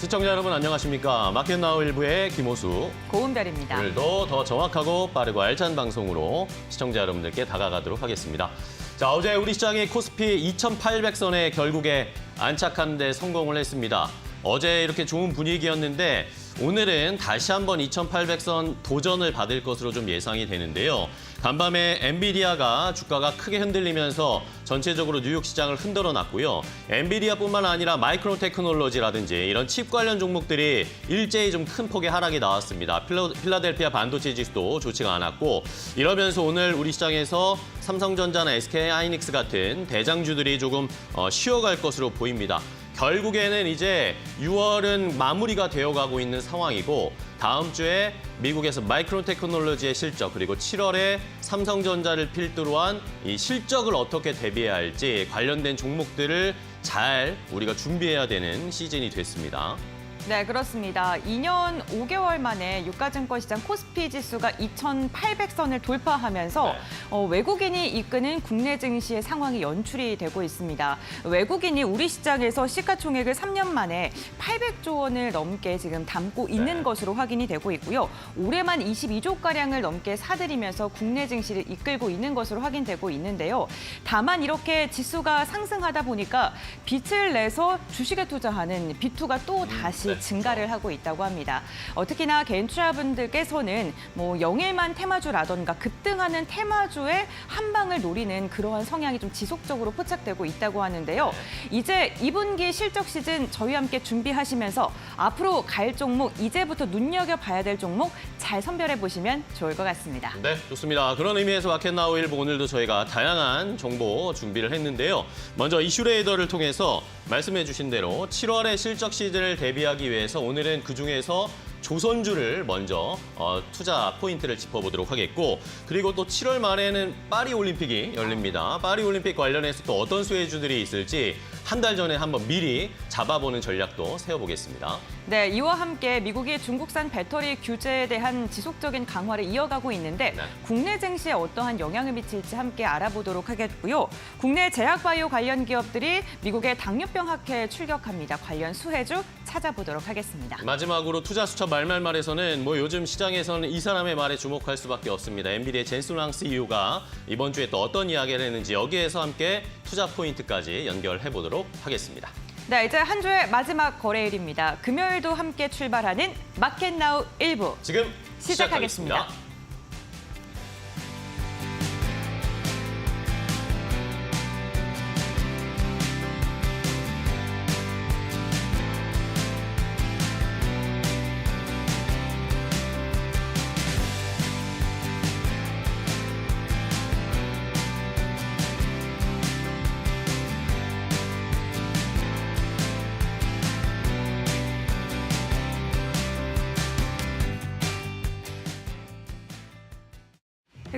시청자 여러분 안녕하십니까. 마켓나우 일부의 김호수, 고은별입니다. 오늘도 더 정확하고 빠르고 알찬 방송으로 시청자 여러분들께 다가가도록 하겠습니다. 자, 어제 우리 시장이 코스피 2,800선에 결국에 안착하는 데 성공을 했습니다. 어제 이렇게 좋은 분위기였는데 오늘은 다시 한번 2,800선 도전을 받을 것으로 좀 예상이 되는데요. 간밤에 엔비디아가 주가가 크게 흔들리면서 전체적으로 뉴욕 시장을 흔들어 놨고요. 엔비디아뿐만 아니라 마이크론 테크놀로지라든지 이런 칩 관련 종목들이 일제히 좀 큰 폭의 하락이 나왔습니다. 필라델피아 반도체 지수도 좋지가 않았고, 이러면서 오늘 우리 시장에서 삼성전자나 SK하이닉스 같은 대장주들이 조금 쉬어갈 것으로 보입니다. 결국에는 이제 6월은 마무리가 되어가고 있는 상황이고, 다음 주에 미국에서 마이크론 테크놀로지의 실적, 그리고 7월에 삼성전자를 필두로 한 이 실적을 어떻게 대비해야 할지 관련된 종목들을 잘 우리가 준비해야 되는 시즌이 됐습니다. 네, 그렇습니다. 2년 5개월 만에 유가증권 시장 코스피 지수가 2,800선을 돌파하면서 외국인이 이끄는 국내 증시의 상황이 연출이 되고 있습니다. 외국인이 우리 시장에서 시가총액을 3년 만에 800조 원을 넘게 지금 담고 있는 것으로 확인이 되고 있고요. 올해만 22조가량을 넘게 사들이면서 국내 증시를 이끌고 있는 것으로 확인되고 있는데요. 다만 이렇게 지수가 상승하다 보니까 빚을 내서 주식에 투자하는 비투가 또 다시 증가를 하고 있다고 합니다. 특히나 개인 투자분들께서는 영일만 테마주라던가 급등하는 테마주의 한 방을 노리는 그러한 성향이 좀 지속적으로 포착되고 있다고 하는데요. 이제 2분기 실적 시즌 저희와 함께 준비하시면서 앞으로 갈 종목, 이제부터 눈여겨봐야 될 종목 잘 선별해 보시면 좋을 것 같습니다. 네, 좋습니다. 그런 의미에서 마켓나우 일부 오늘도 저희가 다양한 정보 준비를 했는데요. 먼저 이슈레이더를 통해서 말씀해 주신 대로 7월의 실적 시즌을 대비하기 위해서 오늘은 그중에서 조선주를 먼저 투자 포인트를 짚어보도록 하겠고, 그리고 또 7월 말에는 파리올림픽이 열립니다. 파리올림픽 관련해서 또 어떤 수혜주들이 있을지 한 달 전에 한번 미리 잡아보는 전략도 세워보겠습니다. 네, 이와 함께 미국이 중국산 배터리 규제에 대한 지속적인 강화를 이어가고 있는데 국내 증시에 어떠한 영향을 미칠지 함께 알아보도록 하겠고요. 국내 제약바이오 관련 기업들이 미국의 당뇨병 학회에 출격합니다. 관련 수혜주 찾아보도록 하겠습니다. 마지막으로 투자 수첩 말말말에서는 요즘 시장에서는 이 사람의 말에 주목할 수밖에 없습니다. 엔비디아의 젠슨 왕 CEO가 이번 주에 또 어떤 이야기를 했는지 여기에서 함께 투자 포인트까지 연결해보도록 하겠습니다. 네, 이제 한 주의 마지막 거래일입니다. 금요일도 함께 출발하는 마켓나우 1부. 지금 시작하겠습니다.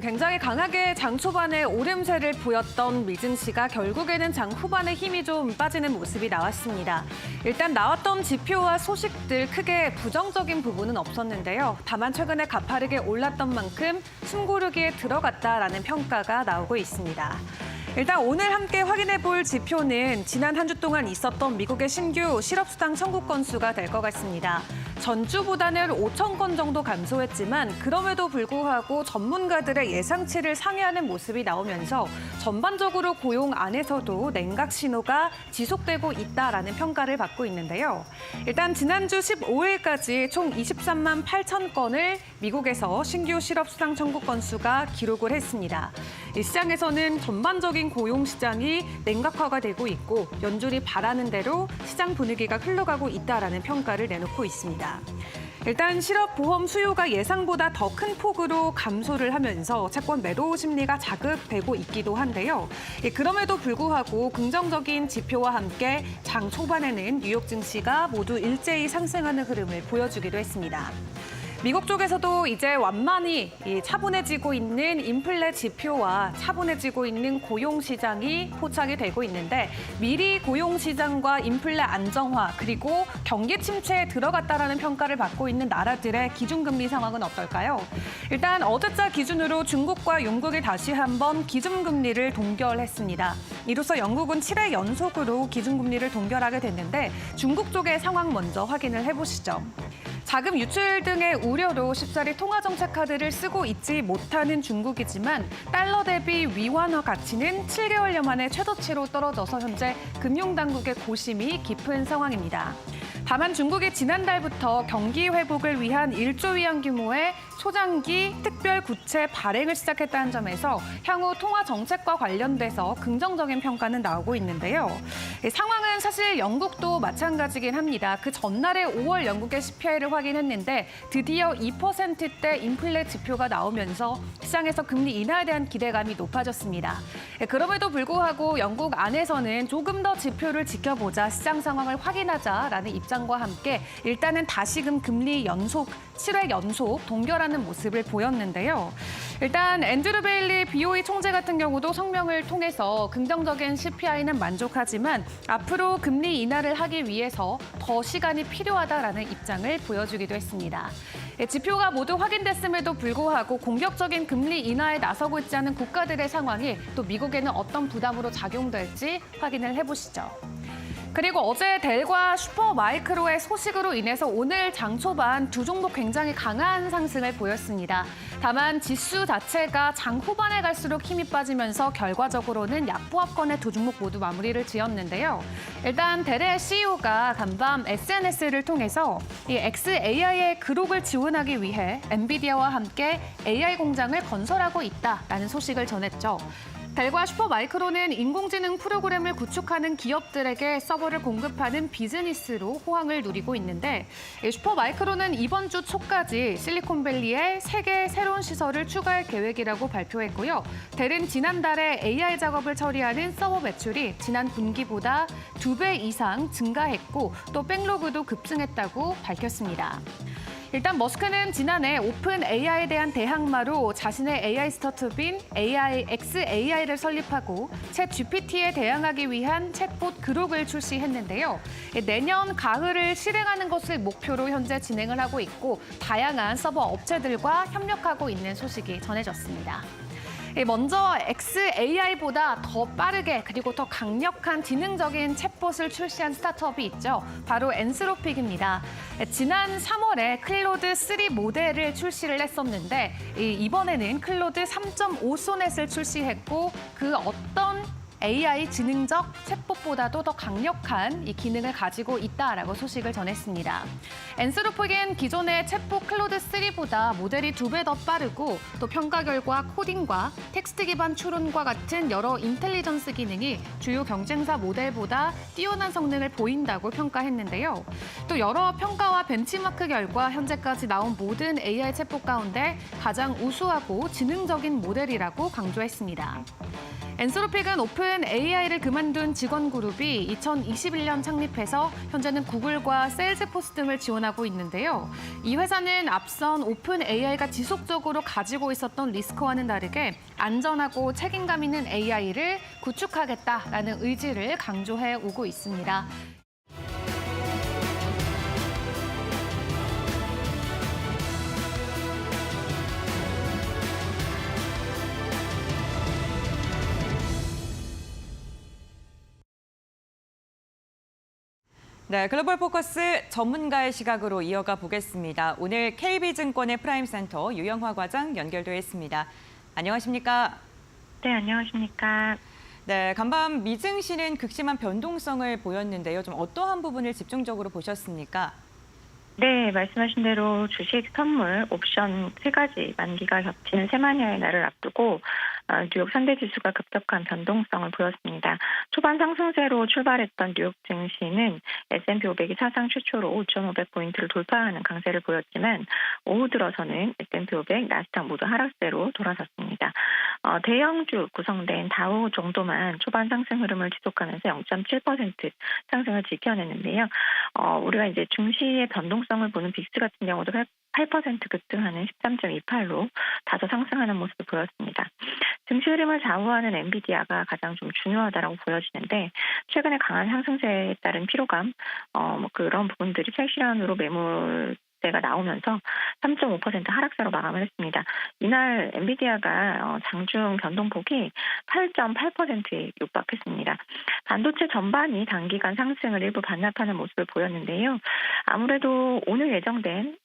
굉장히 강하게 장 초반에 오름세를 보였던 미증시가 결국에는 장 후반에 힘이 좀 빠지는 모습이 나왔습니다. 일단 나왔던 지표와 소식들 크게 부정적인 부분은 없었는데요. 다만 최근에 가파르게 올랐던 만큼 숨고르기에 들어갔다라는 평가가 나오고 있습니다. 일단 오늘 함께 확인해볼 지표는 지난 한 주 동안 있었던 미국의 신규 실업수당 청구 건수가 될 것 같습니다. 전주보다는 5천 건 정도 감소했지만 그럼에도 불구하고 전문가들의 예상치를 상회하는 모습이 나오면서 전반적으로 고용 안에서도 냉각 신호가 지속되고 있다라는 평가를 받고 있는데요. 일단 지난주 15일까지 총 23만 8천 건을 미국에서 신규 실업수당 청구 건수가 기록을 했습니다. 이 시장에서는 전반적인 고용 시장이 냉각화가 되고 있고 연준이 바라는 대로 시장 분위기가 흘러가고 있다라는 평가를 내놓고 있습니다. 일단 실업보험 수요가 예상보다 더 큰 폭으로 감소를 하면서 채권 매도 심리가 자극되고 있기도 한데요. 그럼에도 불구하고 긍정적인 지표와 함께 장 초반에는 뉴욕 증시가 모두 일제히 상승하는 흐름을 보여주기도 했습니다. 미국 쪽에서도 이제 완만히 차분해지고 있는 인플레 지표와 차분해지고 있는 고용 시장이 포착이 되고 있는데 미리 고용 시장과 인플레 안정화 그리고 경기 침체에 들어갔다라는 평가를 받고 있는 나라들의 기준금리 상황은 어떨까요? 일단 어제자 기준으로 중국과 영국이 다시 한번 기준금리를 동결했습니다. 이로써 영국은 7회 연속으로 기준금리를 동결하게 됐는데 중국 쪽의 상황 먼저 확인을 해보시죠. 자금 유출 등의 우려로 쉽사리 통화정책 카드를 쓰고 있지 못하는 중국이지만 달러 대비 위안화 가치는 7개월여 만에 최저치로 떨어져서 현재 금융당국의 고심이 깊은 상황입니다. 다만 중국이 지난달부터 경기 회복을 위한 1조 위안 규모의 초장기 특별 구체 발행을 시작했다는 점에서 향후 통화 정책과 관련돼서 긍정적인 평가는 나오고 있는데요. 상황은 사실 영국도 마찬가지긴 합니다. 그 전날에 5월 영국의 CPI를 확인했는데 드디어 2%대 인플레 지표가 나오면서 시장에서 금리 인하에 대한 기대감이 높아졌습니다. 그럼에도 불구하고 영국 안에서는 조금 더 지표를 지켜보자, 시장 상황을 확인하자라는 입장과 함께 일단은 다시금 금리 연속, 7회 연속 동결하는 모습을 보였는데요. 일단 앤드류 베일리 BOE 총재 같은 경우도 성명을 통해서 긍정적인 CPI는 만족하지만 앞으로 금리 인하를 하기 위해서 더 시간이 필요하다라는 입장을 보여주기도 했습니다. 지표가 모두 확인됐음에도 불구하고 공격적인 금리 인하에 나서고 있지 않은 국가들의 상황이 또 미국에는 어떤 부담으로 작용될지 확인을 해보시죠. 그리고 어제 델과 슈퍼마이크로의 소식으로 인해서 오늘 장 초반 두 종목 굉장히 강한 상승을 보였습니다. 다만 지수 자체가 장 후반에 갈수록 힘이 빠지면서 결과적으로는 약보합권의 두 종목 모두 마무리를 지었는데요. 일단 델의 CEO가 간밤 SNS를 통해서 이 xAI의 그룹을 지원하기 위해 엔비디아와 함께 AI 공장을 건설하고 있다라는 소식을 전했죠. 델과 슈퍼마이크로는 인공지능 프로그램을 구축하는 기업들에게 서버를 공급하는 비즈니스로 호황을 누리고 있는데 슈퍼마이크로는 이번 주 초까지 실리콘밸리에 3개의 새로운 시설을 추가할 계획이라고 발표했고요. 델은 지난달에 AI 작업을 처리하는 서버 매출이 지난 분기보다 2배 이상 증가했고 또 백로그도 급증했다고 밝혔습니다. 일단 머스크는 지난해 오픈 AI에 대한 대항마로 자신의 AI 스타트업인 xAI를 설립하고 챗 GPT에 대항하기 위한 챗봇 그룹을 출시했는데요. 내년 가을을 실행하는 것을 목표로 현재 진행을 하고 있고 다양한 서버 업체들과 협력하고 있는 소식이 전해졌습니다. 먼저 xAI보다 더 빠르게 그리고 더 강력한 지능적인 챗봇을 출시한 스타트업이 있죠. 바로 엔스로픽입니다. 지난 3월에 클로드 3 모델을 출시를 했었는데 이번에는 클로드 3.5 소넷을 출시했고 그 어떤 AI 지능적 챗봇보다도 더 강력한 이 기능을 가지고 있다라고 소식을 전했습니다. 엔스로픽은 기존의 챗봇 클로드 3보다 모델이 2배 더 빠르고 또 평가 결과 코딩과 텍스트 기반 추론과 같은 여러 인텔리전스 기능이 주요 경쟁사 모델보다 뛰어난 성능을 보인다고 평가했는데요. 또 여러 평가와 벤치마크 결과 현재까지 나온 모든 AI 챗봇 가운데 가장 우수하고 지능적인 모델이라고 강조했습니다. 엔스로픽은 오픈 AI를 그만둔 직원 그룹이 2021년 창립해서 현재는 구글과 세일즈포스 등을 지원하고 있는데요. 이 회사는 앞선 오픈 AI가 지속적으로 가지고 있었던 리스크와는 다르게 안전하고 책임감 있는 AI를 구축하겠다라는 의지를 강조해 오고 있습니다. 네, 글로벌 포커스 전문가의 시각으로 이어가 보겠습니다. 오늘 KB증권의 프라임센터 유영화 과장 연결돼 있습니다. 안녕하십니까? 네, 안녕하십니까? 네, 간밤 미증시는 극심한 변동성을 보였는데요. 좀 어떠한 부분을 집중적으로 보셨습니까? 네, 말씀하신 대로 주식, 선물, 옵션 3가지 만기가 겹치는 세마녀의 날을 앞두고 뉴욕 3대 지수가 급격한 변동성을 보였습니다. 초반 상승세로 출발했던 뉴욕 증시는 S&P 500이 사상 최초로 5,500포인트를 돌파하는 강세를 보였지만 오후 들어서는 S&P 500, 나스닥 모두 하락세로 돌아섰습니다. 대형주 구성된 다우 정도만 초반 상승 흐름을 지속하면서 0.7% 상승을 지켜냈는데요. 우리가 이제 중시의 변동성을 보는 빅스 같은 경우도 8% 급등하는 13.28로 다소 상승하는 모습을 보였습니다. 증시 흐름을 좌우하는 엔비디아가 가장 좀 중요하다라고 보여지는데 최근에 강한 상승세에 따른 피로감, 그런 부분들이 실시간으로 매물대가 나오면서 3.5% 하락세로 마감을 했습니다. 이날 엔비디아가 장중 변동폭이 8.8%에 육박했습니다. 반도체 전반이 단기간 상승을 일부 반납하는 모습을 보였는데요. 아무래도 오늘 예정된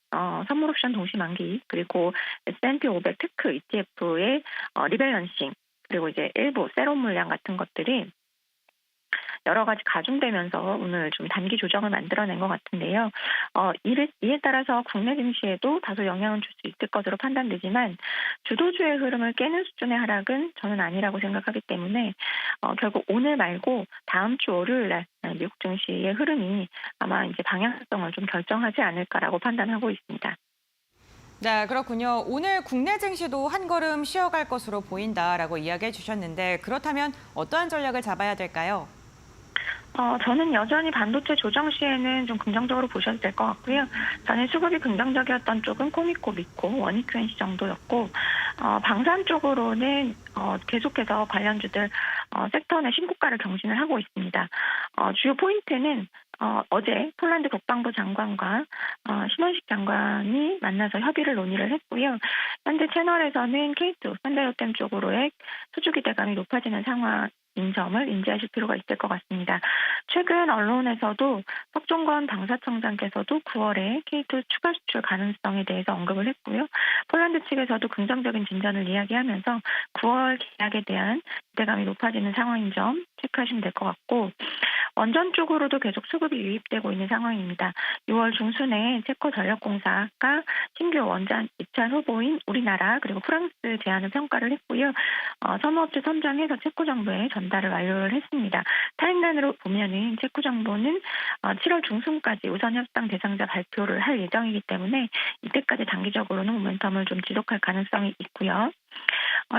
선물 옵션 동시 만기 그리고 S&P 500 테크 ETF의 리밸런싱 그리고 이제 일부 세럼 물량 같은 것들이 여러 가지 가중되면서 오늘 좀 단기 조정을 만들어낸 것 같은데요. 이에 따라서 국내 증시에도 다소 영향을 줄 수 있을 것으로 판단되지만 주도주의 흐름을 깨는 수준의 하락은 저는 아니라고 생각하기 때문에 결국 오늘 말고 다음 주 월요일 날 미국 증시의 흐름이 아마 이제 방향성을 좀 결정하지 않을까라고 판단하고 있습니다. 네, 그렇군요. 오늘 국내 증시도 한 걸음 쉬어갈 것으로 보인다라고 이야기해 주셨는데 그렇다면 어떠한 전략을 잡아야 될까요? 저는 여전히 반도체 조정 시에는 좀 긍정적으로 보셔도 될 것 같고요. 전에 수급이 긍정적이었던 쪽은 코미코, 미코, 원익QNC 정도였고 방산 쪽으로는 계속해서 관련주들 섹터 내 신고가를 경신을 하고 있습니다. 주요 포인트는 어제 폴란드 국방부 장관과 신원식 장관이 만나서 협의를 논의를 했고요. 현재 채널에서는 K2, 현대로템 쪽으로의 수주 기대감이 높아지는 상황인 점을 인지하실 필요가 있을 것 같습니다. 최근 언론에서도 석종건 당사청장께서도 9월에 K2 추가 수출 가능성에 대해서 언급을 했고요. 폴란드 측에서도 긍정적인 진전을 이야기하면서 9월 계약에 대한 기대감이 높아지는 상황인 점 체크하시면 될 것 같고 원전 쪽으로도 계속 수급이 유입되고 있는 상황입니다. 6월 중순에 체코 전력공사가 신규 원전 입찰 후보인 우리나라 그리고 프랑스 제안을 평가를 했고요. 선호업체 선정해서 체코 정부에 전달을 완료를 했습니다. 타임라인으로 보면은 체코 정부는 7월 중순까지 우선 협상 대상자 발표를 할 예정이기 때문에 이때까지 단기적으로는 모멘텀을 좀 지속할 가능성이 있고요.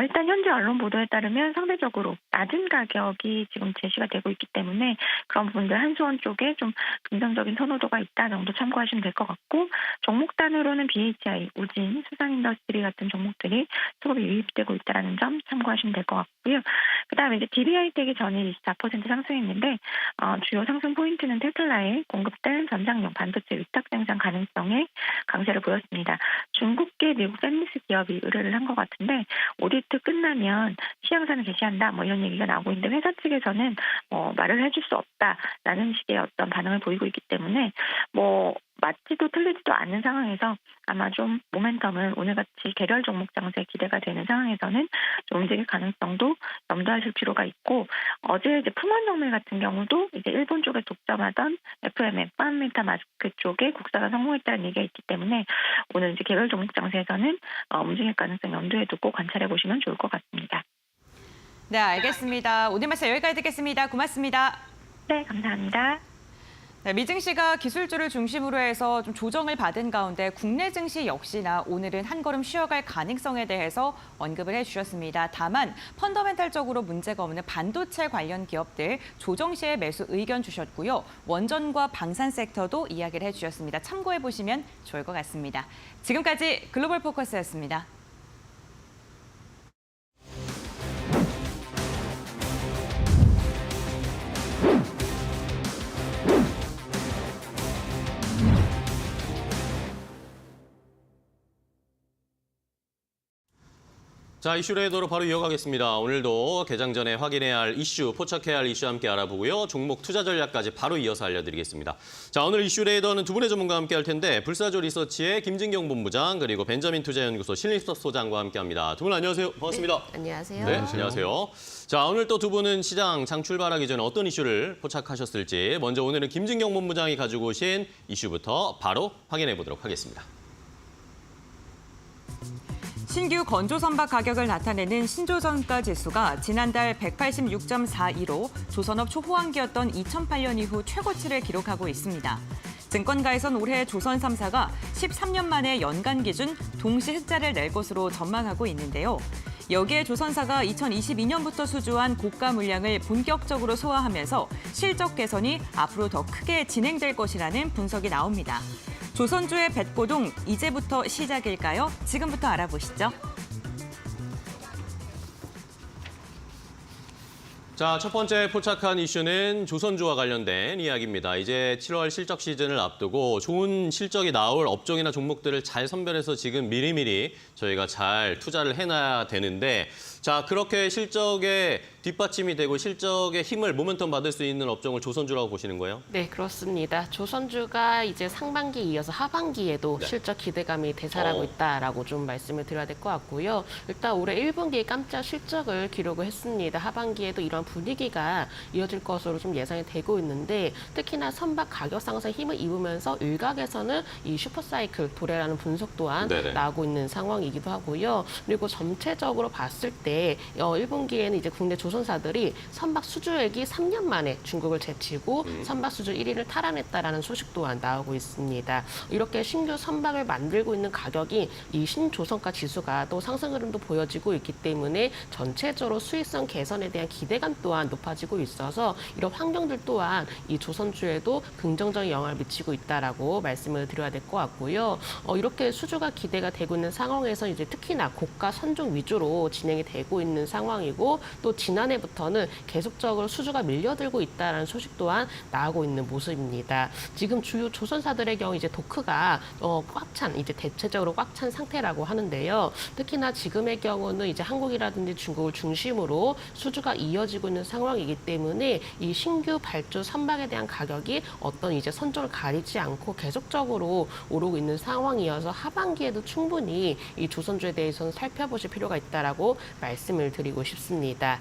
일단 현재 언론 보도에 따르면 상대적으로 낮은 가격이 지금 제시가 되고 있기 때문에 그런 부분들 한수원 쪽에 좀 긍정적인 선호도가 있다 정도 참고하시면 될 것 같고 종목단으로는 BHI, 우진, 수산인더스트리 같은 종목들이 수급이 유입되고 있다는 점 참고하시면 될 것 같고요. 그다음에 이제 DB하이텍이 전일 24% 상승했는데 주요 상승 포인트는 테슬라의 공급된 전장용 반도체 위탁 생산 가능성에 강세를 보였습니다. 중국계 미국 샌미스 기업이 의뢰를 한 것 같은데 오디트 끝나면 시향산을 개시한다 이런 얘기가 나오고 있는데 회사 측에서는 말을 해줄 수 없다라는 식의 어떤 반응을 보이고 있기 때문에 맞지도 틀리지도 않는 상황에서 아마 좀 모멘텀은 오늘같이 개별 종목 장세 기대가 되는 상황에서는 좀 움직일 가능성도 염두하실 필요가 있고 어제 이제 풍원정밀 같은 경우도 이제 일본 쪽에 독점하던 FMM, 파운메타 마스크 쪽에 국사가 성공했다는 얘기가 있기 때문에 오늘 이제 개별 종목 장세에서는 움직일 가능성 염두에 두고 관찰해 보시면 좋을 것 같습니다. 네, 알겠습니다. 오늘 말씀 여기까지 듣겠습니다. 고맙습니다. 네, 감사합니다. 네, 미 증시가 기술주를 중심으로 해서 좀 조정을 받은 가운데 국내 증시 역시나 오늘은 한 걸음 쉬어갈 가능성에 대해서 언급을 해주셨습니다. 다만 펀더멘탈적으로 문제가 없는 반도체 관련 기업들 조정 시에 매수 의견 주셨고요. 원전과 방산 섹터도 이야기를 해주셨습니다. 참고해 보시면 좋을 것 같습니다. 지금까지 글로벌 포커스였습니다. 자, 이슈 레이더로 바로 이어가겠습니다. 오늘도 개장 전에 확인해야 할 이슈, 포착해야 할 이슈 함께 알아보고요. 종목 투자 전략까지 바로 이어서 알려드리겠습니다. 자, 오늘 이슈 레이더는 두 분의 전문가와 함께 할 텐데 불사조 리서치의 김진경 본부장 그리고 벤자민 투자연구소 신립섭 소장과 함께합니다. 두 분 안녕하세요. 반갑습니다. 네, 안녕하세요. 네, 안녕하세요. 자, 오늘 또 두 분은 시장 장 출발하기 전에 어떤 이슈를 포착하셨을지 먼저 오늘은 김진경 본부장이 가지고 오신 이슈부터 바로 확인해 보도록 하겠습니다. 신규 건조 선박 가격을 나타내는 신조정가 지수가 지난달 186.42로 조선업 초호황기였던 2008년 이후 최고치를 기록하고 있습니다. 증권가에선 올해 조선 3사가 13년 만에 연간 기준 동시 흑자를 낼 것으로 전망하고 있는데요. 여기에 조선사가 2022년부터 수주한 고가 물량을 본격적으로 소화하면서 실적 개선이 앞으로 더 크게 진행될 것이라는 분석이 나옵니다. 조선주의 뱃고동 이제부터 시작일까요? 지금부터 알아보시죠. 자, 첫 번째 포착한 이슈는 조선주와 관련된 이야기입니다. 이제 7월 실적 시즌을 앞두고 좋은 실적이 나올 업종이나 종목들을 잘 선별해서 지금 미리미리 저희가 잘 투자를 해놔야 되는데, 자, 그렇게 실적에 뒷받침이 되고 실적의 힘을 모멘텀 받을 수 있는 업종을 조선주라고 보시는 거예요? 네, 그렇습니다. 조선주가 이제 상반기에 이어서 하반기에도 네. 실적 기대감이 대사하고 있다라고 좀 말씀을 드려야 될 것 같고요. 일단 올해 1분기에 깜짝 실적을 기록을 했습니다. 하반기에도 이런 분위기가 이어질 것으로 좀 예상이 되고 있는데, 특히나 선박 가격 상승에 힘을 입으면서 일각에서는 이 슈퍼사이클 도래라는 분석 또한 네네. 나오고 있는 상황이기도 하고요. 그리고 전체적으로 봤을 때 1분기에는 이제 국내 조선사들이 선박 수주액이 3년 만에 중국을 제치고 선박 수주 1위를 탈환했다라는 소식 또한 나오고 있습니다. 이렇게 신규 선박을 만들고 있는 가격이 이 신조선가 지수가 또 상승 흐름도 보여지고 있기 때문에 전체적으로 수익성 개선에 대한 기대감 또한 높아지고 있어서 이런 환경들 또한 이 조선주에도 긍정적인 영향을 미치고 있다라고 말씀을 드려야 될 것 같고요. 이렇게 수주가 기대가 되고 있는 상황에서 이제 특히나 고가 선종 위주로 진행이 되고 있는 상황이고, 또 지난해부터는 계속적으로 수주가 밀려들고 있다는 소식 또한 나오고 있는 모습입니다. 지금 주요 조선사들의 경우 이제 도크가 꽉 찬, 이제 대체적으로 꽉 찬 상태라고 하는데요. 특히나 지금의 경우는 이제 한국이라든지 중국을 중심으로 수주가 이어지고 있는 상황이기 때문에 이 신규 발주 선박에 대한 가격이 어떤 이제 선종을 가리지 않고 계속적으로 오르고 있는 상황이어서 하반기에도 충분히 이 조선주에 대해서는 살펴보실 필요가 있다라고 말씀을 드리고 싶습니다.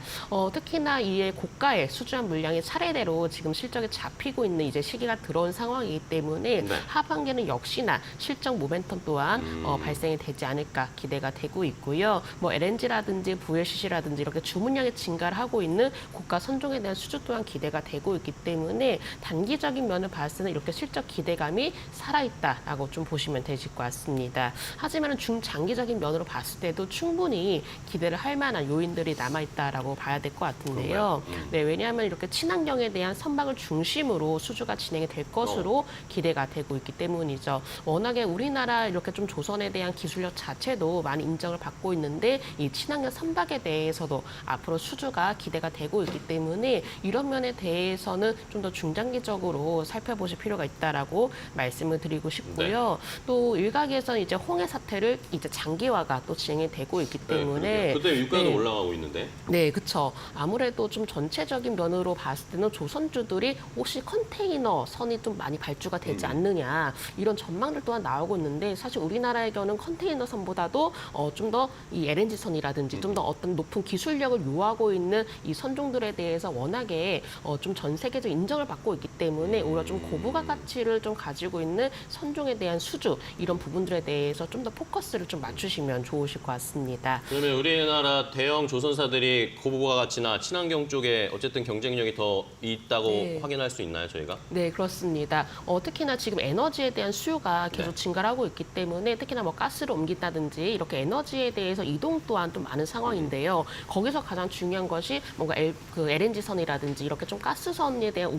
특히나 이에 고가의 수주한 물량이 차례대로 지금 실적에 잡히고 있는 이제 시기가 들어온 상황이기 때문에 네. 하반기는 역시나 실적 모멘텀 또한 발생이 되지 않을까 기대가 되고 있고요. 뭐 LNG라든지 VLCC라든지 이렇게 주문량이 증가를 하고 있는 고가 선종에 대한 수주 또한 기대가 되고 있기 때문에 단기적인 면을 봤을 때는 이렇게 실적 기대감이 살아있다라고 좀 보시면 되실 것 같습니다. 하지만 중장기적인 면으로 봤을 때도 충분히 기대를 할 만한 요인들이 남아있다라고 봐야 될 것 같은데요. 네, 왜냐하면 이렇게 친환경에 대한 선박을 중심으로 수주가 진행이 될 것으로 기대가 되고 있기 때문이죠. 워낙에 우리나라 이렇게 좀 조선에 대한 기술력 자체도 많이 인정을 받고 있는데, 이 친환경 선박에 대해서도 앞으로 수주가 기대가 되고 있기 때문에 이런 면에 대해서는 좀 더 중장기적으로 살펴보실 필요가 있다라고 말씀을 드리고 싶고요. 또 일각에서는 이제 홍해 사태를 이제 장기화가 또 진행이 되고 있기 때문에 그때 유가도 네. 올라가고 있는데. 네, 그렇죠. 아무래도 좀 전체적인 면으로 봤을 때는 조선주들이 혹시 컨테이너 선이 좀 많이 발주가 되지 않느냐, 이런 전망들 또한 나오고 있는데, 사실 우리나라의 경우는 컨테이너 선보다도 좀 더 이 LNG 선이라든지 좀 더 어떤 높은 기술력을 요하고 있는 이 선종들에 대해서 워낙에 좀 전 세계적 인정을 받고 있기 때문에 오히려 좀 고부가 가치를 좀 가지고 있는 선종에 대한 수주, 이런 부분들에 대해서 좀 더 포커스를 좀 맞추시면 좋으실 것 같습니다. 그러면 우리나라 대형 조선사들이 고부가 가치나 친환경 쪽에 어쨌든 경쟁력이 더 있다고 네. 확인할 수 있나요, 저희가? 네, 그렇습니다. 특히나 지금 에너지에 대한 수요가 계속 네. 증가를 하고 있기 때문에 특히나 뭐 가스를 옮긴다든지 이렇게 에너지에 대해서 이동 또한 좀 많은 상황인데요. 거기서 가장 중요한 것이 뭔가 LNG선이라든지 이렇게 좀 가스선에 대한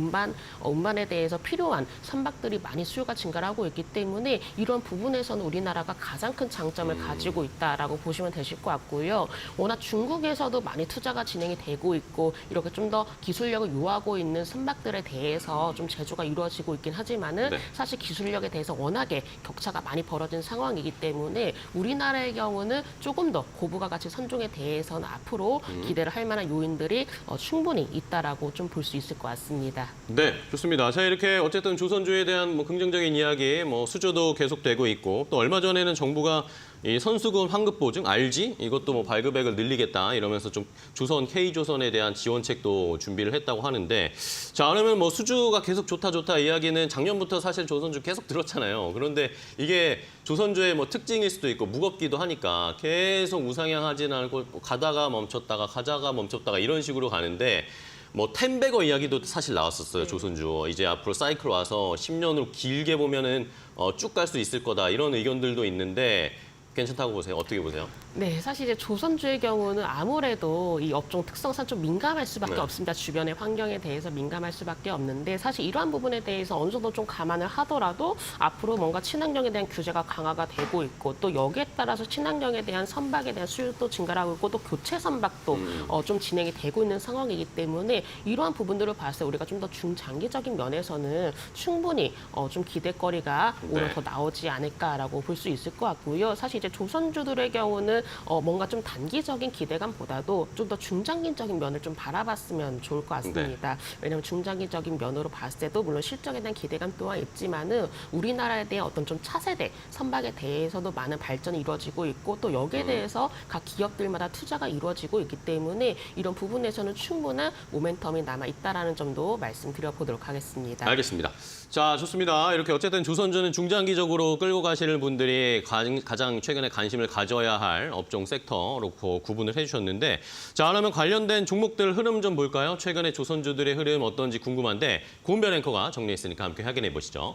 운반에 대해서 필요한 선박들이 많이 수요가 증가를 하고 있기 때문에 이런 부분에서는 우리나라가 가장 큰 장점을 가지고 있다라고 보시면 되실 것 같고요. 워낙 중국에서도 많이 투자가 진행이 되고 있고 이렇게 좀 더 기술력을 요하고 있는 선박들에 대해서 좀 제조가 이루어지고 있긴 하지만은 네. 사실 기술력에 대해서 워낙에 격차가 많이 벌어진 상황이기 때문에 우리나라의 경우는 조금 더 고부가 가치 선종에 대해서는 앞으로 기대를 할 만한 요인들이 충분히 있다라고 좀 볼 수 있을 것 같습니다. 네, 좋습니다. 자, 이렇게 어쨌든 조선주에 대한 뭐 긍정적인 이야기, 뭐 수주도 계속되고 있고, 또 얼마 전에는 정부가 이 선수금 환급 보증 RG 이것도 뭐 발급액을 늘리겠다 이러면서 좀 조선 K조선에 대한 지원책도 준비를 했다고 하는데, 자, 그러면 뭐 수주가 계속 좋다 이야기는 작년부터 사실 조선주 계속 들었잖아요. 그런데 이게 조선주의 뭐 특징일 수도 있고 무겁기도 하니까 계속 우상향하지는 않고 가다가 멈췄다가 가다가 멈췄다가 이런 식으로 가는데, 뭐 텐베거 이야기도 사실 나왔었어요. 조선주 이제 앞으로 사이클 와서 10년으로 길게 보면은 쭉 갈 수 있을 거다 이런 의견들도 있는데 괜찮다고 보세요? 어떻게 보세요? 네, 사실 이제 조선주의 경우는 아무래도 이 업종 특성상 좀 민감할 수밖에 네. 없습니다. 주변의 환경에 대해서 민감할 수밖에 없는데 사실 이러한 부분에 대해서 어느 정도 좀 감안을 하더라도 앞으로 뭔가 친환경에 대한 규제가 강화가 되고 있고 또 여기에 따라서 친환경에 대한 선박에 대한 수요도 증가하고 있고 또 교체 선박도 좀 진행이 되고 있는 상황이기 때문에 이러한 부분들을 봤을 때 우리가 좀 더 중장기적인 면에서는 충분히 좀 기대거리가 오히려 네. 더 나오지 않을까라고 볼 수 있을 것 같고요. 사실 이제 조선주들의 경우는 뭔가 좀 단기적인 기대감보다도 좀 더 중장기적인 면을 좀 바라봤으면 좋을 것 같습니다. 왜냐하면 중장기적인 면으로 봤을 때도 물론 실적에 대한 기대감 또한 있지만은 우리나라에 대한 어떤 좀 차세대 선박에 대해서도 많은 발전이 이루어지고 있고 또 여기에 대해서 각 기업들마다 투자가 이루어지고 있기 때문에 이런 부분에서는 충분한 모멘텀이 남아 있다라는 점도 말씀드려보도록 하겠습니다. 알겠습니다. 자, 좋습니다. 이렇게 어쨌든 조선주는 중장기적으로 끌고 가시는 분들이 가장 최근에 관심을 가져야 할 업종 섹터로 구분을 해주셨는데, 자, 그러면 관련된 종목들 흐름 좀 볼까요? 최근에 조선주들의 흐름 어떤지 궁금한데 고은별 앵커가 정리했으니까 함께 확인해 보시죠.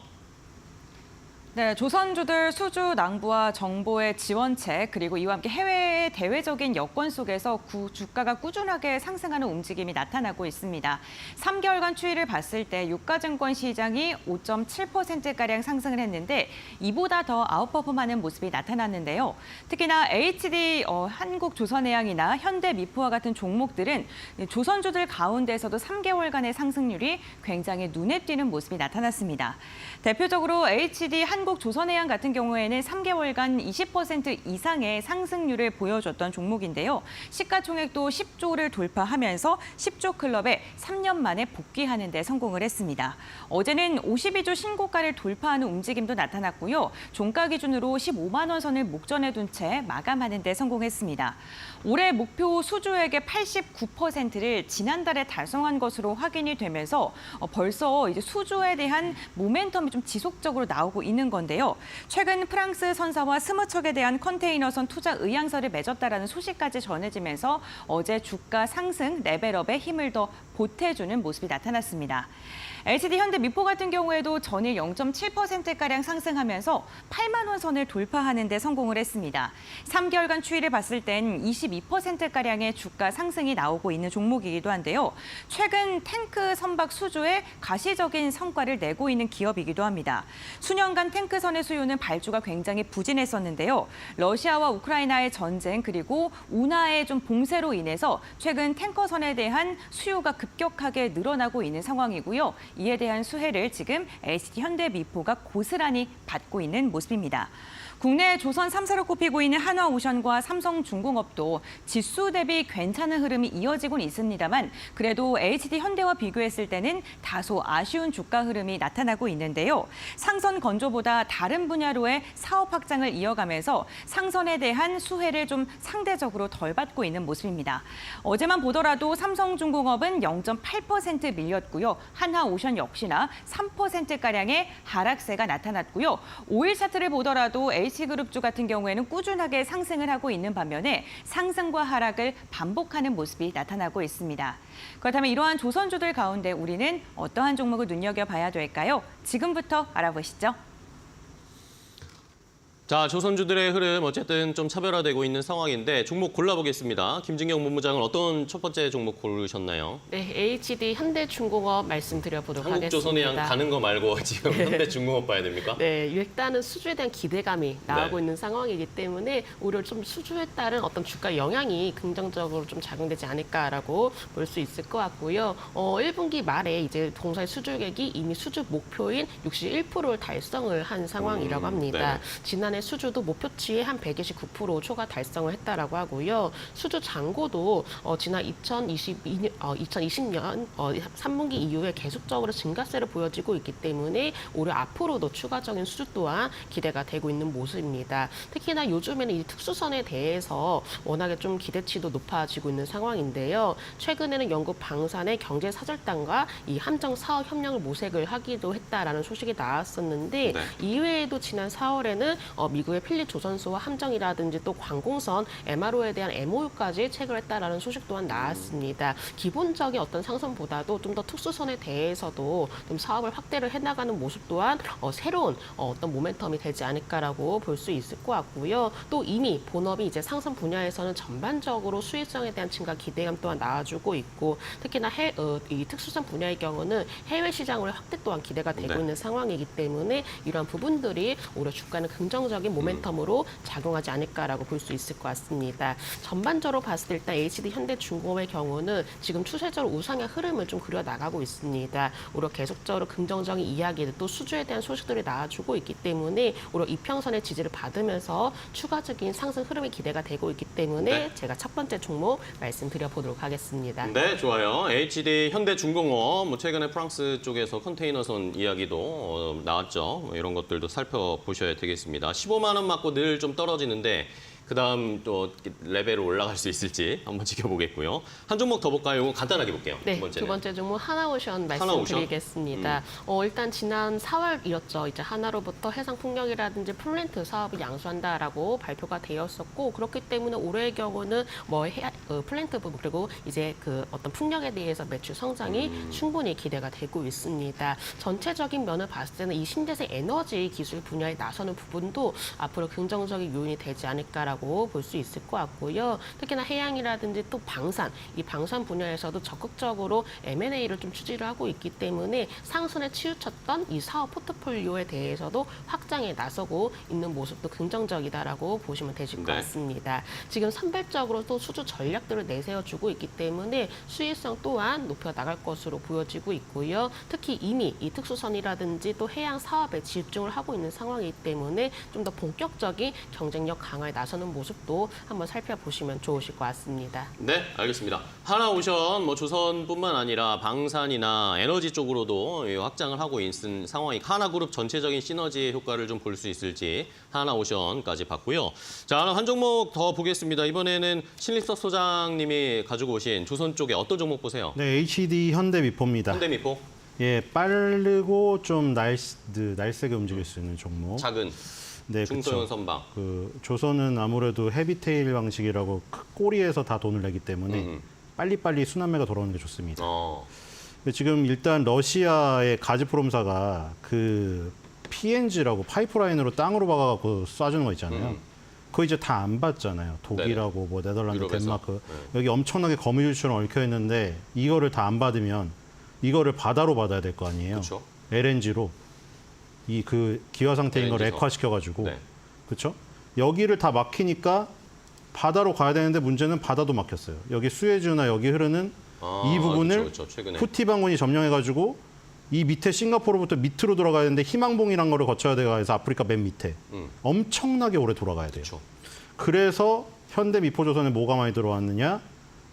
네, 조선주들 수주 낭부와 정보의 지원책 그리고 이와 함께 해외의 대외적인 여건 속에서 주가가 꾸준하게 상승하는 움직임이 나타나고 있습니다. 3개월간 추이를 봤을 때 유가증권 시장이 5.7%가량 상승을 했는데 이보다 더 아웃퍼폼하는 모습이 나타났는데요. 특히나 HD 한국조선해양이나 현대미포와 같은 종목들은 조선주들 가운데서도 3개월간의 상승률이 굉장히 눈에 띄는 모습이 나타났습니다. 대표적으로 HD 한국조선해양 같은 경우에는 3개월간 20% 이상의 상승률을 보여줬던 종목인데요. 시가총액도 10조를 돌파하면서 10조 클럽에 3년 만에 복귀하는 데 성공을 했습니다. 어제는 52조 신고가를 돌파하는 움직임도 나타났고요. 종가 기준으로 15만 원 선을 목전에 둔 채 마감하는 데 성공했습니다. 올해 목표 수주액의 89%를 지난달에 달성한 것으로 확인이 되면서 벌써 이제 수주에 대한 모멘텀이 좀 지속적으로 나오고 있는 건데요. 최근 프랑스 선사와 스무척에 대한 컨테이너선 투자 의향서를 맺었다라는 소식까지 전해지면서 어제 주가 상승 레벨업에 힘을 더 보태주는 모습이 나타났습니다. LCD 현대미포 같은 경우에도 전일 0.7%가량 상승하면서 8만 원 선을 돌파하는 데 성공을 했습니다. 3개월간 추이를 봤을 땐 22%가량의 주가 상승이 나오고 있는 종목이기도 한데요. 최근 탱크 선박 수주에 가시적인 성과를 내고 있는 기업이기도 합니다. 수년간 탱크선의 수요는 발주가 굉장히 부진했었는데요. 러시아와 우크라이나의 전쟁 그리고 운하의 좀 봉쇄로 인해서 최근 탱커선에 대한 수요가 급격하게 늘어나고 있는 상황이고요. 이에 대한 수혜를 지금 LCD 현대미포가 고스란히 받고 있는 모습입니다. 국내 조선 3사로 꼽히고 있는 한화오션과 삼성중공업도 지수 대비 괜찮은 흐름이 이어지곤 있습니다만 그래도 HD 현대와 비교했을 때는 다소 아쉬운 주가 흐름이 나타나고 있는데요. 상선 건조보다 다른 분야로의 사업 확장을 이어가면서 상선에 대한 수혜를 좀 상대적으로 덜 받고 있는 모습입니다. 어제만 보더라도 삼성중공업은 0.8% 밀렸고요. 한화오션 역시나 3%가량의 하락세가 나타났고요. 5일 차트를 보더라도 H그룹주 같은 경우에는 꾸준하게 상승을 하고 있는 반면에 상승과 하락을 반복하는 모습이 나타나고 있습니다. 그렇다면 이러한 조선주들 가운데 우리는 어떠한 종목을 눈여겨봐야 될까요? 지금부터 알아보시죠. 자, 조선주들의 흐름 어쨌든 좀 차별화되고 있는 상황인데 종목 골라보겠습니다. 김진경 본부장은 어떤 첫 번째 종목 고르셨나요? 네, HD 현대중공업 말씀드려보도록 하겠습니다. 한국조선해양 가는 거 말고 지금 현대중공업 봐야 됩니까? 네, 일단은 수주에 대한 기대감이 나오고 있는 상황이기 때문에 오히려 좀 수주에 따른 어떤 주가 영향이 긍정적으로 좀 작용되지 않을까라고 볼 수 있을 것 같고요. 1분기 말에 이제 동사의 수주액이 이미 수주 목표인 61%를 달성을 한 상황이라고 합니다. 네. 지난해 수주도 목표치의 한 129% 초과 달성을 했다라고 하고요. 수주 잔고도 지난 2020년 3분기 이후에 계속적으로 증가세를 보여지고 있기 때문에 올해 앞으로도 추가적인 수주 또한 기대가 되고 있는 모습입니다. 특히나 요즘에는 이 특수선에 대해서 워낙에 좀 기대치도 높아지고 있는 상황인데요. 최근에는 영국 방산의 경제사절단과 이 함정 사업 협력을 모색을 하기도 했다라는 소식이 나왔었는데 네. 이외에도 지난 4월에는 미국의 필립 조선소와 함정이라든지 또 관공선 MRO에 대한 MOU까지 체결했다라는 소식 또한 나왔습니다. 기본적인 어떤 상선보다도 좀 더 특수선에 대해서도 좀 사업을 확대를 해나가는 모습 또한 새로운 어떤 모멘텀이 되지 않을까라고 볼 수 있을 것 같고요. 또 이미 본업이 이제 상선 분야에서는 전반적으로 수익성에 대한 증가 기대감 또한 나와주고 있고 특히나 이 특수선 분야의 경우는 해외 시장으로 확대 또한 기대가 되고 네. 있는 상황이기 때문에 이러한 부분들이 오히려 주가는 긍정적인 모멘텀으로 작용하지 않을까라고 볼 수 있을 것 같습니다. 전반적으로 봤을 때 일단 HD 현대중공업의 경우는 지금 추세적으로 우상향 흐름을 좀 그려 나가고 있습니다. 오히려 계속적으로 긍정적인 이야기들 또 수주에 대한 소식들이 나와주고 있기 때문에 오히려 이평선의 지지를 받으면서 추가적인 상승 흐름이 기대가 되고 있기 때문에 네. 제가 첫 번째 종목 말씀드려 보도록 하겠습니다. 네, 좋아요. HD 현대중공업, 뭐 최근에 프랑스 쪽에서 컨테이너선 이야기도 나왔죠. 뭐 이런 것들도 살펴보셔야 되겠습니다. 15만 원 맞고 늘 좀 떨어지는데 그다음 또 레벨로 올라갈 수 있을지 한번 지켜보겠고요. 한 종목 더 볼까요? 이거 간단하게 볼게요. 네, 두 번째는. 두 번째 종목 하나오션 하나오션? 말씀드리겠습니다. 일단 지난 4월이었죠. 이제 하나로부터 해상풍력이라든지 플랜트 사업을 양수한다라고 발표가 되었었고 그렇기 때문에 올해의 경우는 뭐 플랜트 부분 그리고 이제 그 어떤 풍력에 대해서 매출 성장이 충분히 기대가 되고 있습니다. 전체적인 면을 봤을 때는 이 신재생 에너지 기술 분야에 나서는 부분도 앞으로 긍정적인 요인이 되지 않을까라고 볼 수 있을 것 같고요. 특히나 해양이라든지 또 방산, 이 방산 분야에서도 적극적으로 M&A를 좀 추진을 하고 있기 때문에 상순에 치우쳤던 이 사업 포트폴리오에 대해서도 확장에 나서고 있는 모습도 긍정적이다라고 보시면 되실 것 네. 같습니다. 지금 선별적으로 또 수주 전략들을 내세워주고 있기 때문에 수익성 또한 높여 나갈 것으로 보여지고 있고요. 특히 이미 이 특수선이라든지 또 해양 사업에 집중을 하고 있는 상황이기 때문에 좀 더 본격적인 경쟁력 강화에 나서는 모습도 한번 살펴보시면 좋으실 것 같습니다. 네, 알겠습니다. 하나오션, 뭐 조선뿐만 아니라 방산이나 에너지 쪽으로도 확장을 하고 있는 상황이 하나그룹 전체적인 시너지 효과를 좀 볼 수 있을지 하나오션까지 봤고요. 자, 한 종목 더 보겠습니다. 이번에는 신립석 소장님이 가지고 오신 조선 쪽에 어떤 종목 보세요? 네, HD 현대미포입니다. 현대미포, 예, 빠르고 좀 날쌔게 움직일 수 있는 종목. 작은 네, 중소형 그쵸. 선박. 조선은 아무래도 헤비테일 방식이라고 꼬리에서 다 돈을 내기 때문에 빨리빨리 순환매가 돌아오는 게 좋습니다. 근데 지금 일단 러시아의 가즈프롬사가 그 PNG라고 파이프라인으로 땅으로 박아갖고 쏴주는 거 있잖아요. 그거 이제 다 안 받잖아요. 독일하고 뭐 네덜란드, 유럽에서. 덴마크. 네. 여기 엄청나게 거미줄처럼 얽혀 있는데 이거를 다 안 받으면 이거를 바다로 받아야 될 거 아니에요. 그렇죠. LNG로 이 그 기화 상태인 걸 LNG 선. 액화시켜가지고 네. 그렇죠? 여기를 다 막히니까 바다로 가야 되는데 문제는 바다도 막혔어요. 여기 수에즈나 여기 흐르는 이 부분을 그렇죠. 최근에. 후티 반군이 점령해가지고 이 밑에 싱가포르부터 밑으로 돌아가야 되는데 희망봉이란 거를 거쳐야 돼서 아프리카 맨 밑에 엄청나게 오래 돌아가야 돼요. 그렇죠. 그래서 현대 미포조선에 뭐가 많이 들어왔느냐?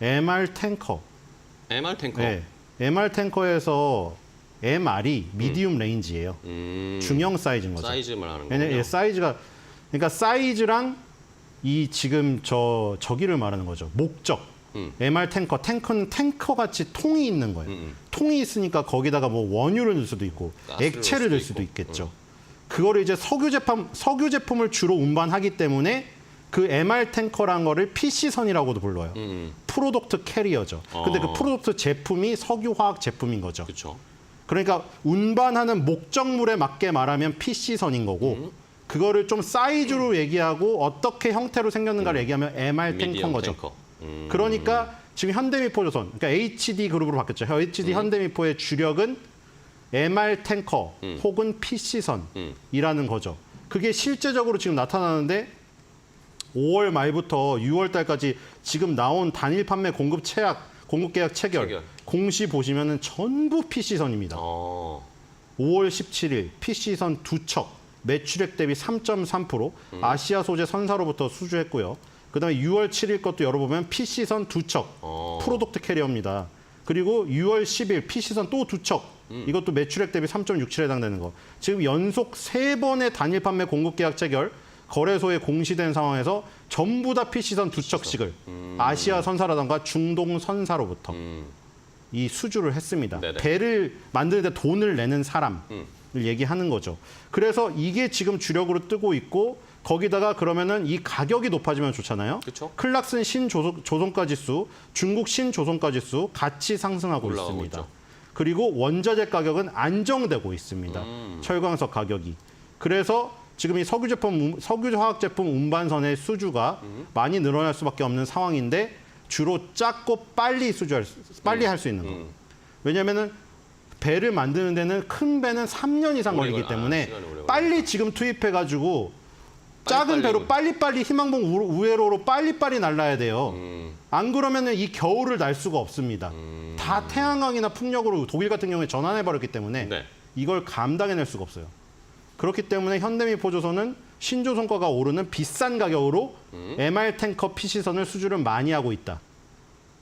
MR 탱커. MR 탱커. 네. MR 탱커에서 MR이 미디움 레인지예요. 중형 사이즈인 거죠. 사이즈만 하는 왜냐면 거군요. 사이즈가 그러니까 사이즈랑 이 지금 저기를 말하는 거죠. 목적. MR 탱커는 탱커 같이 통이 있는 거예요. 통이 있으니까 거기다가 뭐 원유를 넣을 수도 있고 가스를 액체를 넣을 넣을 수도 수도 있고. 있겠죠. 그거를 이제 석유 제품을 주로 운반하기 때문에 그 MR 탱커란 거를 PC선이라고도 불러요. 프로덕트 캐리어죠. 근데 그 프로덕트 제품이 석유화학 제품인 거죠. 그렇죠. 그러니까 운반하는 목적물에 맞게 말하면 PC선인 거고 그거를 좀 사이즈로 얘기하고 어떻게 형태로 생겼는가를 얘기하면 MR 탱커인 거죠. 탱커. 그러니까 지금 현대미포조선, 그러니까 HD 그룹으로 바뀌었죠. HD 현대미포의 주력은 MR 탱커 혹은 PC선이라는 거죠. 그게 실제적으로 지금 나타나는데 5월 말부터 6월 달까지 지금 나온 단일 판매 공급 계약 체결. 공시 보시면은 전부 PC선입니다. 5월 17일 PC선 2척, 매출액 대비 3.3%, 아시아 소재 선사로부터 수주했고요. 그다음에 6월 7일 것도 열어보면 PC선 2척, 프로덕트 캐리어입니다. 그리고 6월 10일 PC선 또 2척, 이것도 매출액 대비 3.67에 해당되는 거. 지금 연속 3번의 단일 판매 공급 계약 체결, 거래소에 공시된 상황에서 전부 다 PC선 2척씩을 아시아 선사라던가 중동 선사로부터 이 수주를 했습니다. 네네. 배를 만드는데 돈을 내는 사람을 얘기하는 거죠. 그래서 이게 지금 주력으로 뜨고 있고 거기다가 그러면은 이 가격이 높아지면 좋잖아요. 그쵸. 클락슨 신조선가 지수, 중국 신조선가 지수 같이 상승하고 올라가고 있습니다. 있죠. 그리고 원자재 가격은 안정되고 있습니다. 철광석 가격이. 그래서 지금 이 석유화학 제품 운반선의 수주가 많이 늘어날 수밖에 없는 상황인데 주로 작고 빨리 할 수 있는 거. 왜냐면은 배를 만드는 데는 큰 배는 3년 이상 오래 걸리기 걸려. 때문에 시간이 오래 걸려. 빨리 지금 투입해가지고 작은 배로 빨리빨리 희망봉 우회로로 빨리빨리 날라야 돼요. 안 그러면은 이 겨울을 날 수가 없습니다. 다 태양광이나 풍력으로 독일 같은 경우에 전환해버렸기 때문에 네. 이걸 감당해낼 수가 없어요. 그렇기 때문에 현대미포조선은 신조선가가 오르는 비싼 가격으로 MR 탱커 PC선을 수주를 많이 하고 있다.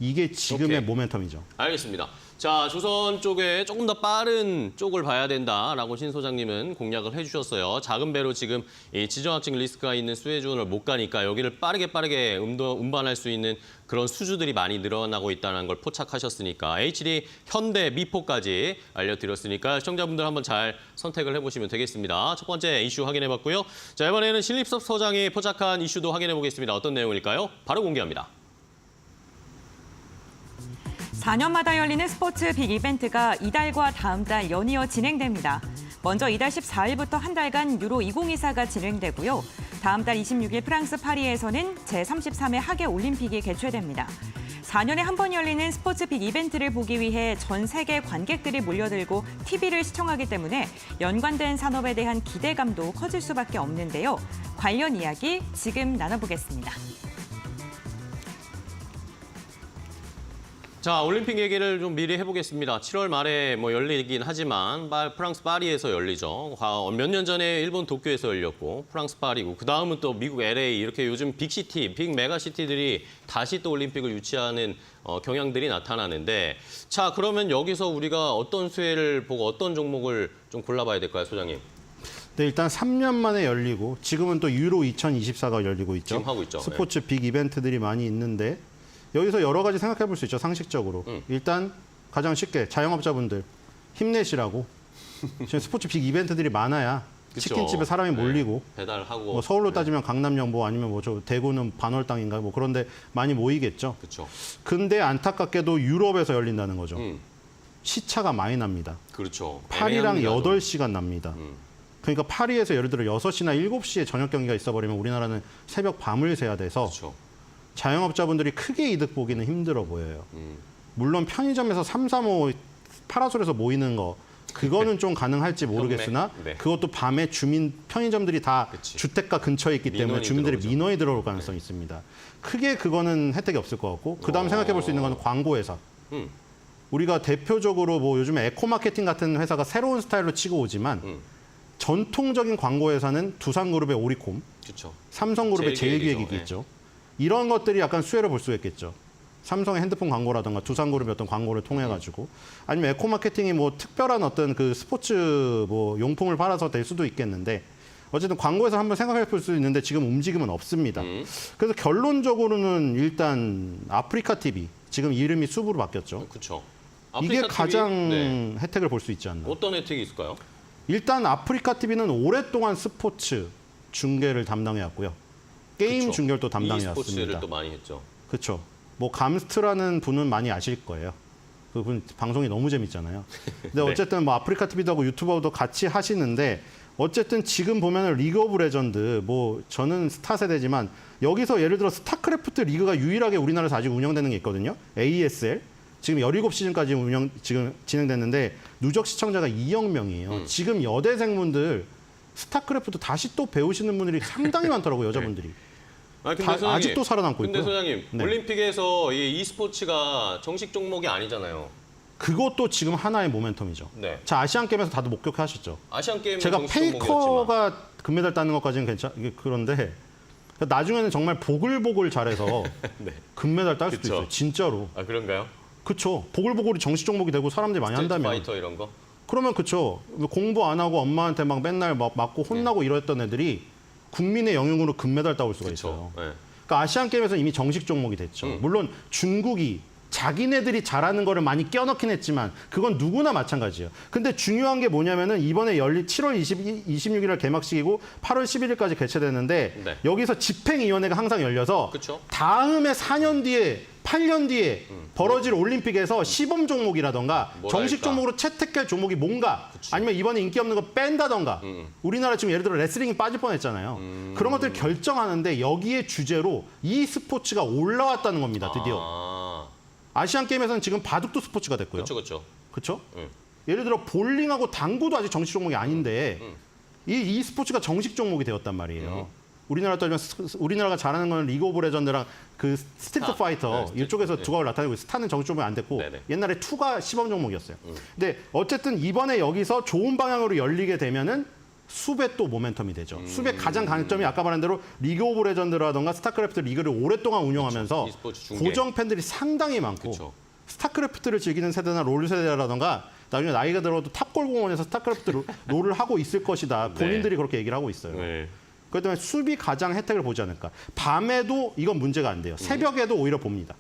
이게 지금의 오케이. 모멘텀이죠. 알겠습니다. 자, 조선 쪽에 조금 더 빠른 쪽을 봐야 된다라고 신 소장님은 공략을 해주셨어요. 작은 배로 지금 이 지정학적 리스크가 있는 수혜주원을 못 가니까 여기를 빠르게 운반할 수 있는 그런 수주들이 많이 늘어나고 있다는 걸 포착하셨으니까 HD, 현대, 미포까지 알려드렸으니까 시청자분들 한번 잘 선택을 해보시면 되겠습니다. 첫 번째 이슈 확인해봤고요. 자, 이번에는 신립섭 소장이 포착한 이슈도 확인해보겠습니다. 어떤 내용일까요? 바로 공개합니다. 4년마다 열리는 스포츠 빅 이벤트가 이달과 다음 달 연이어 진행됩니다. 먼저 이달 14일부터 한 달간 유로 2024가 진행되고요. 다음 달 26일 프랑스 파리에서는 제33회 하계 올림픽이 개최됩니다. 4년에 한 번 열리는 스포츠 빅 이벤트를 보기 위해 전 세계 관객들이 몰려들고 TV를 시청하기 때문에 연관된 산업에 대한 기대감도 커질 수밖에 없는데요. 관련 이야기 지금 나눠보겠습니다. 자, 올림픽 얘기를 좀 미리 해보겠습니다. 7월 말에 뭐 열리긴 하지만 프랑스 파리에서 열리죠. 몇 년 전에 일본 도쿄에서 열렸고 프랑스 파리고 그다음은 또 미국 LA 이렇게 요즘 빅시티, 빅 메가시티들이 다시 또 올림픽을 유치하는 경향들이 나타나는데 자, 그러면 여기서 우리가 어떤 수혜를 보고 어떤 종목을 좀 골라봐야 될까요, 소장님? 네, 일단 3년 만에 열리고 지금은 또 유로 2024가 열리고 있죠. 지금 하고 있죠. 스포츠 빅 이벤트들이 많이 있는데 여기서 여러 가지 생각해 볼 수 있죠. 상식적으로. 일단 가장 쉽게 자영업자분들 힘내시라고. 지금 스포츠 빅 이벤트들이 많아야 그쵸. 치킨집에 사람이 몰리고 배달하고 뭐 서울로 따지면 강남역 뭐 아니면 뭐 저 대구는 반월당인가 뭐 그런데 많이 모이겠죠. 그렇죠. 근데 안타깝게도 유럽에서 열린다는 거죠. 시차가 많이 납니다. 그렇죠. 파리랑 애매합니다, 8시간 납니다. 그러니까 파리에서 예를 들어 6시나 7시에 저녁 경기가 있어버리면 우리나라는 새벽 밤을 새야 돼서 그렇죠. 자영업자분들이 크게 이득 보기는 힘들어 보여요. 물론 편의점에서 3, 4, 5 파라솔에서 모이는 거 그거는 좀 가능할지 모르겠으나 네. 그것도 밤에 편의점들이 다 그치. 주택가 근처에 있기 때문에 민원이 주민들이 들어오죠. 민원이 들어올 가능성이 있습니다. 크게 그거는 혜택이 없을 것 같고 그다음 생각해 볼 수 있는 건 광고회사. 우리가 대표적으로 뭐 요즘에 에코마케팅 같은 회사가 새로운 스타일로 치고 오지만 전통적인 광고회사는 두산그룹의 오리콤, 그렇죠. 삼성그룹의 제일기획이죠. 제일기획이 있죠. 이런 것들이 약간 수혜를 볼 수 있겠죠. 삼성의 핸드폰 광고라든가 두산그룹의 어떤 광고를 통해 가지고 아니면 에코마케팅이 뭐 특별한 어떤 그 스포츠 뭐 용품을 팔아서 될 수도 있겠는데 어쨌든 광고에서 한번 생각해 볼 수 있는데 지금 움직임은 없습니다. 그래서 결론적으로는 일단 아프리카 TV 지금 이름이 숲으로 바뀌었죠. 그렇죠. 이게 가장 네. 혜택을 볼 수 있지 않나. 어떤 혜택이 있을까요? 일단 아프리카 TV는 오랫동안 스포츠 중계를 담당해 왔고요. 게임 그쵸. 중계를 또 담당해 e스포츠를 왔습니다. 또 많이 했죠. 그렇죠. 뭐 감스트라는 분은 많이 아실 거예요. 그분 방송이 너무 재밌잖아요. 근데 네. 어쨌든 뭐 아프리카 TV도 하고 유튜버도 같이 하시는데 어쨌든 지금 보면은 리그 오브 레전드 뭐 저는 스타 세대지만 여기서 예를 들어 스타크래프트 리그가 유일하게 우리나라에서 아직 운영되는 게 있거든요. ASL. 지금 17시즌까지 지금 진행됐는데 누적 시청자가 2억 명이에요. 지금 여대생분들 스타크래프트 다시 또 배우시는 분들이 상당히 많더라고요, 여자분들이. 아니, 근데 다 소장님, 아직도 살아남고 근데 있고요. 소장님, 네. 올림픽에서 이 e스포츠가 정식 종목이 아니잖아요. 그것도 지금 하나의 모멘텀이죠. 네. 자, 아시안 게임에서 다들 목격하셨죠. 아시안 게임은 제가 정식 종목이었지만. 페이커가 금메달 따는 것까지는 그런데 나중에는 정말 보글보글 잘해서 네. 금메달 딸 수도 그쵸. 있어요. 진짜로. 아, 그런가요? 그쵸. 보글보글이 정식 종목이 되고 사람들이 많이 스트리트 한다면. 파이터 이런 거? 그러면 그쵸. 공부 안 하고 엄마한테 막 맨날 막 맞고 혼나고 이랬던 애들이 국민의 영웅으로 금메달 따올 수가 있어요. 그렇죠. 네. 그러니까 아시안 게임에서 이미 정식 종목이 됐죠. 물론 중국이 자기네들이 잘하는 거를 많이 껴넣긴 했지만 그건 누구나 마찬가지예요. 근데 중요한 게 뭐냐면은 이번에 열린 7월 26일 날 개막식이고 8월 11일까지 개최됐는데 네. 여기서 집행위원회가 항상 열려서 그쵸. 다음에 4년 뒤에 8년 뒤에 벌어질 올림픽에서 시범 종목이라던가 뭐가 정식 있다. 종목으로 채택할 종목이 뭔가 아니면 이번에 인기 없는 거 뺀다던가 우리나라 지금 예를 들어 레슬링이 빠질 뻔했잖아요. 그런 것들 결정하는데 여기에 주제로 이 스포츠가 올라왔다는 겁니다. 드디어. 아시안 게임에서는 지금 바둑도 스포츠가 됐고요. 그렇죠. 그렇죠? 응. 예를 들어 볼링하고 당구도 아직 정식 종목이 아닌데 이 스포츠가 정식 종목이 되었단 말이에요. 우리나라 따지면 우리나라가 잘하는 건 리그 오브 레전드랑 그 스트리트 파이터 네, 이쪽에서 네. 두각을 나타내고 스타는 정식 종목이 안 됐고 네네. 옛날에 투가 시범 종목이었어요. 근데 어쨌든 이번에 여기서 좋은 방향으로 열리게 되면은 숲의 또 모멘텀이 되죠. 숲의 가장 강점이 아까 말한 대로 리그 오브 레전드라던가 스타크래프트 리그를 오랫동안 운영하면서 e스포츠 중계. 고정 팬들이 상당히 많고 그쵸. 스타크래프트를 즐기는 세대나 롤 세대라던가 나중에 나이가 들어도 탑골 공원에서 스타크래프트 롤을 하고 있을 것이다. 본인들이 그렇게 얘기를 하고 있어요. 네. 그렇기 때문에 숲이 가장 혜택을 보지 않을까. 밤에도 이건 문제가 안 돼요. 새벽에도 오히려 봅니다.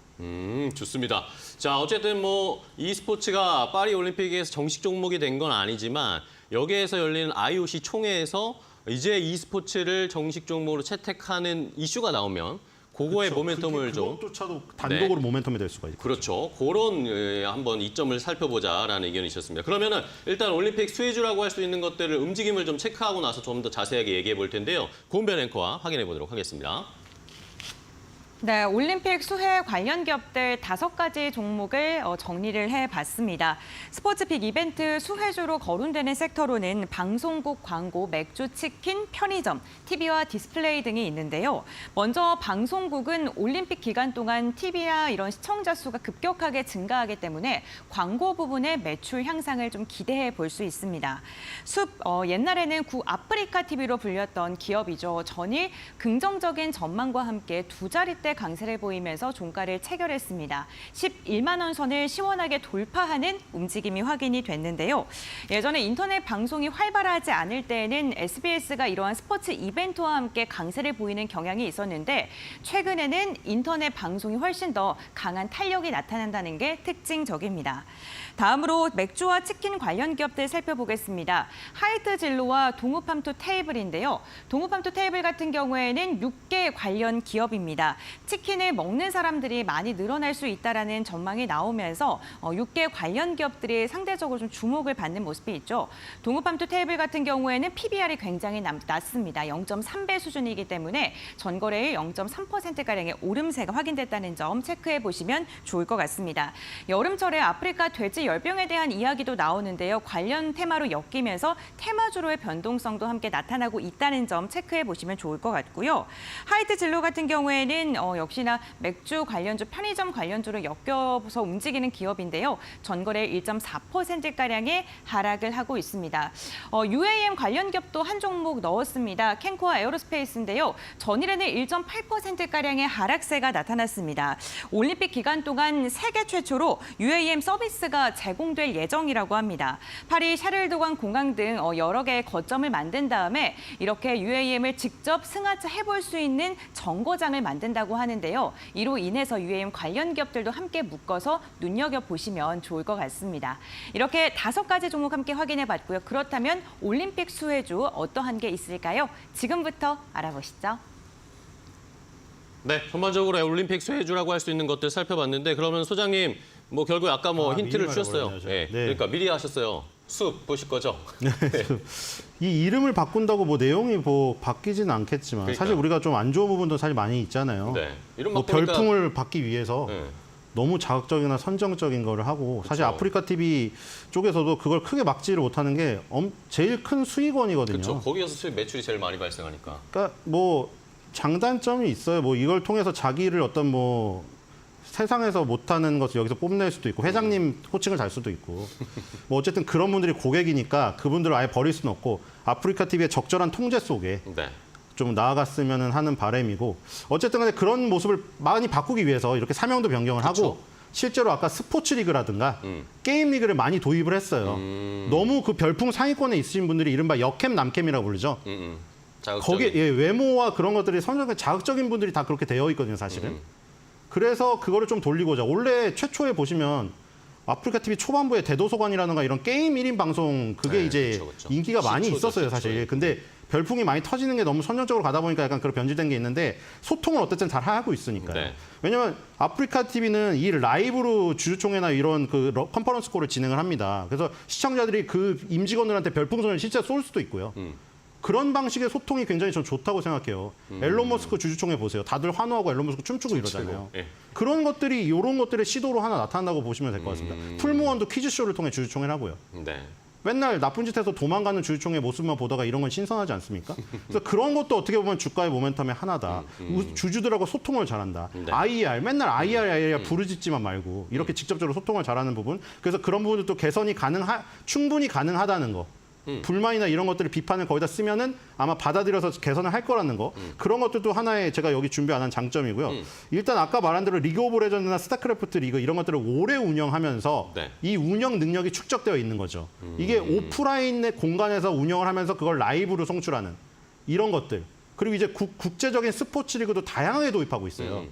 좋습니다. 자, 어쨌든 뭐 e스포츠가 파리 올림픽에서 정식 종목이 된 건 아니지만 여기에서 열리는 IOC 총회에서 이제 e스포츠를 정식 종목으로 채택하는 이슈가 나오면 그거의 모멘텀을 좀 그것조차도 단독으로 모멘텀이 될 수가 있고. 그렇죠. 그런 한번 이점을 살펴보자라는 의견이셨습니다. 그러면은 일단 올림픽 수혜주라고 할 수 있는 것들을 움직임을 좀 체크하고 나서 좀 더 자세하게 얘기해 볼 텐데요. 고은별 앵커와 확인해 보도록 하겠습니다. 네, 올림픽 수혜 관련 기업들 5가지 종목을 정리를 해봤습니다. 스포츠 빅 이벤트 수혜주로 거론되는 섹터로는 방송국 광고, 맥주, 치킨, 편의점, TV와 디스플레이 등이 있는데요. 먼저 방송국은 올림픽 기간 동안 TV와 이런 시청자 수가 급격하게 증가하기 때문에 광고 부분의 매출 향상을 좀 기대해 볼 수 있습니다. 옛날에는 구 아프리카 TV로 불렸던 기업이죠. 전일 긍정적인 전망과 함께 두 자릿대 강세를 보이면서 종가를 체결했습니다. 11만 원 선을 시원하게 돌파하는 움직임이 확인이 됐는데요. 예전에 인터넷 방송이 활발하지 않을 때에는 SBS가 이러한 스포츠 이벤트와 함께 강세를 보이는 경향이 있었는데 최근에는 인터넷 방송이 훨씬 더 강한 탄력이 나타난다는 게 특징적입니다. 다음으로 맥주와 치킨 관련 기업들 살펴보겠습니다. 하이트 진로와 동우팜투 테이블인데요. 동우팜투 테이블 같은 경우에는 6개 관련 기업입니다. 치킨을 먹는 사람들이 많이 늘어날 수 있다라는 전망이 나오면서 6개 관련 기업들이 상대적으로 좀 주목을 받는 모습이 있죠. 동우팜투 테이블 같은 경우에는 PBR이 굉장히 낮습니다. 0.3배 수준이기 때문에 전거래일 0.3%가량의 오름세가 확인됐다는 점 체크해 보시면 좋을 것 같습니다. 여름철에 아프리카 돼지 열병에 대한 이야기도 나오는데요. 관련 테마로 엮이면서 테마주로의 변동성도 함께 나타나고 있다는 점 체크해 보시면 좋을 것 같고요. 하이트 진로 같은 경우에는 역시나 맥주 관련주, 편의점 관련주로 엮여서 움직이는 기업인데요. 전거래일 1.4%가량의 하락을 하고 있습니다. UAM 관련 기업도 한 종목 넣었습니다. 캔코아 에어로스페이스인데요. 전일에는 1.8%가량의 하락세가 나타났습니다. 올림픽 기간 동안 세계 최초로 UAM 서비스가 제공될 예정이라고 합니다. 파리 샤를도강 공항 등 여러 개의 거점을 만든 다음에 이렇게 UAM을 직접 승하차해볼 수 있는 정거장을 만든다고 하는데요. 이로 인해서 UAM 관련 기업들도 함께 묶어서 눈여겨보시면 좋을 것 같습니다. 이렇게 5가지 종목 함께 확인해봤고요. 그렇다면 올림픽 수혜주 어떠한 게 있을까요? 지금부터 알아보시죠. 네, 전반적으로 올림픽 수혜주라고 할 수 있는 것들 살펴봤는데 그러면 소장님 뭐 결국 아까 뭐 힌트를 미리 주셨어요. 말해버려야죠. 네. 네. 그러니까 미리 하셨어요. 숲 보실 거죠? 이 이름을 바꾼다고 뭐 내용이 뭐 바뀌지는 않겠지만 그러니까요. 사실 우리가 좀 안 좋은 부분도 사실 많이 있잖아요. 네. 이름 뭐 바꾸니까 별풍을 받기 위해서 네. 너무 자극적이나 선정적인 거를 하고 사실 그쵸. 아프리카 TV 쪽에서도 그걸 크게 막지를 못하는 게 제일 큰 수익원이거든요. 그렇죠. 거기에서 수입 매출이 제일 많이 발생하니까. 그러니까 뭐 장단점이 있어요. 뭐 이걸 통해서 자기를 어떤 뭐 세상에서 못하는 것을 여기서 뽐낼 수도 있고 회장님 호칭을 달 수도 있고 뭐 어쨌든 그런 분들이 고객이니까 그분들을 아예 버릴 수는 없고 아프리카 TV의 적절한 통제 속에 네. 좀 나아갔으면 하는 바람이고 어쨌든 간에 그런 모습을 많이 바꾸기 위해서 이렇게 사명도 변경을 그쵸. 하고 실제로 아까 스포츠 리그라든가 게임 리그를 많이 도입을 했어요. 너무 그 별풍 상위권에 있으신 분들이 이른바 여캠 남캠이라고 부르죠. 자극적인. 거기에 외모와 그런 것들이 선정적인 자극적인 분들이 다 그렇게 되어 있거든요, 사실은. 그래서 그거를 좀 돌리고자. 원래 최초에 보시면 아프리카 TV 초반부에 대도서관이라든가 이런 게임 1인 방송 그게 네, 이제 그쵸. 인기가 많이 시초죠, 있었어요, 시초에. 사실. 근데 별풍이 많이 터지는 게 너무 선정적으로 가다 보니까 약간 그런 변질된 게 있는데 소통을 어쨌든 잘 하고 있으니까요. 네. 왜냐면 아프리카 TV는 이 라이브로 주주총회나 이런 그 컨퍼런스 콜을 진행을 합니다. 그래서 시청자들이 그 임직원들한테 별풍선을 실제 쏠 수도 있고요. 그런 방식의 소통이 굉장히 전 좋다고 생각해요. 앨런 머스크 주주총회 보세요. 다들 환호하고 앨런 머스크 춤추고 이러잖아요. 예. 그런 것들이 이런 것들의 시도로 하나 나타난다고 보시면 될 것 같습니다. 풀무원도 퀴즈쇼를 통해 주주총회를 하고요. 네. 맨날 나쁜 짓 해서 도망가는 주주총회 모습만 보다가 이런 건 신선하지 않습니까? 그래서 그런 것도 어떻게 보면 주가의 모멘텀의 하나다. 주주들하고 소통을 잘한다. 네. IR, 맨날 IR 부르짖지만 말고 이렇게 직접적으로 소통을 잘하는 부분. 그래서 그런 부분들도 개선이 충분히 가능하다는 거. 불만이나 이런 것들을 비판을 거기다 쓰면은 아마 받아들여서 개선을 할 거라는 거. 그런 것들도 하나의 제가 여기 준비 안 한 장점이고요. 일단 아까 말한 대로 리그 오브 레전드나 스타크래프트 리그 이런 것들을 오래 운영하면서 네. 이 운영 능력이 축적되어 있는 거죠. 이게 오프라인의 공간에서 운영을 하면서 그걸 라이브로 송출하는 이런 것들. 그리고 이제 국제적인 스포츠 리그도 다양하게 도입하고 있어요.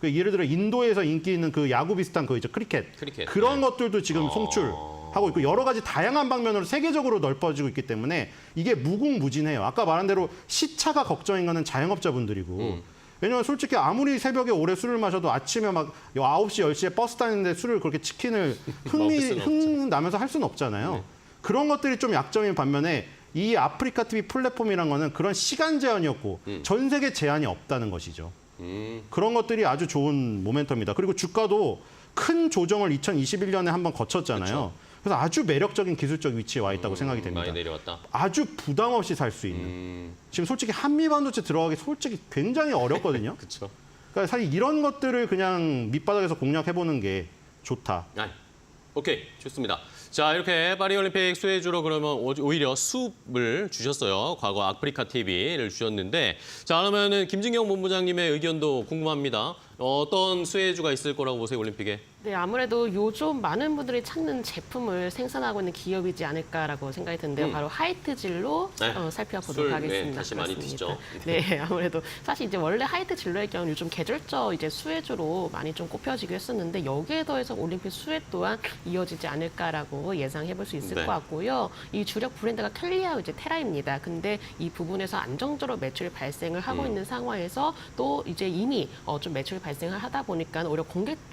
그 예를 들어 인도에서 인기 있는 그 야구 비슷한 그 이제 크리켓. 그런 네. 것들도 것들도 지금 송출하고 있고 여러 가지 다양한 방면으로 세계적으로 넓어지고 있기 때문에 이게 무궁무진해요. 아까 말한 대로 시차가 걱정인 거는 자영업자분들이고 왜냐면 솔직히 아무리 새벽에 오래 술을 마셔도 아침에 막 9시, 10시에 버스 다니는데 술을 그렇게 치킨을 흥 나면서 할 수는 없잖아요. 그런 것들이 좀 약점인 반면에 이 아프리카 TV 플랫폼이란 거는 그런 시간 제한이었고 전 세계 제한이 없다는 것이죠. 그런 것들이 아주 좋은 모멘텀이다. 그리고 주가도 큰 조정을 2021년에 한번 거쳤잖아요. 그래서 아주 매력적인 기술적 위치에 와 있다고 생각이 됩니다. 많이 내려왔다. 아주 부담 없이 살 수 있는. 지금 솔직히 한미 반도체 들어가기 솔직히 굉장히 어렵거든요. 그렇죠. 그러니까 사실 이런 것들을 그냥 밑바닥에서 공략해보는 게 좋다. 오케이, 좋습니다. 자, 이렇게 파리올림픽 수혜주로 그러면 오히려 수습을 주셨어요. 과거 아프리카 TV를 주셨는데, 자, 그러면은 김진경 본부장님의 의견도 궁금합니다. 어떤 수혜주가 있을 거라고 보세요, 올림픽에? 네, 아무래도 요즘 많은 분들이 찾는 제품을 생산하고 있는 기업이지 않을까라고 생각이 드는데요. 바로 하이트진로 네. 살펴보도록 하겠습니다. 네, 다시 많이 그렇습니다. 드시죠. 네, 아무래도 사실 이제 원래 하이트진로의 경우는 요즘 계절적 이제 수혜주로 많이 좀 꼽혀지고 했었는데 여기에 더해서 올림픽 수혜 또한 이어지지 않을까라고 예상해볼 수 있을 네. 것 같고요. 이 주력 브랜드가 캘리아 이제 테라입니다. 근데 이 부분에서 안정적으로 매출이 발생을 하고 있는 상황에서 또 이제 이미 좀 매출이 발생을 하다 보니까 오히려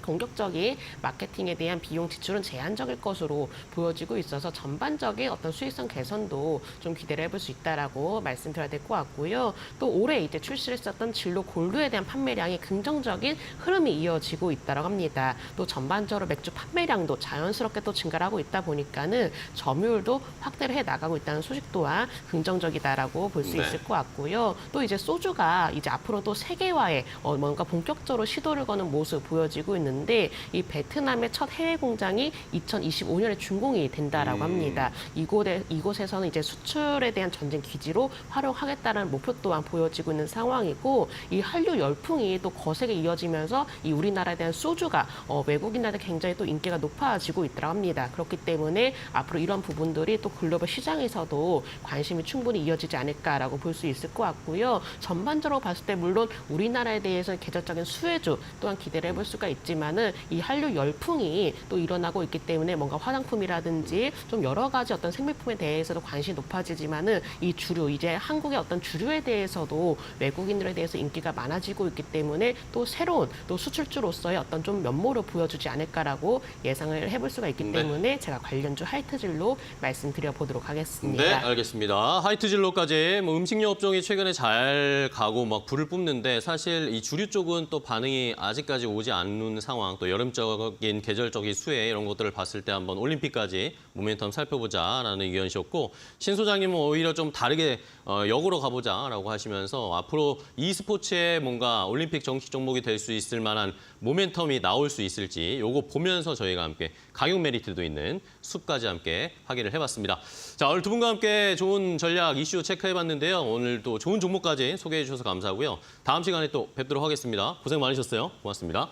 공격적인 마케팅에 대한 비용 지출은 제한적일 것으로 보여지고 있어서 전반적인 어떤 수익성 개선도 좀 기대를 해볼 수 있다라고 말씀드려야 될 것 같고요. 또 올해 이제 출시를 했었던 진로 골드에 대한 판매량이 긍정적인 흐름이 이어지고 있다고 합니다. 또 전반적으로 맥주 판매량도 자연스럽게 또 증가를 하고 있다 보니까는 점유율도 확대를 해 나가고 있다는 소식 또한 긍정적이다라고 볼 수 네. 있을 것 같고요. 또 이제 소주가 이제 앞으로도 세계화에 뭔가 본격적으로 시도를 거는 모습 보여지고 있는데 이 베트남의 첫 해외 공장이 2025년에 준공이 된다라고 합니다. 이곳에서는 이제 수출에 대한 전쟁 기지로 활용하겠다는 목표 또한 보여지고 있는 상황이고 이 한류 열풍이 또 거세게 이어지면서 이 우리나라에 대한 소주가 외국인들한테 굉장히 또 인기가 높아지고 있다고 합니다. 그렇기 때문에 앞으로 이런 부분들이 또 글로벌 시장에서도 관심이 충분히 이어지지 않을까라고 볼 수 있을 것 같고요. 전반적으로 봤을 때 물론 우리나라에 대해서는 계절적인 수혜주 또한 기대를 해볼 수가 있지만은 이 한류 열풍이 또 일어나고 있기 때문에 뭔가 화장품이라든지 좀 여러 가지 어떤 생필품에 대해서도 관심이 높아지지만은 이 주류 이제 한국의 어떤 주류에 대해서도 외국인들에 대해서 인기가 많아지고 있기 때문에 또 새로운 또 수출주로서의 어떤 좀 면모를 보여주지 않을까라고 예상을 해볼 수가 있기 때문에 제가 관련주 하이트진로 말씀드려 보도록 하겠습니다. 네, 알겠습니다. 하이트진로까지 뭐 음식료 업종이 최근에 잘 가고 막 불을 뿜는데 사실 이 주류 쪽은 또 반응이 아직까지 오지 않는 상황, 또 여름적인 계절적인 수혜 이런 것들을 봤을 때 한번 올림픽까지 모멘텀 살펴보자라는 의견이셨고 신 소장님은 오히려 좀 다르게 역으로 가보자라고 하시면서 앞으로 e스포츠에 뭔가 올림픽 정식 종목이 될 수 있을 만한 모멘텀이 나올 수 있을지 요거 보면서 저희가 함께 가격 메리트도 있는 숲까지 함께 확인을 해봤습니다. 자, 오늘 두 분과 함께 좋은 전략 이슈 체크해봤는데요. 오늘 또 좋은 종목까지 소개해 주셔서 감사하고요. 다음 시간에 또 뵙도록 하겠습니다. 고생 많으셨어요. 고맙습니다.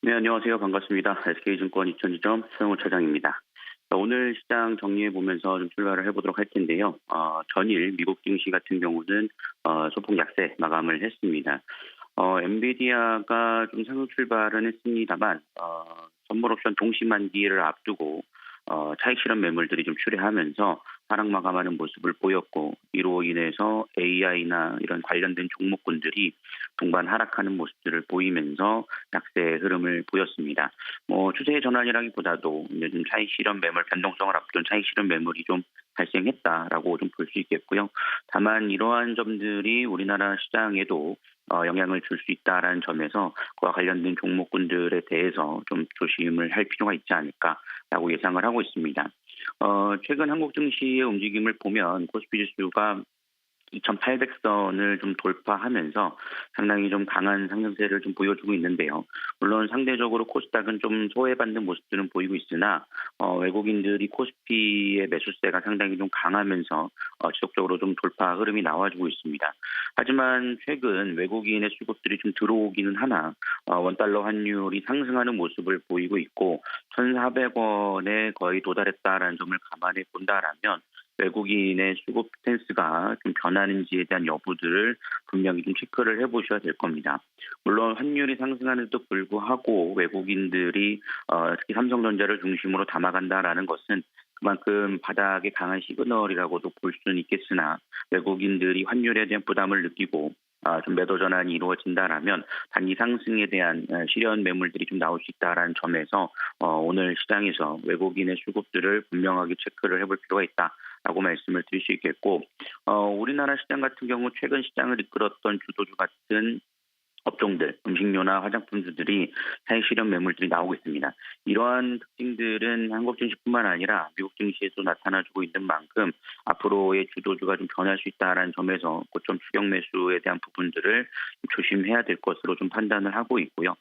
네, 안녕하세요. 반갑습니다. SK증권 2002점 서영호 차장입니다. 오늘 시장 정리해 보면서 좀 출발을 해보도록 할 텐데요. 전일 미국 증시 같은 경우는 소폭 약세 마감을 했습니다. 엔비디아가 좀 상승 출발은 했습니다만 선물 옵션 동시 만기를 앞두고 차익 실현 매물들이 좀 출회하면서 하락 마감하는 모습을 보였고, 이로 인해서 AI나 이런 관련된 종목군들이 동반 하락하는 모습들을 보이면서 약세 흐름을 보였습니다. 추세 전환이라기보다도 요즘 차익 실현 매물 변동성을 앞둔 차익 실현 매물이 좀 발생했다라고 좀 볼 수 있겠고요. 다만 이러한 점들이 우리나라 시장에도 영향을 줄 수 있다라는 점에서 그와 관련된 종목군들에 대해서 좀 조심을 할 필요가 있지 않을까라고 예상을 하고 있습니다. 최근 한국 증시의 움직임을 보면 코스피 지수가 2,800선을 좀 돌파하면서 상당히 좀 강한 상승세를 좀 보여주고 있는데요. 물론 상대적으로 코스닥은 좀 소외받는 모습들은 보이고 있으나 외국인들이 코스피의 매수세가 상당히 좀 강하면서 지속적으로 좀 돌파 흐름이 나와주고 있습니다. 하지만 최근 외국인의 수급들이 좀 들어오기는 하나 원달러 환율이 상승하는 모습을 보이고 있고 1,400원에 거의 도달했다라는 점을 감안해 본다라면 외국인의 수급 스탠스가 좀 변하는지에 대한 여부들을 분명히 좀 체크를 해보셔야 될 겁니다. 물론 환율이 상승하는데도 불구하고 외국인들이 특히 삼성전자를 중심으로 담아간다라는 것은 그만큼 바닥에 강한 시그널이라고도 볼 수는 있겠으나 외국인들이 환율에 대한 부담을 느끼고 좀 매도 전환이 이루어진다라면 단기 상승에 대한 실현 매물들이 좀 나올 수 있다라는 점에서 오늘 시장에서 외국인의 수급들을 분명하게 체크를 해볼 필요가 있다라고 말씀을 드릴 수 있겠고, 우리나라 시장 같은 경우 최근 시장을 이끌었던 주도주 같은 업종들, 음식료나 화장품주들이 차익 실현 매물들이 나오고 있습니다. 이러한 특징들은 한국 증시뿐만 아니라 미국 증시에도 나타나주고 있는 만큼 앞으로의 주도주가 좀 변할 수 있다는 점에서 고점 추격 매수에 대한 부분들을 조심해야 될 것으로 좀 판단을 하고 있고요.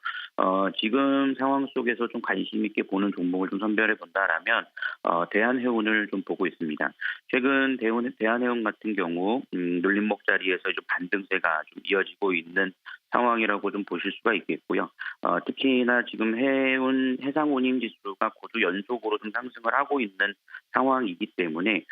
지금 상황 속에서 좀 관심 있게 보는 종목을 좀 선별해 본다라면 대한해운을 좀 보고 있습니다. 최근 대한해운 같은 경우 눌림목 자리에서 좀 반등세가 좀 이어지고 있는 상황이라고 좀 보실 수가 있겠고요. 특히나 지금 해상운임 지수가 고주 연속으로 좀 상승을 하고 있는 상황이기 때문에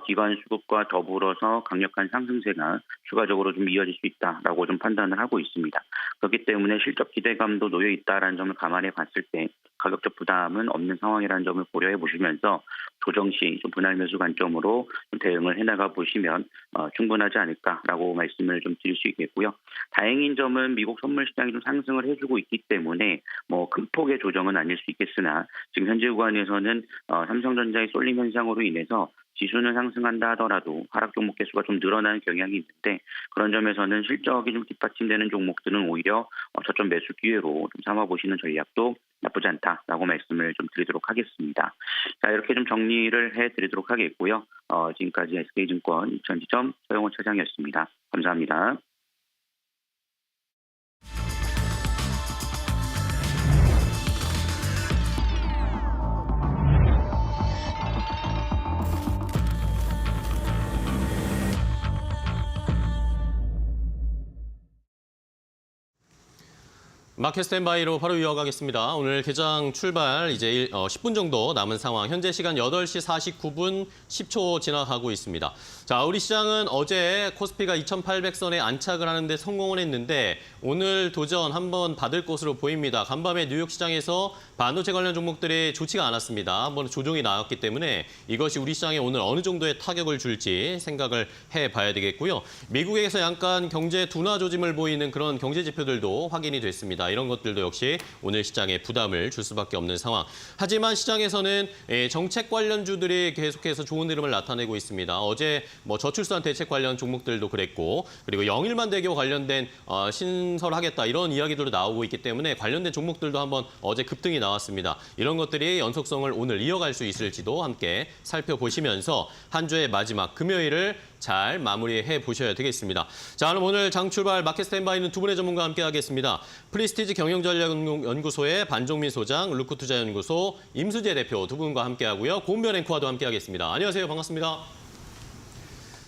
기관 수급과 더불어서 강력한 상승세가 추가적으로 좀 이어질 수 있다라고 좀 판단을 하고 있습니다. 그렇기 때문에 실적 기대감도 놓여 있다라는 점을 감안해 봤을 때 가격적 부담은 없는 상황이라는 점을 고려해 보시면서 조정 시 좀 분할 매수 관점으로 좀 대응을 해나가 보시면 충분하지 않을까라고 말씀을 좀 드릴 수 있겠고요. 다행인 점은 미국 선물 시장이 좀 상승을 해주고 있기 때문에 큰 폭의 조정은 아닐 수 있겠으나 지금 현재 구간에서는 삼성전자의 쏠림 현상으로 인해서 지수는 상승한다 하더라도 하락 종목 개수가 좀 늘어나는 경향이 있는데, 그런 점에서는 실적이 좀 뒷받침되는 종목들은 오히려 저점 매수 기회로 좀 삼아보시는 전략도 나쁘지 않다라고 말씀을 좀 드리도록 하겠습니다. 자, 이렇게 좀 정리를 해드리도록 하겠고요. 지금까지 SK증권 2002점 서영호 차장이었습니다. 감사합니다. 마켓 스탠바이로 바로 이어가겠습니다. 오늘 개장 출발 이제 10분 정도 남은 상황. 현재 시간 8시 49분 10초 지나가고 있습니다. 자, 우리 시장은 어제 코스피가 2,800선에 안착을 하는데 성공을 했는데 오늘 도전 한번 받을 것으로 보입니다. 간밤에 뉴욕 시장에서 반도체 관련 종목들이 좋지가 않았습니다. 한번 조정이 나왔기 때문에 이것이 우리 시장에 오늘 어느 정도의 타격을 줄지 생각을 해봐야 되겠고요. 미국에서 약간 경제 둔화 조짐을 보이는 그런 경제 지표들도 확인이 됐습니다. 이런 것들도 역시 오늘 시장에 부담을 줄 수밖에 없는 상황. 하지만 시장에서는 정책 관련주들이 계속해서 좋은 흐름을 나타내고 있습니다. 어제 저출산 대책 관련 종목들도 그랬고, 그리고 영일만 대교 관련된 신설하겠다 이런 이야기들도 나오고 있기 때문에 관련된 종목들도 한번 어제 급등이 나왔습니다. 이런 것들이 연속성을 오늘 이어갈 수 있을지도 함께 살펴보시면서 한 주의 마지막 금요일을 잘 마무리해 보셔야 되겠습니다. 자, 그럼 오늘 장 출발 마켓 스탠바이는 두 분의 전문가와 함께 하겠습니다. 프리스티지 경영전략연구소의 반종민 소장, 루크투자연구소 임수재 대표 두 분과 함께 하고요. 고은별 앵커와도 함께 하겠습니다. 안녕하세요. 반갑습니다.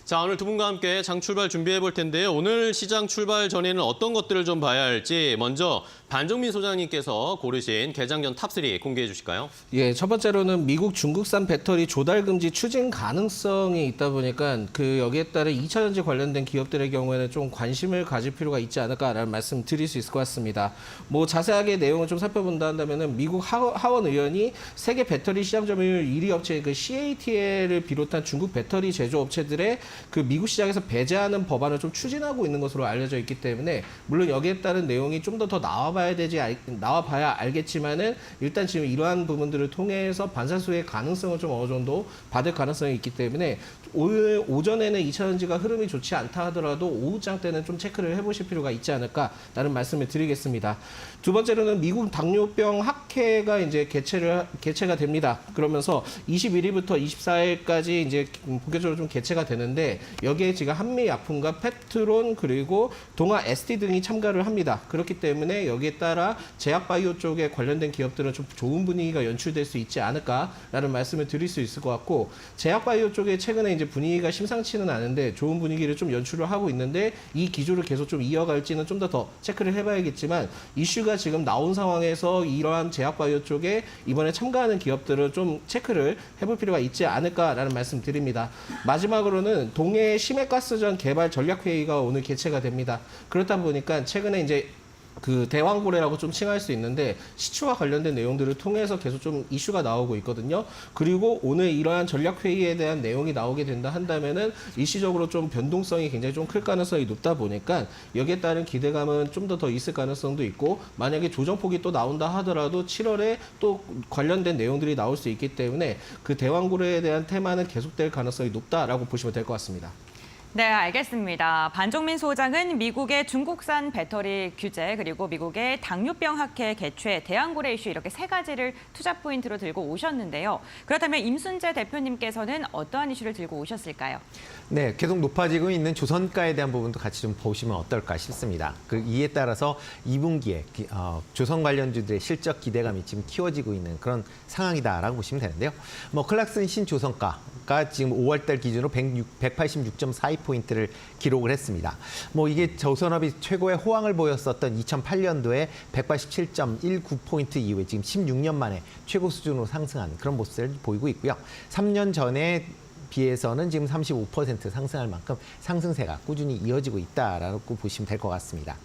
자, 오늘 두 분과 함께 장 출발 준비해 볼 텐데요. 오늘 시장 출발 전에는 어떤 것들을 좀 봐야 할지 먼저 반종민 소장님께서 고르신 개장전 탑3 공개해 주실까요? 예, 첫 번째로는 미국 중국산 배터리 조달 금지 추진 가능성이 있다 보니까 여기에 따른 2차 전지 관련된 기업들의 경우에는 좀 관심을 가질 필요가 있지 않을까라는 말씀 드릴 수 있을 것 같습니다. 뭐 자세하게 내용을 좀 살펴본다 한다면은 미국 하원 의원이 세계 배터리 시장 점유율 1위 업체 CATL을 비롯한 중국 배터리 제조 업체들의 미국 시장에서 배제하는 법안을 좀 추진하고 있는 것으로 알려져 있기 때문에 물론 여기에 따른 내용이 좀 더 나와봐야 알겠지만은 일단 지금 이러한 부분들을 통해서 반사수의 가능성을 좀 어느 정도 받을 가능성이 있기 때문에 오늘 오전에는 2차 전지가 흐름이 좋지 않다 하더라도 오후장 때는 좀 체크를 해보실 필요가 있지 않을까라는 말씀을 드리겠습니다. 두 번째로는 미국 당뇨병 학회가 이제 개최가 됩니다. 그러면서 21일부터 24일까지 이제 본격적으로 좀 개최가 되는데 여기에 지금 한미약품과 페트론 그리고 동아 ST 등이 참가를 합니다. 그렇기 때문에 여기에 따라 제약바이오 쪽에 관련된 기업들은 좀 좋은 분위기가 연출될 수 있지 않을까라는 말씀을 드릴 수 있을 것 같고 제약바이오 쪽에 최근에 이제 분위기가 심상치는 않은데 좋은 분위기를 좀 연출을 하고 있는데 이 기조를 계속 좀 이어갈지는 좀 더 체크를 해봐야겠지만 이슈가 지금 나온 상황에서 이러한 제약바이오 쪽에 이번에 참가하는 기업들을 좀 체크를 해볼 필요가 있지 않을까라는 말씀 드립니다. 마지막으로는 동해 심해가스전 개발 전략회의가 오늘 개최가 됩니다. 그렇다 보니까 최근에 이제 대왕고래라고 좀 칭할 수 있는데 시추와 관련된 내용들을 통해서 계속 좀 이슈가 나오고 있거든요. 그리고 오늘 이러한 전략회의에 대한 내용이 나오게 된다 한다면은 일시적으로 좀 변동성이 굉장히 좀 클 가능성이 높다 보니까 여기에 따른 기대감은 좀 더 있을 가능성도 있고 만약에 조정폭이 또 나온다 하더라도 7월에 또 관련된 내용들이 나올 수 있기 때문에 대왕고래에 대한 테마는 계속될 가능성이 높다라고 보시면 될 것 같습니다. 네, 알겠습니다. 반종민 소장은 미국의 중국산 배터리 규제 그리고 미국의 당뇨병 학회 개최, 대왕고래 이슈 이렇게 세 가지를 투자 포인트로 들고 오셨는데요. 그렇다면 임순재 대표님께서는 어떠한 이슈를 들고 오셨을까요? 네, 계속 높아지고 있는 조선가에 대한 부분도 같이 좀 보시면 어떨까 싶습니다. 이에 따라서 2분기에 조선 관련주들의 실적 기대감이 지금 키워지고 있는 그런 상황이다라고 보시면 되는데요. 클락슨 신조선가가 지금 5월달 기준으로 186.42포인트를 기록을 했습니다. 이게 조선업이 최고의 호황을 보였었던 2008년도에 187.19포인트 이후에 지금 16년 만에 최고 수준으로 상승한 그런 모습을 보이고 있고요. 3년 전에 비해서는 지금 35% 상승할 만큼 상승세가 꾸준히 이어지고 있다라고 보시면 될 것 같습니다.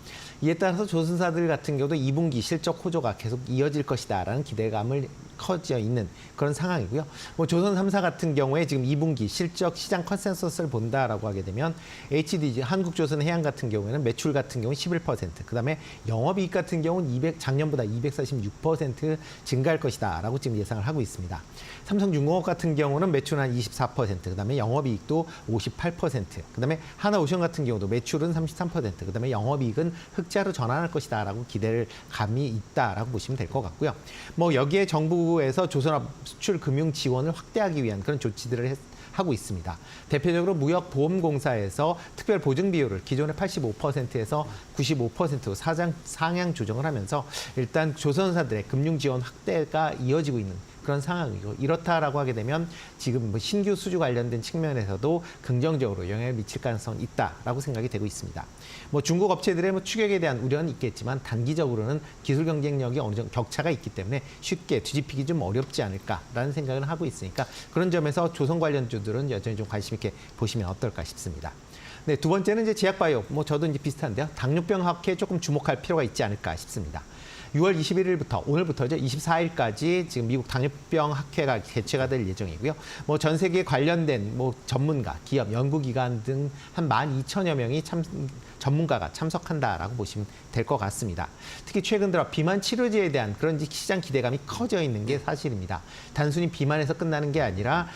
이에 따라서 조선사들 같은 경우도 2분기 실적 호조가 계속 이어질 것이다라는 기대감을 커져 있는 그런 상황이고요. 조선 3사 같은 경우에 지금 2분기 실적 시장 컨센서스를 본다라고 하게 되면 HDG, 한국조선해양 같은 경우에는 매출 같은 경우는 11%, 그다음에 영업이익 같은 경우는 작년보다 246% 증가할 것이다라고 지금 예상을 하고 있습니다. 삼성중공업 같은 경우는 매출은 한 24%, 그다음에 영업이익도 58%, 그다음에 하나오션 같은 경우도 매출은 33%, 그다음에 영업이익은 흑자로 전환할 것이다라고 기대를 감이 있다라고 보시면 될 것 같고요. 여기에 정부에서 조선업 수출 금융 지원을 확대하기 위한 그런 조치들을 하고 있습니다. 대표적으로 무역보험공사에서 특별 보증 비율을 기존의 85%에서 95%로 상향 조정을 하면서 일단 조선사들의 금융 지원 확대가 이어지고 있는 그런 상황이고 이렇다라고 하게 되면 지금 신규 수주 관련된 측면에서도 긍정적으로 영향을 미칠 가능성이 있다라고 생각이 되고 있습니다. 중국 업체들의 추격에 대한 우려는 있겠지만 단기적으로는 기술 경쟁력이 어느 정도 격차가 있기 때문에 쉽게 뒤집히기 좀 어렵지 않을까라는 생각을 하고 있으니까 그런 점에서 조선 관련주들은 여전히 좀 관심 있게 보시면 어떨까 싶습니다. 네, 두 번째는 이제 제약바이오, 저도 이제 비슷한데요. 당뇨병 학회에 조금 주목할 필요가 있지 않을까 싶습니다. 6월 21일부터 오늘부터죠. 24일까지 지금 미국 당뇨병 학회가 개최가 될 예정이고요. 전 세계 관련된 전문가, 기업, 연구기관 등 한 12,000여 명이 전문가가 참석한다라고 보시면 될 것 같습니다. 특히 최근 들어 비만 치료제에 대한 그런 시장 기대감이 커져 있는 게 사실입니다. 단순히 비만에서 끝나는 게 아니라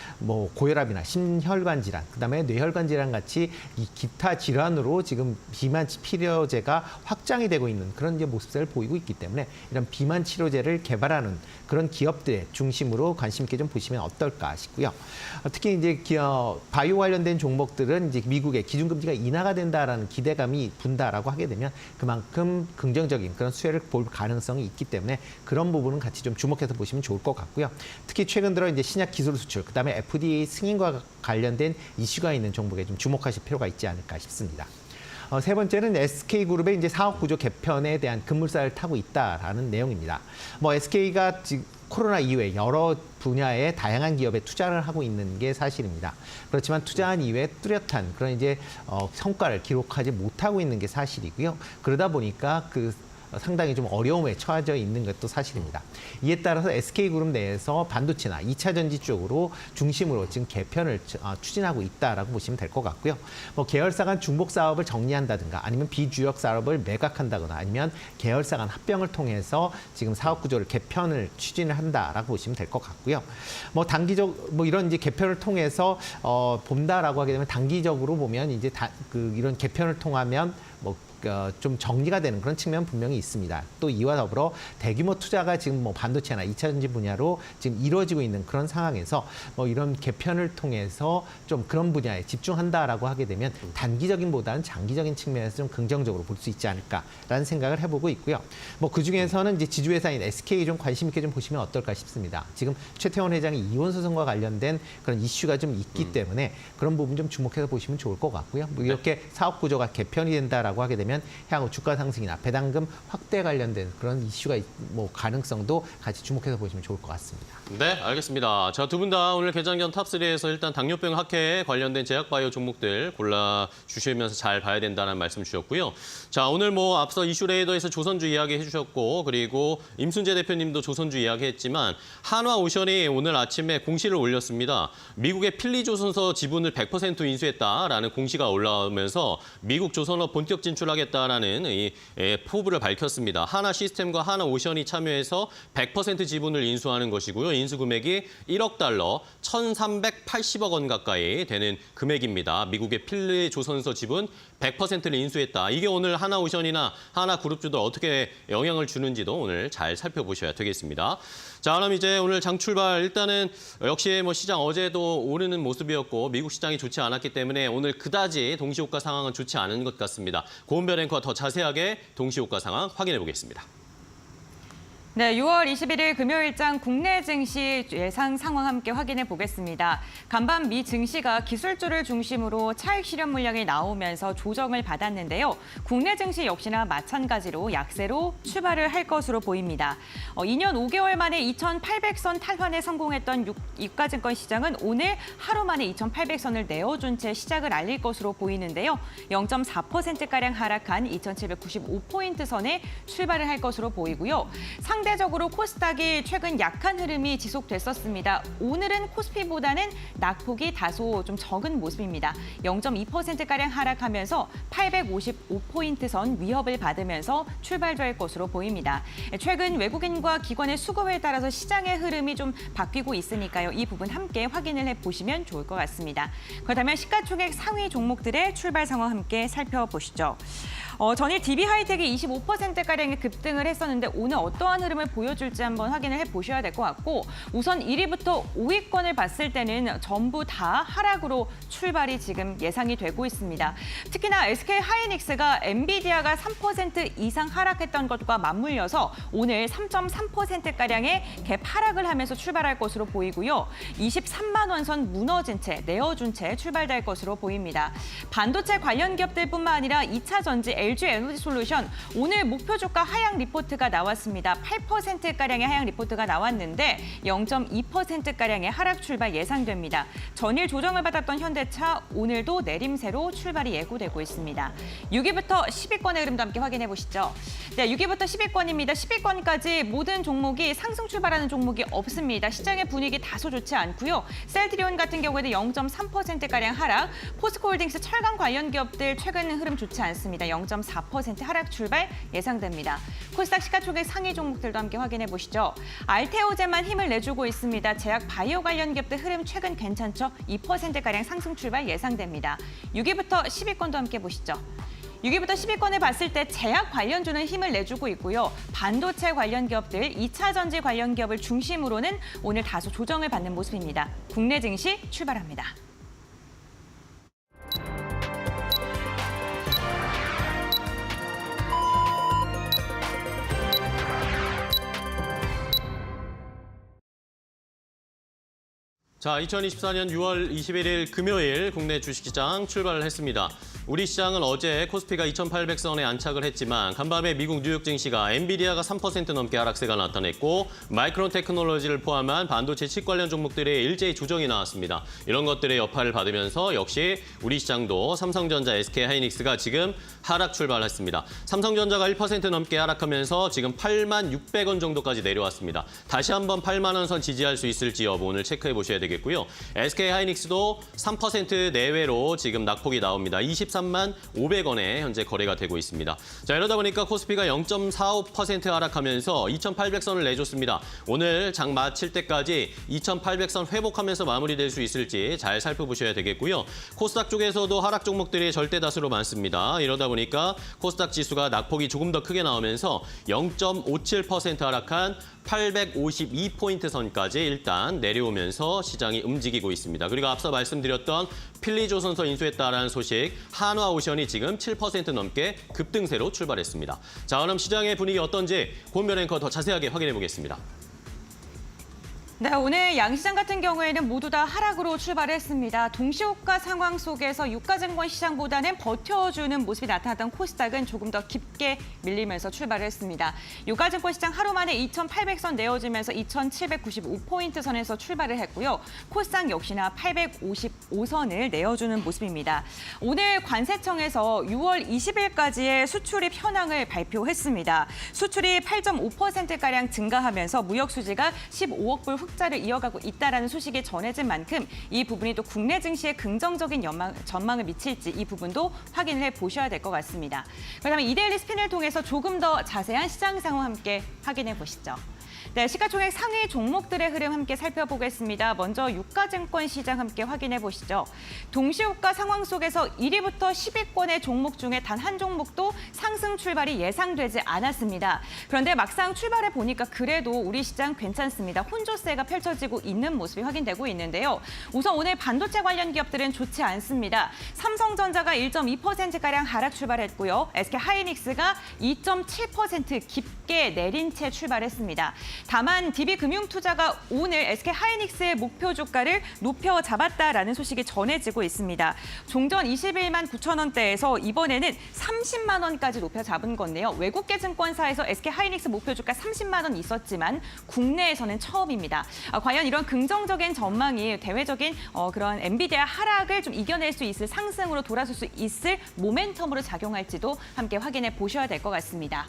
고혈압이나 심혈관 질환, 그다음에 뇌혈관 질환 같이 이 기타 질환으로 지금 비만 치료제가 확장이 되고 있는 그런 모습을 보이고 있기 때문에 때문에 이런 비만 치료제를 개발하는 그런 기업들 중심으로 관심 있게 좀 보시면 어떨까 싶고요. 특히 이제 바이오 관련된 종목들은 이제 미국의 기준금리가 인하가 된다라는 기대감이 분다라고 하게 되면 그만큼 긍정적인 그런 수혜를 볼 가능성이 있기 때문에 그런 부분은 같이 좀 주목해서 보시면 좋을 것 같고요. 특히 최근 들어 이제 신약 기술 수출, 그다음에 FDA 승인과 관련된 이슈가 있는 종목에 좀 주목하실 필요가 있지 않을까 싶습니다. 세 번째는 SK그룹의 이제 사업 구조 개편에 대한 급물살을 타고 있다라는 내용입니다. SK가 지금 코로나 이후에 여러 분야의 다양한 기업에 투자를 하고 있는 게 사실입니다. 그렇지만 투자한 이후에 뚜렷한 그런 이제 성과를 기록하지 못하고 있는 게 사실이고요. 그러다 보니까 상당히 좀 어려움에 처해져 있는 것도 사실입니다. 이에 따라서 SK그룹 내에서 반도체나 2차 전지 쪽으로 중심으로 지금 개편을 추진하고 있다라고 보시면 될 것 같고요. 계열사 간 중복 사업을 정리한다든가 아니면 비주력 사업을 매각한다거나 아니면 계열사 간 합병을 통해서 지금 사업 구조를 개편을 추진을 한다라고 보시면 될 것 같고요. 단기적 이런 이제 개편을 통해서 본다라고 하게 되면 단기적으로 보면 이제 이런 개편을 통하면 좀 정리가 되는 그런 측면은 분명히 있습니다. 또 이와 더불어 대규모 투자가 지금 반도체나 2차 전지 분야로 지금 이루어지고 있는 그런 상황에서 이런 개편을 통해서 좀 그런 분야에 집중한다라고 하게 되면 단기적인보다는 장기적인 측면에서 좀 긍정적으로 볼 수 있지 않을까라는 생각을 해보고 있고요. 그 중에서는 이제 지주회사인 SK 좀 관심 있게 좀 보시면 어떨까 싶습니다. 지금 최태원 회장이 이혼 소송과 관련된 그런 이슈가 좀 있기 때문에 그런 부분 좀 주목해서 보시면 좋을 것 같고요. 이렇게 사업 구조가 개편이 된다라고 하게 되면 향후 주가 상승이나 배당금 확대 관련된 그런 이슈가 가능성도 같이 주목해서 보시면 좋을 것 같습니다. 네, 알겠습니다. 자, 두 분 다 오늘 개장전 탑3에서 일단 당뇨병 학회에 관련된 제약바이오 종목들 골라주시면서 잘 봐야 된다는 말씀 주셨고요. 자, 오늘 앞서 이슈레이더에서 조선주 이야기 해주셨고 그리고 임순재 대표님도 조선주 이야기했지만 한화오션이 오늘 아침에 공시를 올렸습니다. 미국의 필리조선소 지분을 100% 인수했다라는 공시가 올라오면서 미국 조선업 본격 진출하겠다라는 포부를 밝혔습니다. 하나시스템과 하나오션이 참여해서 100% 지분을 인수하는 것이고요. 인수 금액이 1억 달러, 1,380억 원 가까이 되는 금액입니다. 미국의 필리조선소 지분 100%를 인수했다. 이게 오늘 하나오션이나 하나그룹주들 어떻게 영향을 주는지도 오늘 잘 살펴보셔야 되겠습니다. 자, 그럼 이제 오늘 장 출발 일단은 역시 시장 어제도 오르는 모습이었고 미국 시장이 좋지 않았기 때문에 오늘 그다지 동시호가 상황은 좋지 않은 것 같습니다. 고은별 앵커와 더 자세하게 동시호가 상황 확인해 보겠습니다. 네, 6월 21일 금요일장 국내 증시 예상 상황 함께 확인해 보겠습니다. 간밤 미 증시가 기술주를 중심으로 차익 실현 물량이 나오면서 조정을 받았는데요. 국내 증시 역시나 마찬가지로 약세로 출발을 할 것으로 보입니다. 2년 5개월 만에 2,800선 탈환에 성공했던 유가증권 시장은 오늘 하루 만에 2,800선을 내어준 채 시작을 알릴 것으로 보이는데요. 0.4%가량 하락한 2,795포인트 선에 출발을 할 것으로 보이고요. 상대적으로 코스닥이 최근 약한 흐름이 지속됐었습니다. 오늘은 코스피보다는 낙폭이 다소 좀 적은 모습입니다. 0.2%가량 하락하면서 855포인트 선 위협을 받으면서 출발될 것으로 보입니다. 최근 외국인과 기관의 수급에 따라서 시장의 흐름이 좀 바뀌고 있으니까요. 이 부분 함께 확인을 해보시면 좋을 것 같습니다. 그렇다면 시가총액 상위 종목들의 출발 상황 함께 살펴보시죠. 전일 DB하이텍이 25%가량의 급등을 했었는데 오늘 어떠한 흐름을 보여줄지 한번 확인을 해보셔야 될 것 같고 우선 1위부터 5위권을 봤을 때는 전부 다 하락으로 출발이 지금 예상이 되고 있습니다. 특히나 SK하이닉스가 엔비디아가 3% 이상 하락했던 것과 맞물려서 오늘 3.3%가량의 갭 하락을 하면서 출발할 것으로 보이고요. 23만 원 선 무너진 채 내어준 채 출발될 것으로 보입니다. 반도체 관련 기업들뿐만 아니라 2차 전지 LG 에너지솔루션 오늘 목표 주가 하향 리포트가 나왔습니다. 8%가량의 하향 리포트가 나왔는데 0.2%가량의 하락 출발 예상됩니다. 전일 조정을 받았던 현대차 오늘도 내림세로 출발이 예고되고 있습니다. 6위부터 10위권의 흐름도 함께 확인해 보시죠. 네, 6위부터 10위권입니다. 10위권까지 모든 종목이 상승 출발하는 종목이 없습니다. 시장의 분위기 다소 좋지 않고요. 셀트리온 같은 경우에는 0.3%가량 하락, 포스코홀딩스 철강 관련 기업들 최근 흐름 좋지 않습니다. 0.4% 하락 출발 예상됩니다. 코스닥 시가총액 상위 종목들도 함께 확인해 보시죠. 알테오제만 힘을 내주고 있습니다. 제약 바이오 관련 기업들 흐름 최근 괜찮죠? 2%가량 상승 출발 예상됩니다. 6위부터 10위권도 함께 보시죠. 6위부터 10위권을 봤을 때 제약 관련주는 힘을 내주고 있고요. 반도체 관련 기업들, 2차 전지 관련 기업을 중심으로는 오늘 다소 조정을 받는 모습입니다. 국내 증시 출발합니다. 자, 2024년 6월 21일 금요일 국내 주식시장 출발을 했습니다. 우리 시장은 어제 코스피가 2,800선에 안착을 했지만 간밤에 미국 뉴욕 증시가 엔비디아가 3% 넘게 하락세가 나타냈고 마이크론 테크놀로지를 포함한 반도체 칩 관련 종목들의 일제히 조정이 나왔습니다. 이런 것들의 여파를 받으면서 역시 우리 시장도 삼성전자, SK하이닉스가 지금 하락 출발했습니다. 삼성전자가 1% 넘게 하락하면서 지금 86,600원 정도까지 내려왔습니다. 다시 한번 8만 원 선 지지할 수 있을지 여부 오늘 체크해 보셔야 되겠고요. SK하이닉스도 3% 내외로 지금 낙폭이 나옵니다. 23만 500원에 현재 거래가 되고 있습니다. 자, 이러다 보니까 코스피가 0.45% 하락하면서 2,800선을 내줬습니다. 오늘 장 마칠 때까지 2,800선 회복하면서 마무리될 수 있을지 잘 살펴보셔야 되겠고요. 코스닥 쪽에서도 하락 종목들이 절대 다수로 많습니다. 이러다 보니까 코스닥 지수가 낙폭이 조금 더 크게 나오면서 0.57% 하락한 852포인트 선까지 일단 내려오면서 시장이 움직이고 있습니다. 그리고 앞서 말씀드렸던 필리조선소 인수했다라는 소식, 한화오션이 지금 7% 넘게 급등세로 출발했습니다. 자, 그럼 시장의 분위기 어떤지 권별 앵커 더 자세하게 확인해 보겠습니다. 네, 오늘 양시장 같은 경우에는 모두 다 하락으로 출발했습니다. 동시호가 상황 속에서 유가증권 시장보다는 버텨주는 모습이 나타났던 코스닥은 조금 더 깊게 밀리면서 출발했습니다. 유가증권 시장 하루 만에 2,800선 내어지면서 2,795포인트 선에서 출발을 했고요. 코스닥 역시나 855선을 내어주는 모습입니다. 오늘 관세청에서 6월 20일까지의 수출입 현황을 발표했습니다. 수출이 8.5%가량 증가하면서 무역 수지가 15억 불 흑자를 이어가고 있다는 소식이 전해진 만큼 이 부분이 또 국내 증시에 긍정적인 전망을 미칠지 이 부분도 확인을 해보셔야 될 것 같습니다. 그렇다면 이데일리 스핀을 통해서 조금 더 자세한 시장 상황 함께 확인해 보시죠. 네, 시가총액 상위 종목들의 흐름 함께 살펴보겠습니다. 먼저 유가증권 시장 함께 확인해 보시죠. 동시호가 상황 속에서 1위부터 10위권의 종목 중에 단 한 종목도 상승 출발이 예상되지 않았습니다. 그런데 막상 출발해 보니까 그래도 우리 시장 괜찮습니다. 혼조세가 펼쳐지고 있는 모습이 확인되고 있는데요. 우선 오늘 반도체 관련 기업들은 좋지 않습니다. 삼성전자가 1.2%가량 하락 출발했고요. SK하이닉스가 2.7% 깊게 내린 채 출발했습니다. 다만 DB금융투자가 오늘 SK하이닉스의 목표 주가를 높여 잡았다라는 소식이 전해지고 있습니다. 종전 21만 9천 원대에서 이번에는 30만 원까지 높여 잡은 건데요. 외국계 증권사에서 SK하이닉스 목표 주가 30만 원 있었지만 국내에서는 처음입니다. 과연 이런 긍정적인 전망이 대외적인 그런 엔비디아 하락을 좀 이겨낼 수 있을 상승으로 돌아설 수 있을 모멘텀으로 작용할지도 함께 확인해 보셔야 될 것 같습니다.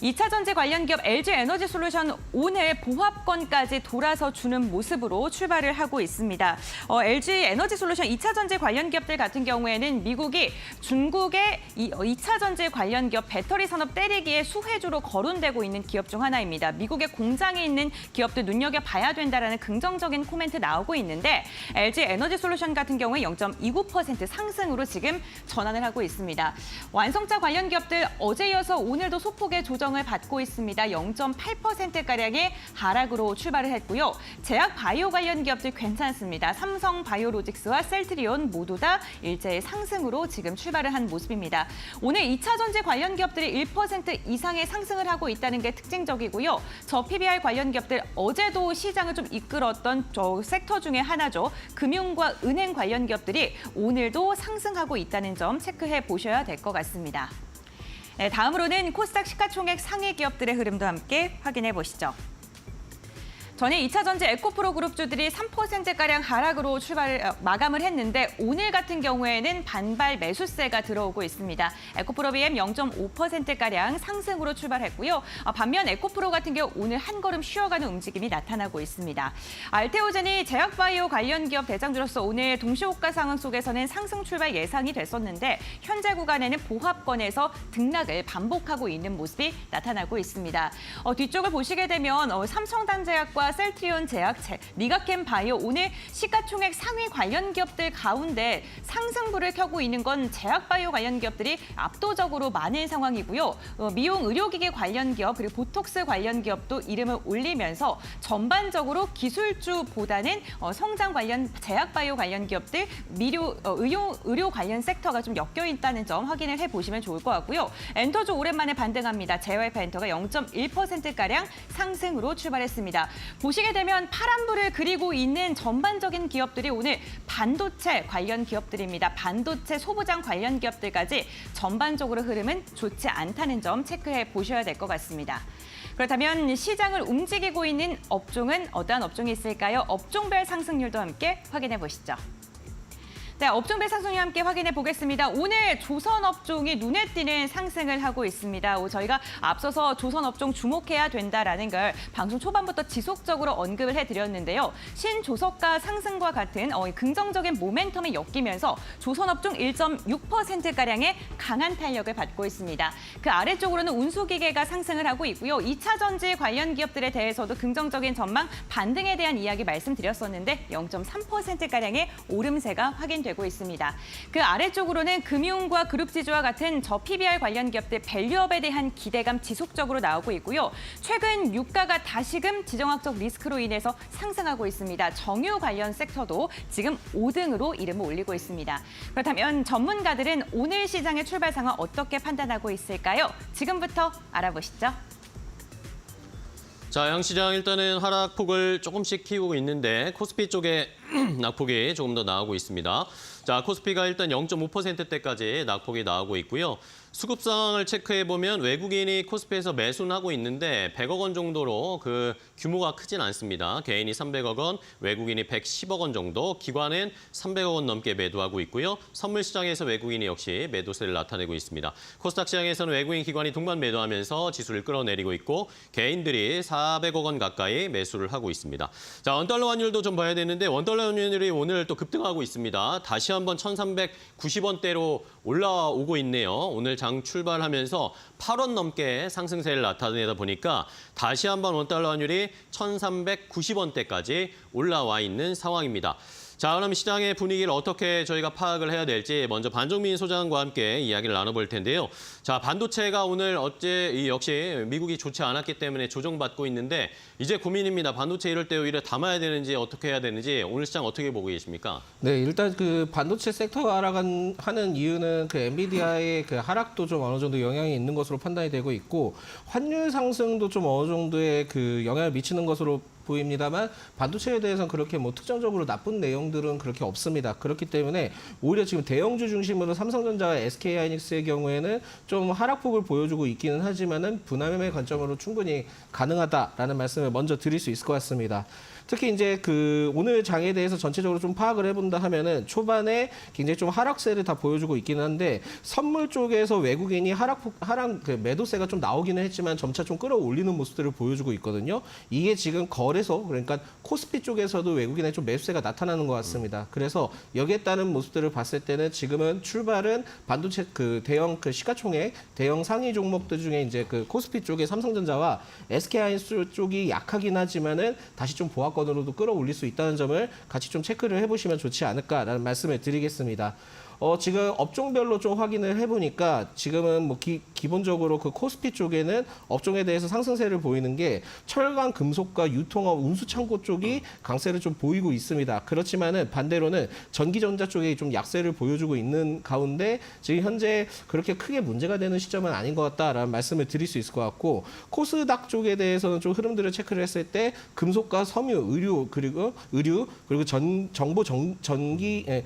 2차 전지 관련 기업 LG에너지솔루션 오늘 보합권까지 돌아서 주는 모습으로 출발을 하고 있습니다. LG에너지솔루션 2차 전지 관련 기업들 같은 경우에는 미국이 중국의 2차 전지 관련 기업 배터리 산업 때리기에 수혜주로 거론되고 있는 기업 중 하나입니다. 미국의 공장이 있는 기업들 눈여겨봐야 된다라는 긍정적인 코멘트 나오고 있는데 LG에너지솔루션 같은 경우에 0.29% 상승으로 지금 전환을 하고 있습니다. 완성차 관련 기업들 어제 이어서 오늘도 소폭의 조정을 받고 있습니다. 0.8%가량의 하락으로 출발을 했고요. 제약 바이오 관련 기업들 괜찮습니다. 삼성 바이오로직스와 셀트리온 모두 다 일제히 상승으로 지금 출발을 한 모습입니다. 오늘 2차 전지 관련 기업들이 1% 이상의 상승을 하고 있다는 게 특징적이고요. 저 PBR 관련 기업들 어제도 시장을 좀 이끌었던 저 섹터 중에 하나죠. 금융과 은행 관련 기업들이 오늘도 상승하고 있다는 점 체크해 보셔야 될 것 같습니다. 네, 다음으로는 코스닥 시가총액 상위 기업들의 흐름도 함께 확인해 보시죠. 전에 2차 전지 에코프로 그룹주들이 3%가량 하락으로 마감을 했는데 오늘 같은 경우에는 반발 매수세가 들어오고 있습니다. 에코프로 BM 0.5%가량 상승으로 출발했고요. 반면 에코프로 같은 경우 오늘 한 걸음 쉬어가는 움직임이 나타나고 있습니다. 알테오젠이 제약바이오 관련 기업 대장주로서 오늘 동시호가 상황 속에서는 상승 출발 예상이 됐었는데 현재 구간에는 보합권에서 등락을 반복하고 있는 모습이 나타나고 있습니다. 뒤쪽을 보시게 되면 삼성단제약과 제약과 셀트리온 제약, 리가캠 바이오 오늘 시가총액 상위 관련 기업들 가운데 상승부를 켜고 있는 건 제약 바이오 관련 기업들이 압도적으로 많은 상황이고요. 미용 의료기기 관련 기업 그리고 보톡스 관련 기업도 이름을 올리면서 전반적으로 기술주보다는 성장 관련 제약 바이오 관련 기업들, 의료 관련 섹터가 좀 엮여 있다는 점 확인을 해보시면 좋을 것 같고요. 엔터도 오랜만에 반등합니다. JYP 엔터가 0.1%가량 상승으로 출발했습니다. 보시게 되면 파란불을 그리고 있는 전반적인 기업들이 오늘 반도체 관련 기업들입니다. 반도체 소부장 관련 기업들까지 전반적으로 흐름은 좋지 않다는 점 체크해 보셔야 될 것 같습니다. 그렇다면 시장을 움직이고 있는 업종은 어떠한 업종이 있을까요? 업종별 상승률도 함께 확인해 보시죠. 네, 업종별 상승률 함께 확인해 보겠습니다. 오늘 조선업종이 눈에 띄는 상승을 하고 있습니다. 저희가 앞서서 조선업종 주목해야 된다라는 걸 방송 초반부터 지속적으로 언급을 해드렸는데요. 신조석가 상승과 같은 긍정적인 모멘텀이 엮이면서 조선업종 1.6%가량의 강한 탄력을 받고 있습니다. 그 아래쪽으로는 운수기계가 상승을 하고 있고요. 2차 전지 관련 기업들에 대해서도 긍정적인 전망, 반등에 대한 이야기 말씀드렸었는데 0.3%가량의 오름세가 확인됩니다. 되고 있습니다. 그 아래쪽으로는 금융과 그룹지주와 같은 PBR 관련 기업들 밸류업에 대한 기대감 지속적으로 나오고 있고요. 최근 유가가 다시금 지정학적 리스크로 인해서 상승하고 있습니다. 정유 관련 섹터도 지금 5등으로 이름을 올리고 있습니다. 그렇다면 전문가들은 오늘 시장의 출발 상황 어떻게 판단하고 있을까요? 지금부터 알아보시죠. 자, 양시장 일단은 하락폭을 조금씩 키우고 있는데 코스피 쪽에 낙폭이 조금 더 나오고 있습니다. 자, 코스피가 일단 0.5%대까지 낙폭이 나오고 있고요. 수급 상황을 체크해보면 외국인이 코스피에서 매수는 하고 있는데 100억 원 정도로 그 규모가 크진 않습니다. 개인이 300억 원, 외국인이 110억 원 정도, 기관은 300억 원 넘게 매도하고 있고요. 선물 시장에서 외국인이 역시 매도세를 나타내고 있습니다. 코스닥 시장에서는 외국인 기관이 동반 매도하면서 지수를 끌어내리고 있고 개인들이 400억 원 가까이 매수를 하고 있습니다. 자, 원달러 환율도 좀 봐야 되는데 원달러 환율이 오늘 또 급등하고 있습니다. 다시 한번 1,390원대로 올라오고 있네요. 오늘 장 출발하면서 8원 넘게 상승세를 나타내다 보니까 다시 한번 원달러 환율이 1,390원대까지 올라와 있는 상황입니다. 자, 그럼 시장의 분위기를 어떻게 저희가 파악을 해야 될지 먼저 반정민 소장과 함께 이야기를 나눠볼 텐데요. 자, 반도체가 오늘 역시 미국이 좋지 않았기 때문에 조정받고 있는데 이제 고민입니다. 반도체 이럴 때 오히려 담아야 되는지 어떻게 해야 되는지 오늘 시장 어떻게 보고 계십니까? 네, 일단 그 반도체 섹터가 하락하는 이유는 그 엔비디아의 그 하락도 좀 어느 정도 영향이 있는 것으로 판단이 되고 있고 환율 상승도 좀 어느 정도의 그 영향을 미치는 것으로 보입니다만 반도체에 대해서는 그렇게 뭐 특정적으로 나쁜 내용들은 그렇게 없습니다. 그렇기 때문에 오히려 지금 대형주 중심으로 삼성전자와 SK하이닉스의 경우에는 좀 하락폭을 보여주고 있기는 하지만은 분할매매 관점으로 충분히 가능하다라는 말씀을 먼저 드릴 수 있을 것 같습니다. 특히 이제 그 오늘 장에 대해서 전체적으로 좀 파악을 해본다 하면은 초반에 굉장히 좀 하락세를 다 보여주고 있기는 한데 선물 쪽에서 외국인이 하락 그 매도세가 좀 나오기는 했지만 점차 좀 끌어올리는 모습들을 보여주고 있거든요. 이게 지금 거래소 그러니까 코스피 쪽에서도 외국인의 좀 매수세가 나타나는 것 같습니다. 그래서 여기에 따른 모습들을 봤을 때는 지금은 출발은 반도체 그 대형 그 시가총액 대형 상위 종목들 중에 이제 그 코스피 쪽에 삼성전자와 SK하이닉스 쪽이 약하긴 하지만은 다시 좀 보합권으로도 끌어올릴 수 있다는 점을 같이 좀 체크를 해보시면 좋지 않을까라는 말씀을 드리겠습니다. 지금 업종별로 좀 확인을 해보니까 지금은 뭐 기본적으로 그 코스피 쪽에는 업종에 대해서 상승세를 보이는 게 철강, 금속과 유통업, 운수창고 쪽이 강세를 좀 보이고 있습니다. 그렇지만은 반대로는 전기전자 쪽에 좀 약세를 보여주고 있는 가운데 지금 현재 그렇게 크게 문제가 되는 시점은 아닌 것 같다라는 말씀을 드릴 수 있을 것 같고 코스닥 쪽에 대해서는 좀 흐름들을 체크를 했을 때 금속과 섬유, 의류 그리고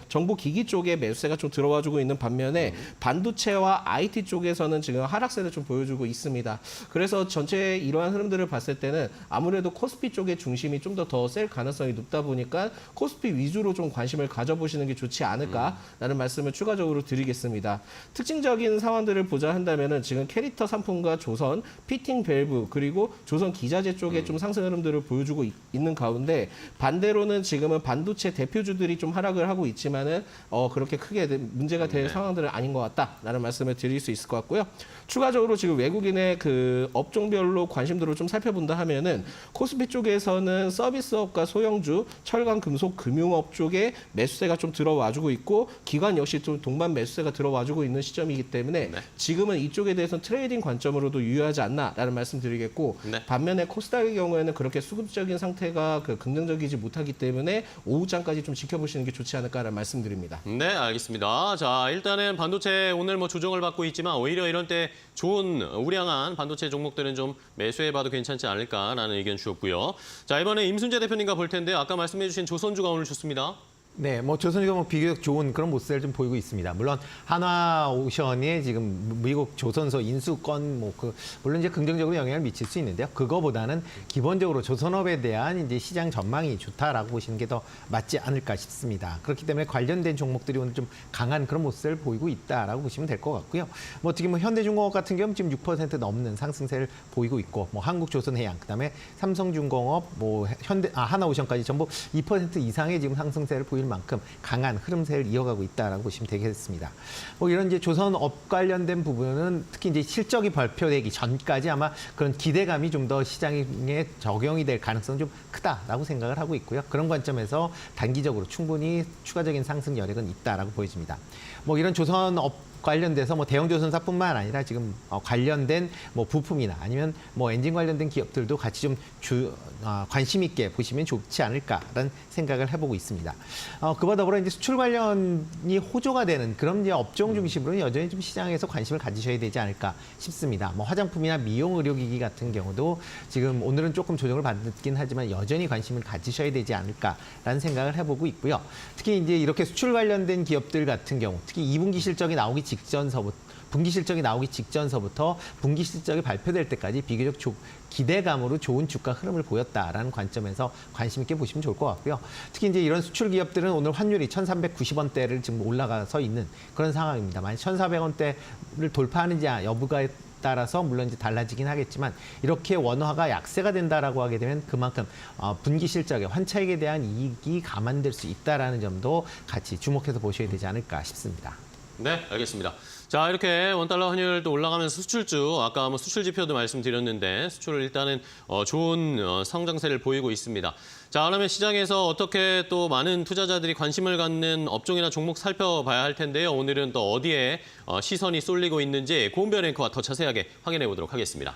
정보기기 쪽에 매수세가 좀 들어와주고 있는 반면에 반도체와 IT 쪽에서는 지금 하락세를 좀 보여주고 있습니다. 그래서 전체 이러한 흐름들을 봤을 때는 아무래도 코스피 쪽의 중심이 좀 더 셀 가능성이 높다 보니까 코스피 위주로 좀 관심을 가져보시는 게 좋지 않을까라는 말씀을 추가적으로 드리겠습니다. 특징적인 상황들을 보자 한다면은 지금 캐릭터 상품과 조선, 피팅 밸브 그리고 조선 기자재 쪽에 좀 상승 흐름들을 보여주고 있는 가운데 반대로는 지금은 반도체 대표주들이 좀 하락을 하고 있지만은 그렇게 크게 문제가 될 상황들은 아닌 것 같다라는 말씀을 드릴 수 있을 것 같고요. 추가적으로 지금 외국인의 그 업종별로 관심도를 좀 살펴본다 하면은 코스피 쪽에서는 서비스업과 소형주, 철강, 금속, 금융업 쪽에 매수세가 좀 들어와주고 있고 기관 역시 좀 동반 매수세가 들어와주고 있는 시점이기 때문에 네. 지금은 이쪽에 대해서는 트레이딩 관점으로도 유효하지 않나라는 말씀드리겠고 네. 반면에 코스닥의 경우에는 그렇게 수급적인 상태가 그 긍정적이지 못하기 때문에 오후장까지 좀 지켜보시는 게 좋지 않을까라는 말씀드립니다. 네, 알겠습니다. 자, 일단은 반도체 오늘 뭐 조정을 받고 있지만 오히려 이런 때 좋은 우량한 반도체 종목들은 좀 매수해봐도 괜찮지 않을까라는 의견 주셨고요. 자, 이번에 임순재 대표님과 볼 텐데 아까 말씀해주신 조선주가 오늘 좋습니다. 네, 뭐 조선주가 뭐 비교적 좋은 그런 모습을 좀 보이고 있습니다. 물론 한화오션이 지금 미국 조선소 인수권 물론 이제 긍정적으로 영향을 미칠 수 있는데요. 그거보다는 기본적으로 조선업에 대한 이제 시장 전망이 좋다라고 보시는 게 더 맞지 않을까 싶습니다. 그렇기 때문에 관련된 종목들이 오늘 좀 강한 그런 모습을 보이고 있다라고 보시면 될 것 같고요. 뭐 특히 뭐 현대중공업 같은 경우는 지금 6% 넘는 상승세를 보이고 있고, 뭐 한국조선해양, 그다음에 삼성중공업, 뭐 하나오션까지 전부 2% 이상의 지금 상승세를 보일 만큼 강한 흐름세를 이어가고 있다라고 보시면 되겠습니다. 뭐 이런 이제 조선업 관련된 부분은 특히 이제 실적이 발표되기 전까지 아마 그런 기대감이 좀 더 시장에 적용이 될 가능성이 좀 크다라고 생각을 하고 있고요. 그런 관점에서 단기적으로 충분히 추가적인 상승 여력은 있다라고 보여집니다. 뭐 이런 조선업 관련돼서 뭐 대형 조선사뿐만 아니라 지금 관련된 뭐 부품이나 아니면 뭐 엔진 관련된 기업들도 같이 좀 관심 있게 보시면 좋지 않을까라는 생각을 해보고 있습니다. 그와 더불어 이제 수출 관련이 호조가 되는 그런 이제 업종 중심으로 여전히 좀 시장에서 관심을 가지셔야 되지 않을까 싶습니다. 뭐 화장품이나 미용 의료기기 같은 경우도 지금 오늘은 조금 조정을 받긴 하지만 여전히 관심을 가지셔야 되지 않을까라는 생각을 해보고 있고요. 특히 이제 이렇게 수출 관련된 기업들 같은 경우, 특히 2분기 실적이 나오기 직전서부터 분기 실적이 나오기 직전서부터 분기 실적이 발표될 때까지 비교적 기대감으로 좋은 주가 흐름을 보였다라는 관점에서 관심 있게 보시면 좋을 것 같고요. 특히 이제 이런 수출 기업들은 오늘 환율이 1,390원대를 지금 올라가서 있는 그런 상황입니다. 만약 1,400원대를 돌파하는지 여부가 따라서 물론 이제 달라지긴 하겠지만 이렇게 원화가 약세가 된다라고 하게 되면 그만큼 분기 실적의 환차익에 대한 이익이 감안될 수 있다라는 점도 같이 주목해서 보셔야 되지 않을까 싶습니다. 네, 알겠습니다. 자, 이렇게 원달러 환율도 올라가면서 수출주, 아까 뭐 수출 지표도 말씀드렸는데 수출을 일단은 좋은 성장세를 보이고 있습니다. 자, 그러면 시장에서 어떻게 또 많은 투자자들이 관심을 갖는 업종이나 종목 살펴봐야 할 텐데요. 오늘은 또 어디에 시선이 쏠리고 있는지 고은별 앵커와 더 자세하게 확인해 보도록 하겠습니다.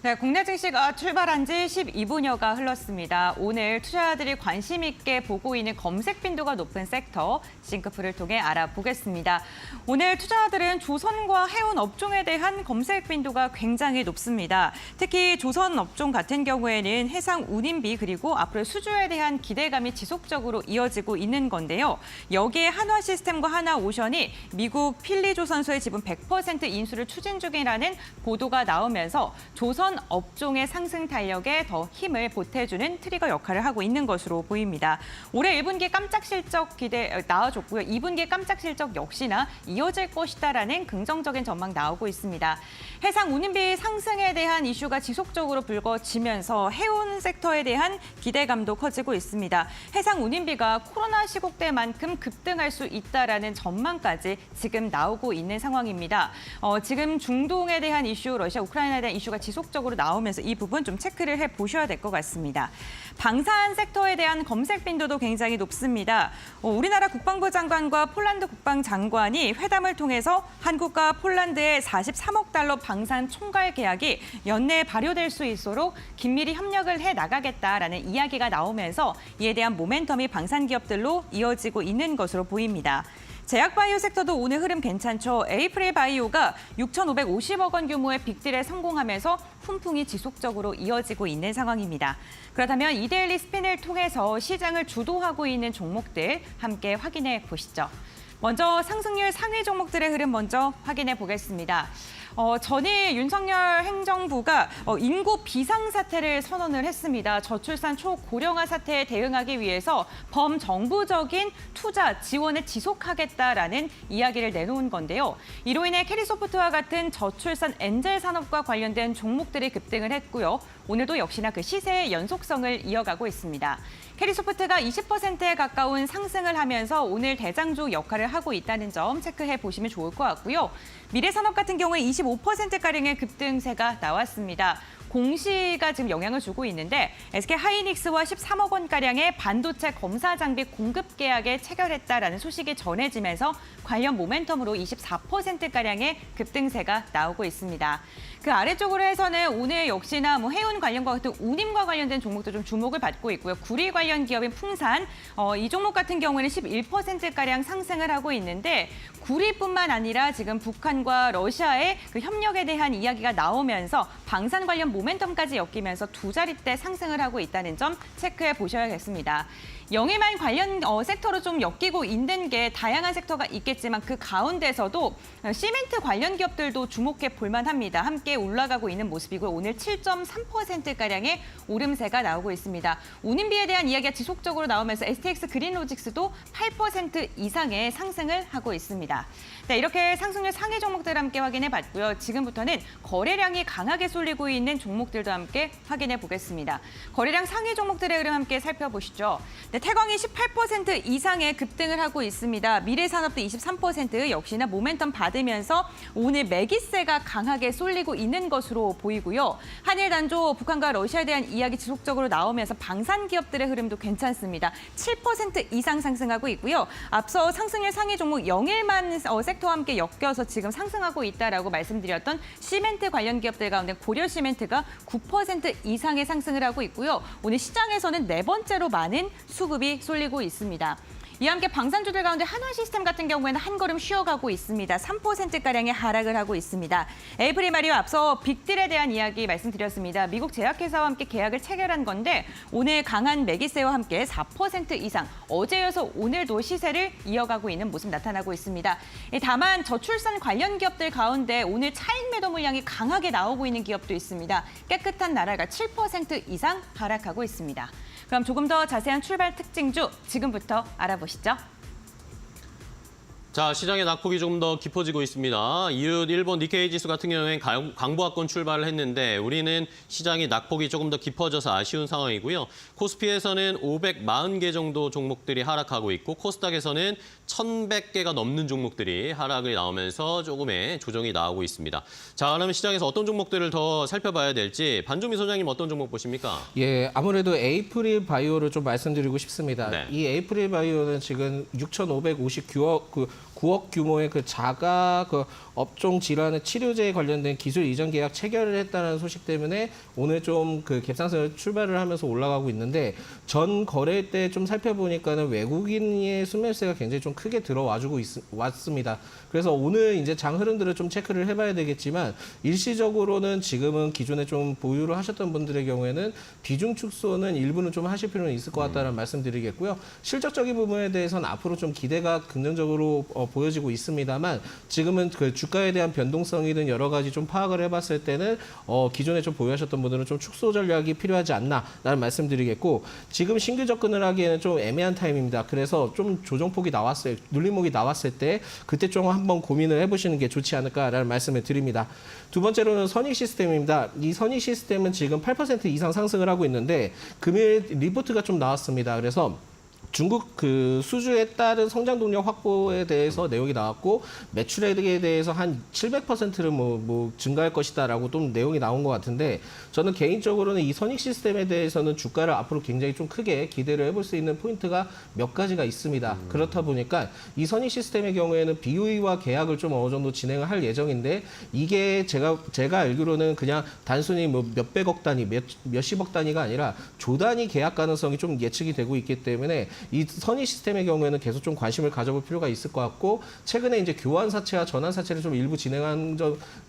네, 국내 증시가 출발한 지 12분여가 흘렀습니다. 오늘 투자자들이 관심 있게 보고 있는 검색 빈도가 높은 섹터, 싱크풀을 통해 알아보겠습니다. 오늘 투자자들은 조선과 해운 업종에 대한 검색 빈도가 굉장히 높습니다. 특히 조선 업종 같은 경우에는 해상 운임비 그리고 앞으로 수주에 대한 기대감이 지속적으로 이어지고 있는 건데요. 여기에 한화시스템과 하나오션이 미국 필리조선소의 지분 100% 인수를 추진 중이라는 보도가 나오면서 조선 업종의 상승 탄력에 더 힘을 보태주는 트리거 역할을 하고 있는 것으로 보입니다. 올해 1분기 깜짝 실적 기대 나와줬고요. 2분기 깜짝 실적 역시나 이어질 것이다라는 긍정적인 전망 나오고 있습니다. 해상 운임비 상승에 대한 이슈가 지속적으로 불거지면서 해운 섹터에 대한 기대감도 커지고 있습니다. 해상 운임비가 코로나 시국 때만큼 급등할 수 있다라는 전망까지 지금 나오고 있는 상황입니다. 지금 중동에 대한 이슈, 러시아, 우크라이나에 대한 이슈가 지속적으로 나오면서 이 부분 좀 체크를 해보셔야 될 것 같습니다. 방산 섹터에 대한 검색 빈도도 굉장히 높습니다. 우리나라 국방부 장관과 폴란드 국방장관이 회담을 통해서 한국과 폴란드의 43억 달러 방산 총괄 계약이 연내에 발효될 수 있도록 긴밀히 협력을 해나가겠다라는 이야기가 나오면서 이에 대한 모멘텀이 방산 기업들로 이어지고 있는 것으로 보입니다. 제약바이오 섹터도 오늘 흐름 괜찮죠. 에이프릴 바이오가 6,550억 원 규모의 빅딜에 성공하면서 훈풍이 지속적으로 이어지고 있는 상황입니다. 그렇다면 이데일리 스핀을 통해서 시장을 주도하고 있는 종목들 함께 확인해 보시죠. 먼저 상승률 상위 종목들의 흐름 먼저 확인해 보겠습니다. 전일 윤석열 행정부가 인구 비상사태를 선언을 했습니다. 저출산 초고령화 사태에 대응하기 위해서 범정부적인 투자 지원을 지속하겠다라는 이야기를 내놓은 건데요. 이로 인해 캐리소프트와 같은 저출산 엔젤 산업과 관련된 종목들이 급등을 했고요. 오늘도 역시나 그 시세의 연속성을 이어가고 있습니다. 캐리소프트가 20%에 가까운 상승을 하면서 오늘 대장주 역할을 하고 있다는 점 체크해 보시면 좋을 것 같고요. 미래산업 같은 경우에 25%가량의 급등세가 나왔습니다. 공시가 지금 영향을 주고 있는데 SK하이닉스와 13억 원가량의 반도체 검사 장비 공급 계약에 체결했다라는 소식이 전해지면서 관련 모멘텀으로 24%가량의 급등세가 나오고 있습니다. 그 아래쪽으로 해서는 오늘 역시나 해운 관련과 같은 운임과 관련된 종목도 좀 주목을 받고 있고요. 구리 관련 기업인 풍산, 이 종목 같은 경우에는 11%가량 상승을 하고 있는데 구리뿐만 아니라 지금 북한과 러시아의 그 협력에 대한 이야기가 나오면서 방산 관련 모멘텀까지 엮이면서 두 자릿대 상승을 하고 있다는 점 체크해 보셔야겠습니다. 영해만 관련 섹터로 좀 엮이고 있는 게 다양한 섹터가 있겠지만 그 가운데서도 시멘트 관련 기업들도 주목해 볼만합니다. 함께 올라가고 있는 모습이고요. 오늘 7.3%가량의 오름세가 나오고 있습니다. 운임비에 대한 이야기가 지속적으로 나오면서 STX 그린로직스도 8% 이상의 상승을 하고 있습니다. 네, 이렇게 상승률 상위 종목들 함께 확인해 봤고요. 지금부터는 거래량이 강하게 쏠리고 있는 종목들도 함께 확인해 보겠습니다. 거래량 상위 종목들의 흐름 함께 살펴보시죠. 네, 태광이 18% 이상의 급등을 하고 있습니다. 미래산업도 23% 역시나 모멘텀 받으면서 오늘 매기세가 강하게 쏠리고 있는 것으로 보이고요. 한일단조 북한과 러시아에 대한 이야기 지속적으로 나오면서 방산 기업들의 흐름도 괜찮습니다. 7% 이상 상승하고 있고요. 앞서 상승률 상위 종목 영일만 섹터와 함께 엮여서 지금 상승하고 있다라고 말씀드렸던 시멘트 관련 기업들 가운데 고려시멘트가 9% 이상의 상승을 하고 있고요. 오늘 시장에서는 네 번째로 많은 수급이 쏠리고 있습니다. 이와 함께 방산주들 가운데 한화시스템 같은 경우에는 한 걸음 쉬어가고 있습니다. 3%가량의 하락을 하고 있습니다. 에이프릴마리와 앞서 빅딜에 대한 이야기 말씀드렸습니다. 미국 제약회사와 함께 계약을 체결한 건데 오늘 강한 매기세와 함께 4% 이상, 어제여서 오늘도 시세를 이어가고 있는 모습 나타나고 있습니다. 다만 저출산 관련 기업들 가운데 오늘 차익 매도 물량이 강하게 나오고 있는 기업도 있습니다. 깨끗한 나라가 7% 이상 하락하고 있습니다. 그럼 조금 더 자세한 출발 특징주 지금부터 알아보시죠. 자, 시장의 낙폭이 조금 더 깊어지고 있습니다. 이웃 일본 니케이 지수 같은 경우에는 강보합권 출발을 했는데 우리는 시장이 낙폭이 조금 더 깊어져서 아쉬운 상황이고요. 코스피에서는 540개 정도 종목들이 하락하고 있고 코스닥에서는 1,100개가 넘는 종목들이 하락이 나오면서 조금의 조정이 나오고 있습니다. 자, 그러면 시장에서 어떤 종목들을 더 살펴봐야 될지 반주미 소장님 어떤 종목 보십니까? 예, 아무래도 에이프릴 바이오를 좀 말씀드리고 싶습니다. 네. 이 에이프릴 바이오는 지금 6,559억 규모의 그 자가 업종 질환의 치료제에 관련된 기술 이전 계약 체결을 했다는 소식 때문에 오늘 좀 그 갭상승을 출발을 하면서 올라가고 있는데 전 거래 때 좀 살펴보니까는 외국인의 순매수가 굉장히 좀 크게 들어와주고 왔습니다. 그래서 오늘 이제 장 흐름들을 좀 체크를 해봐야 되겠지만 일시적으로는 지금은 기존에 좀 보유를 하셨던 분들의 경우에는 비중 축소는 일부는 좀 하실 필요는 있을 것 같다는 말씀드리겠고요. 실적적인 부분에 대해서는 앞으로 좀 기대가 긍정적으로 보여지고 있습니다만 지금은 그 주가에 대한 변동성이든 여러 가지 좀 파악을 해봤을 때는 기존에 좀 보유하셨던 분들은 좀 축소 전략이 필요하지 않나라는 말씀드리겠고 지금 신규 접근을 하기에는 좀 애매한 타임입니다. 그래서 좀 조정폭이 나왔어요. 눌림목이 나왔을 때 그때 좀 한번 고민을 해보시는 게 좋지 않을까라는 말씀을 드립니다. 두 번째로는 선익 시스템입니다. 이 선익 시스템은 지금 8% 이상 상승을 하고 있는데 금일 리포트가 좀 나왔습니다. 그래서 중국 그 수주에 따른 성장 동력 확보에 대해서 내용이 나왔고 매출액에 대해서 한 700%를 뭐 증가할 것이다라고 좀 내용이 나온 것 같은데 저는 개인적으로는 이 선익 시스템에 대해서는 주가를 앞으로 굉장히 좀 크게 기대를 해볼 수 있는 포인트가 몇 가지가 있습니다. 그렇다 보니까 이 선익 시스템의 경우에는 BOE와 계약을 좀 어느 정도 진행을 할 예정인데 이게 제가 알기로는 그냥 단순히 뭐 몇백억 단위, 몇십억 단위가 아니라 조 단위 계약 가능성이 좀 예측이 되고 있기 때문에 이 선의 시스템의 경우에는 계속 좀 관심을 가져볼 필요가 있을 것 같고 최근에 이제 교환 사채와 전환 사채를 좀 일부 진행한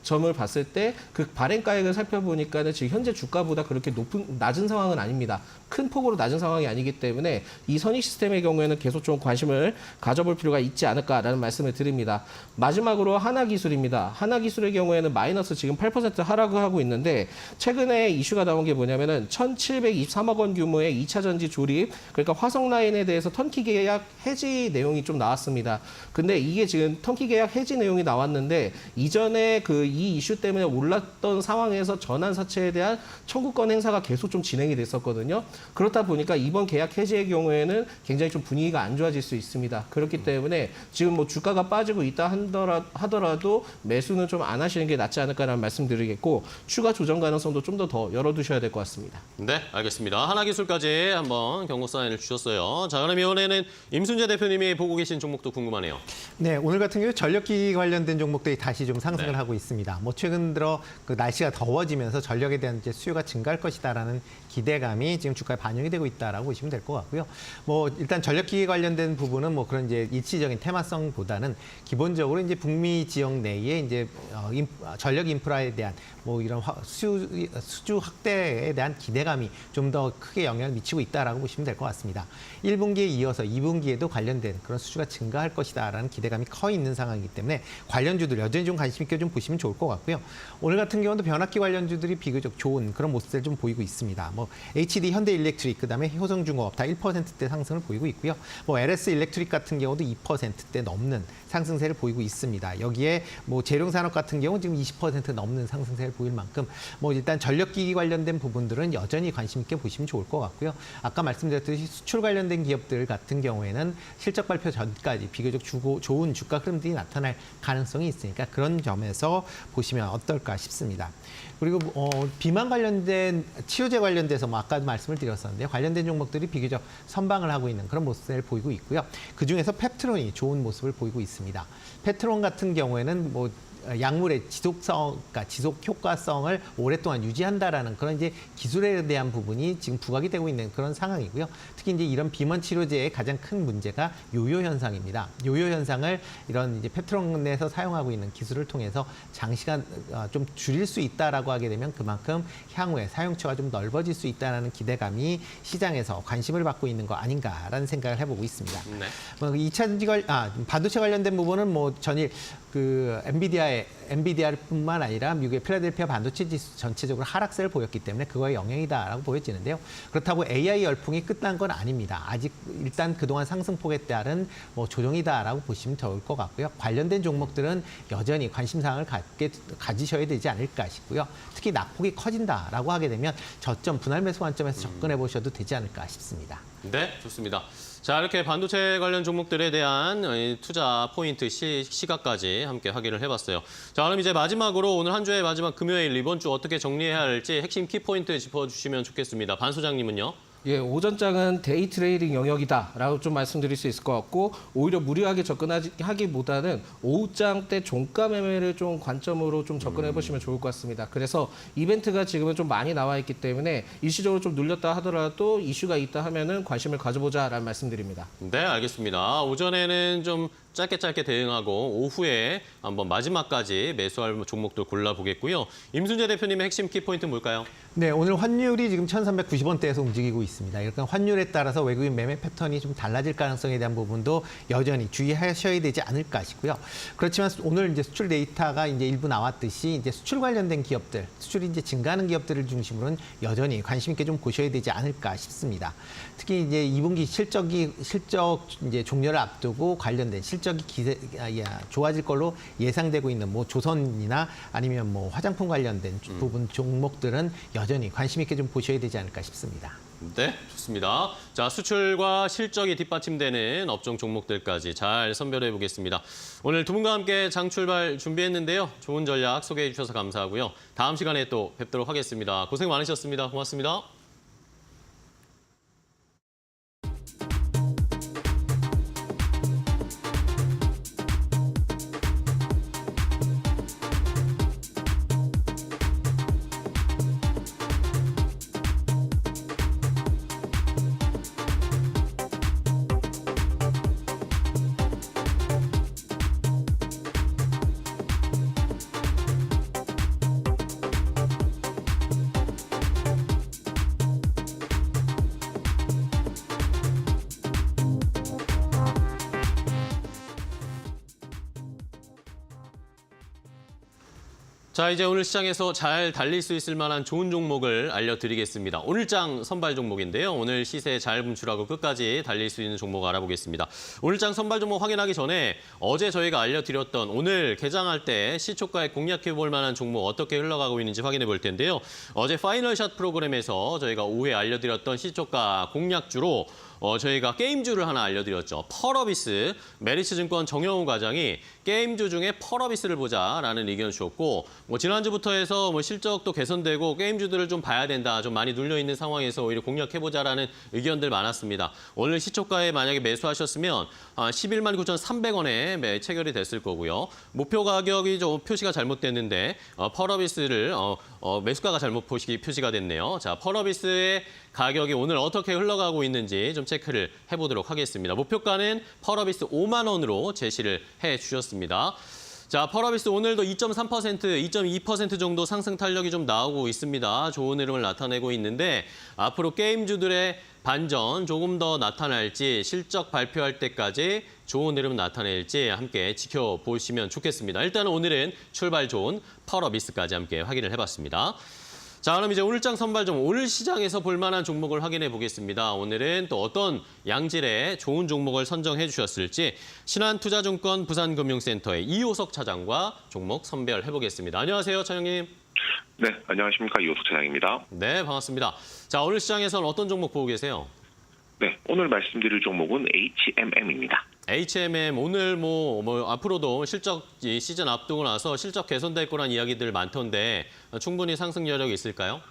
점을 봤을 때 그 발행가액을 살펴보니까는 지금 현재 주가보다 그렇게 낮은 상황은 아닙니다. 큰 폭으로 낮은 상황이 아니기 때문에 이 선의 시스템의 경우에는 계속 좀 관심을 가져볼 필요가 있지 않을까라는 말씀을 드립니다. 마지막으로 하나기술입니다. 하나기술의 경우에는 마이너스 지금 8% 하락하고 있는데 최근에 이슈가 나온 게 뭐냐면은 1,723억 원 규모의 2차 전지 조립, 그러니까 화성 라인에 대해서 턴키 계약 해지 내용이 좀 나왔습니다. 근데 이게 지금 턴키 계약 해지 내용이 나왔는데 이전에 그 이 이슈 때문에 올랐던 상황에서 전환 사채에 대한 청구권 행사가 계속 좀 진행이 됐었거든요. 그렇다 보니까 이번 계약 해지의 경우에는 굉장히 좀 분위기가 안 좋아질 수 있습니다. 그렇기 때문에 지금 뭐 주가가 빠지고 있다 하더라도 매수는 좀 안 하시는 게 낫지 않을까라는 말씀드리겠고 추가 조정 가능성도 좀 더 열어두셔야 될 것 같습니다. 네, 알겠습니다. 하나기술까지 한번 경고 사인을 주셨어요. 자, 그럼 이번에는 임순재 대표님이 보고 계신 종목도 궁금하네요. 네, 오늘 같은 경우 전력기기 관련된 종목들이 다시 좀 상승을 네. 하고 있습니다. 뭐 최근 들어 그 날씨가 더워지면서 전력에 대한 이제 수요가 증가할 것이다라는 기대감이 지금 주가에 반영이 되고 있다라고 보시면 될 것 같고요. 뭐 일단 전력기기 관련된 부분은 뭐 그런 이제 일시적인 테마성보다는 기본적으로 이제 북미 지역 내에 이제 전력 인프라에 대한 뭐 이런 수주 확대에 대한 기대감이 좀 더 크게 영향을 미치고 있다라고 보시면 될 것 같습니다. 1분기에 이어서 2분기에도 관련된 그런 수주가 증가할 것이다라는 기대감이 커 있는 상황이기 때문에 관련주들 여전히 좀 관심 있게 좀 보시면 좋을 것 같고요. 오늘 같은 경우도 변압기 관련주들이 비교적 좋은 그런 모습을 좀 보이고 있습니다. 뭐 HD 현대일렉트릭 그다음에 효성중공업 다 1%대 상승을 보이고 있고요. 뭐 LS 일렉트릭 같은 경우도 2%대 넘는 상승세를 보이고 있습니다. 여기에 뭐 재룡산업 같은 경우 지금 20% 넘는 상승세를 보일 만큼 뭐 일단 전력기기 관련된 부분들은 여전히 관심 있게 보시면 좋을 것 같고요. 아까 말씀드렸듯이 수출 관련된 기업들 같은 경우에는 실적 발표 전까지 비교적 좋은 주가 흐름들이 나타날 가능성이 있으니까 그런 점에서 보시면 어떨까 싶습니다. 그리고 비만 관련된 치료제 관련돼서 뭐 아까도 말씀을 드렸었는데요. 관련된 종목들이 비교적 선방을 하고 있는 그런 모습을 보이고 있고요. 그중에서 펩트론이 좋은 모습을 보이고 있습니다. 펩트론 같은 경우에는 뭐 약물의 그러니까 지속 효과성을 오랫동안 유지한다라는 그런 이제 기술에 대한 부분이 지금 부각이 되고 있는 그런 상황이고요. 특히 이제 이런 비만 치료제의 가장 큰 문제가 요요 현상입니다. 요요 현상을 이런 이제 펩트론에서 사용하고 있는 기술을 통해서 장시간 좀 줄일 수 있다라고 하게 되면 그만큼 향후에 사용처가 좀 넓어질 수 있다라는 기대감이 시장에서 관심을 받고 있는 거 아닌가라는 생각을 해보고 있습니다. 네. 뭐 2차 반도체 관련된 부분은 뭐 전일 그 엔비디아뿐만 아니라 미국의 필라델피아 반도체 지수 전체적으로 하락세를 보였기 때문에 그거의 영향이다라고 보여지는데요. 그렇다고 AI 열풍이 끝난 건 아닙니다. 아직 일단 그동안 상승폭에 따른 뭐 조정이다라고 보시면 좋을 것 같고요. 관련된 종목들은 여전히 관심사항을 가지셔야 되지 않을까 싶고요. 특히 낙폭이 커진다라고 하게 되면 저점 분할 매수 관점에서 접근해 보셔도 되지 않을까 싶습니다. 네, 좋습니다. 자, 이렇게 반도체 관련 종목들에 대한 투자 포인트 시각까지 함께 확인을 해봤어요. 자, 그럼 이제 마지막으로 오늘 한 주의 마지막 금요일 이번 주 어떻게 정리해야 할지 핵심 키포인트 짚어주시면 좋겠습니다. 반 소장님은요? 예, 오전장은 데이 트레이딩 영역이다라고 좀 말씀드릴 수 있을 것 같고 오히려 무리하게 접근하기보다는 오후장 때 종가 매매를 좀 관점으로 좀 접근해 보시면 좋을 것 같습니다. 그래서 이벤트가 지금은 좀 많이 나와 있기 때문에 일시적으로 좀 눌렸다 하더라도 이슈가 있다 하면은 관심을 가져보자라는 말씀드립니다. 네, 알겠습니다. 오전에는 좀 짧게 대응하고 오후에 한번 마지막까지 매수할 종목들 골라보겠고요. 임순재 대표님의 핵심 키포인트는 뭘까요? 네, 오늘 환율이 지금 1,390원대에서 움직이고 있습니다. 그러니까 환율에 따라서 외국인 매매 패턴이 좀 달라질 가능성에 대한 부분도 여전히 주의하셔야 되지 않을까 싶고요. 그렇지만 오늘 이제 수출 데이터가 이제 일부 나왔듯이 이제 수출 관련된 기업들, 수출이 이제 증가하는 기업들을 중심으로는 여전히 관심 있게 좀 보셔야 되지 않을까 싶습니다. 특히 이제 2분기 실적 이제 종료를 앞두고 관련된 실적이 좋아질 걸로 예상되고 있는 뭐 조선이나 아니면 뭐 화장품 관련된 부분 종목들은 여전히 관심 있게 좀 보셔야 되지 않을까 싶습니다. 네, 좋습니다. 자, 수출과 실적이 뒷받침되는 업종 종목들까지 잘 선별해 보겠습니다. 오늘 두 분과 함께 장출발 준비했는데요. 좋은 전략 소개해 주셔서 감사하고요. 다음 시간에 또 뵙도록 하겠습니다. 고생 많으셨습니다. 고맙습니다. 자, 이제 오늘 시장에서 잘 달릴 수 있을 만한 좋은 종목을 알려드리겠습니다. 오늘장 선발 종목인데요. 오늘 시세 잘 분출하고 끝까지 달릴 수 있는 종목 알아보겠습니다. 오늘장 선발 종목 확인하기 전에 어제 저희가 알려드렸던 오늘 개장할 때 시초가에 공략해볼 만한 종목 어떻게 흘러가고 있는지 확인해 볼 텐데요. 어제 파이널샷 프로그램에서 저희가 오후에 알려드렸던 시초가 공략주로 저희가 게임주를 하나 알려드렸죠. 펄어비스, 메리츠증권 정영우 과장이 게임주 중에 펄어비스를 보자라는 의견을 주었고 지난주부터 해서 실적도 개선되고 게임주들을 좀 봐야 된다. 좀 많이 눌려있는 상황에서 오히려 공략해보자라는 의견들 많았습니다. 오늘 시초가에 만약에 매수하셨으면 11만 9,300원에 체결이 됐을 거고요. 목표 가격이 좀 표시가 잘못됐는데 펄어비스를 매수가가 잘못 표시가 됐네요. 자, 펄어비스의 가격이 오늘 어떻게 흘러가고 있는지 좀 체크를 해보도록 하겠습니다. 목표가는 펄어비스 5만 원으로 제시를 해주셨습니다. 자, 펄어비스 오늘도 2.3%, 2.2% 정도 상승 탄력이 좀 나오고 있습니다. 좋은 흐름을 나타내고 있는데 앞으로 게임주들의 반전 조금 더 나타날지 실적 발표할 때까지 좋은 흐름 나타낼지 함께 지켜보시면 좋겠습니다. 일단 오늘은 출발 좋은 펄어비스까지 함께 확인을 해봤습니다. 자, 그럼 이제 오늘장 선발 종목, 오늘 시장에서 볼 만한 종목을 확인해 보겠습니다. 오늘은 또 어떤 양질의 좋은 종목을 선정해 주셨을지 신한투자증권 부산금융센터의 이호석 차장과 종목 선별해 보겠습니다. 안녕하세요, 차장님. 네, 안녕하십니까. 이호석 차장입니다. 네, 반갑습니다. 자, 오늘 시장에서는 어떤 종목 보고 계세요? 네, 오늘 말씀드릴 종목은 HMM입니다. HMM 오늘 앞으로도 실적 시즌 앞두고 나서 실적 개선될 거란 이야기들 많던데 충분히 상승 여력이 있을까요?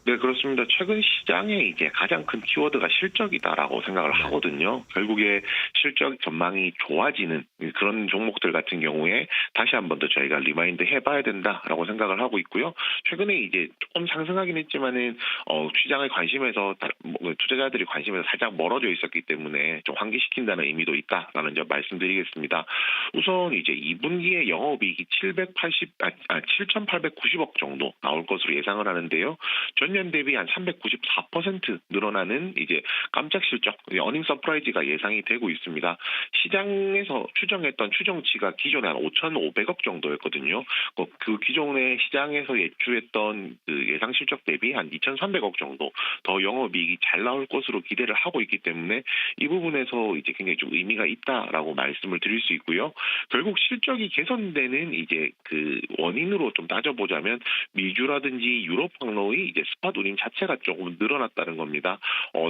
네, 그렇습니다. 최근 시장에 이제 가장 큰 키워드가 실적이다라고 생각을 하거든요. 결국에 실적 전망이 좋아지는 그런 종목들 같은 경우에 다시 한 번 더 저희가 리마인드 해봐야 된다라고 생각을 하고 있고요. 최근에 이제 조금 상승하긴 했지만은 시장의 관심에서 투자자들이 관심에서 살짝 멀어져 있었기 때문에 좀 환기시킨다는 의미도 있다라는 점 말씀드리겠습니다. 우선 이제 2분기에 영업이익이 7,890억 정도 나올 것으로 예상을 하는데요. 전년 대비 한 394% 늘어나는 이제 깜짝 실적, 어닝 서프라이즈가 예상이 되고 있습니다. 시장에서 추정했던 추정치가 기존에 한 5,500억 정도였거든요. 그 기존에 시장에서 예측했던 그 예상 실적 대비 한 2,300억 정도 더 영업이익이 잘 나올 것으로 기대를 하고 있기 때문에 이 부분에서 이제 굉장히 좀 의미가 있다라고 말씀을 드릴 수 있고요. 결국 실적이 개선되는 이제 그 원인으로 좀 따져보자면 미주라든지 유럽 항로의 이제 스팟 운임 자체가 조금 늘어났다는 겁니다.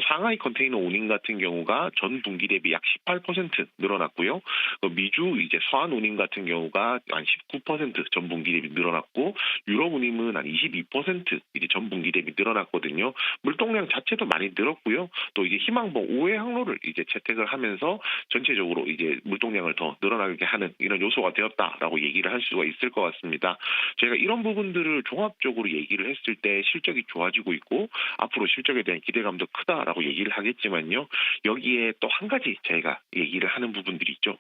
상하이 컨테이너 운임 같은 경우가 전 분기 대비 약 18% 늘어났고요. 미주 이제 서한 운임 같은 경우가 한 19% 전 분기 대비 늘어났고 유럽 운임은 한 22% 이제 전 분기 대비 늘어났거든요. 물동량 자체도 많이 늘었고요. 또 이제 희망봉 우회 항로를 이제 채택을 하면서 전체적으로 이제 물동량을 더 늘어나게 하는 이런 요소가 되었다라고 얘기를 할 수가 있을 것 같습니다. 저희가 이런 부분들을 종합적으로 얘기를 했을 때 실적이 좋아지고 있고 앞으로 실적에 대한 기대감도 크다라고 얘기를 하겠지만요. 여기에 또 한 가지 저희가 얘기를 하는 부분들이 있죠.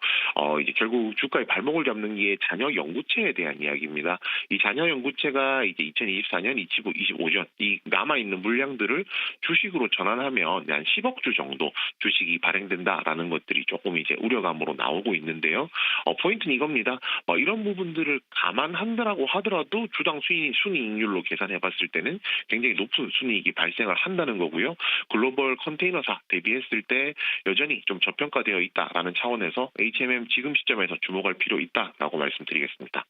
이제 결국 주가의 발목을 잡는 게 잔여 연구체에 대한 이야기입니다. 이 잔여 연구체가 이제 2024년, 25년 이 남아 있는 물량들을 주식으로 전환하면 한 10억 주 정도 주식이 발행된다라는 것들이 조금 이제 우려감으로 나오고 있는데요. 포인트는 이겁니다. 이런 부분들을 감안한다라고 하더라도 주당 순이익률로 계산해봤을 때는 굉장히 높은 순이익이 발생을 한다는 거고요. 글로벌 컨테이너사 대비했을 때 여전히 좀 저평가되어 있다라는 차원에서 HMM 지금 시점에서 주목할 필요 있다라고 말씀드리겠습니다.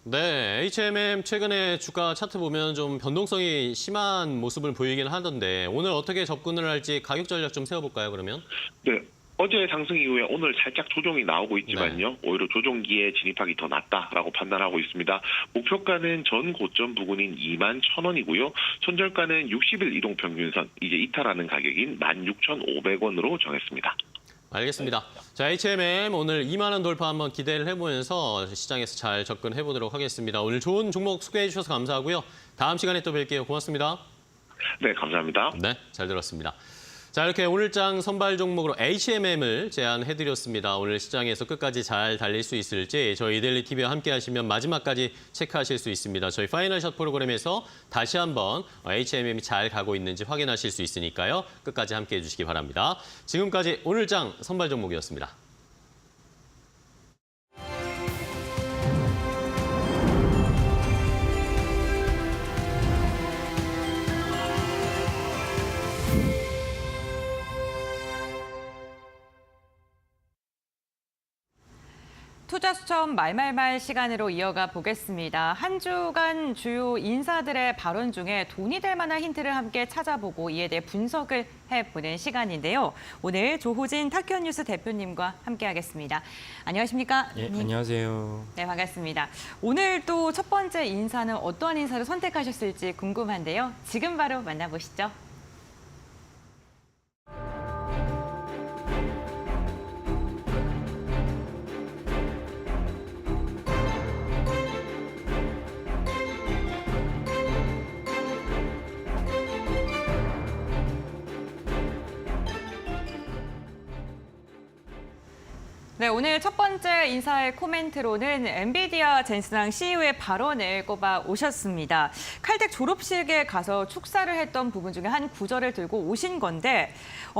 네, HMM 최근에 주가 차트 보면 좀 변동성이 심한 모습을 보이긴 하던데 오늘 어떻게 접근을 할지 가격 전략 좀 세워볼까요, 그러면? 네. 어제 상승 이후에 오늘 살짝 조정이 나오고 있지만요. 오히려 조정기에 진입하기 더 낫다라고 판단하고 있습니다. 목표가는 전 고점 부근인 21,000원이고요. 손절가는 60일 이동평균선, 이제 이탈하는 가격인 16,500원으로 정했습니다. 알겠습니다. 자, HMM 오늘 2만 원 돌파 한번 기대를 해보면서 시장에서 잘 접근해보도록 하겠습니다. 오늘 좋은 종목 소개해 주셔서 감사하고요. 다음 시간에 또 뵐게요. 고맙습니다. 네, 감사합니다. 네, 잘 들었습니다. 자, 이렇게 오늘장 선발 종목으로 HMM을 제안해드렸습니다. 오늘 시장에서 끝까지 잘 달릴 수 있을지 저희 이데일리 TV와 함께 하시면 마지막까지 체크하실 수 있습니다. 저희 파이널샷 프로그램에서 다시 한번 HMM이 잘 가고 있는지 확인하실 수 있으니까요. 끝까지 함께 해주시기 바랍니다. 지금까지 오늘장 선발 종목이었습니다. 투자 수첩 말말말 시간으로 이어가 보겠습니다. 한 주간 주요 인사들의 발언 중에 돈이 될 만한 힌트를 함께 찾아보고 이에 대해 분석을 해보는 시간인데요. 오늘 조호진 타큐언뉴스 대표님과 함께하겠습니다. 안녕하십니까? 예, 안녕하세요. 네, 반갑습니다. 오늘 또 첫 번째 인사는 어떠한 인사를 선택하셨을지 궁금한데요. 지금 바로 만나보시죠. 네, 오늘 첫 번째 인사의 코멘트로는 엔비디아 젠슨왕 CEO의 발언을 꼽아 오셨습니다. 칼텍 졸업식에 가서 축사를 했던 부분 중에 한 구절을 들고 오신 건데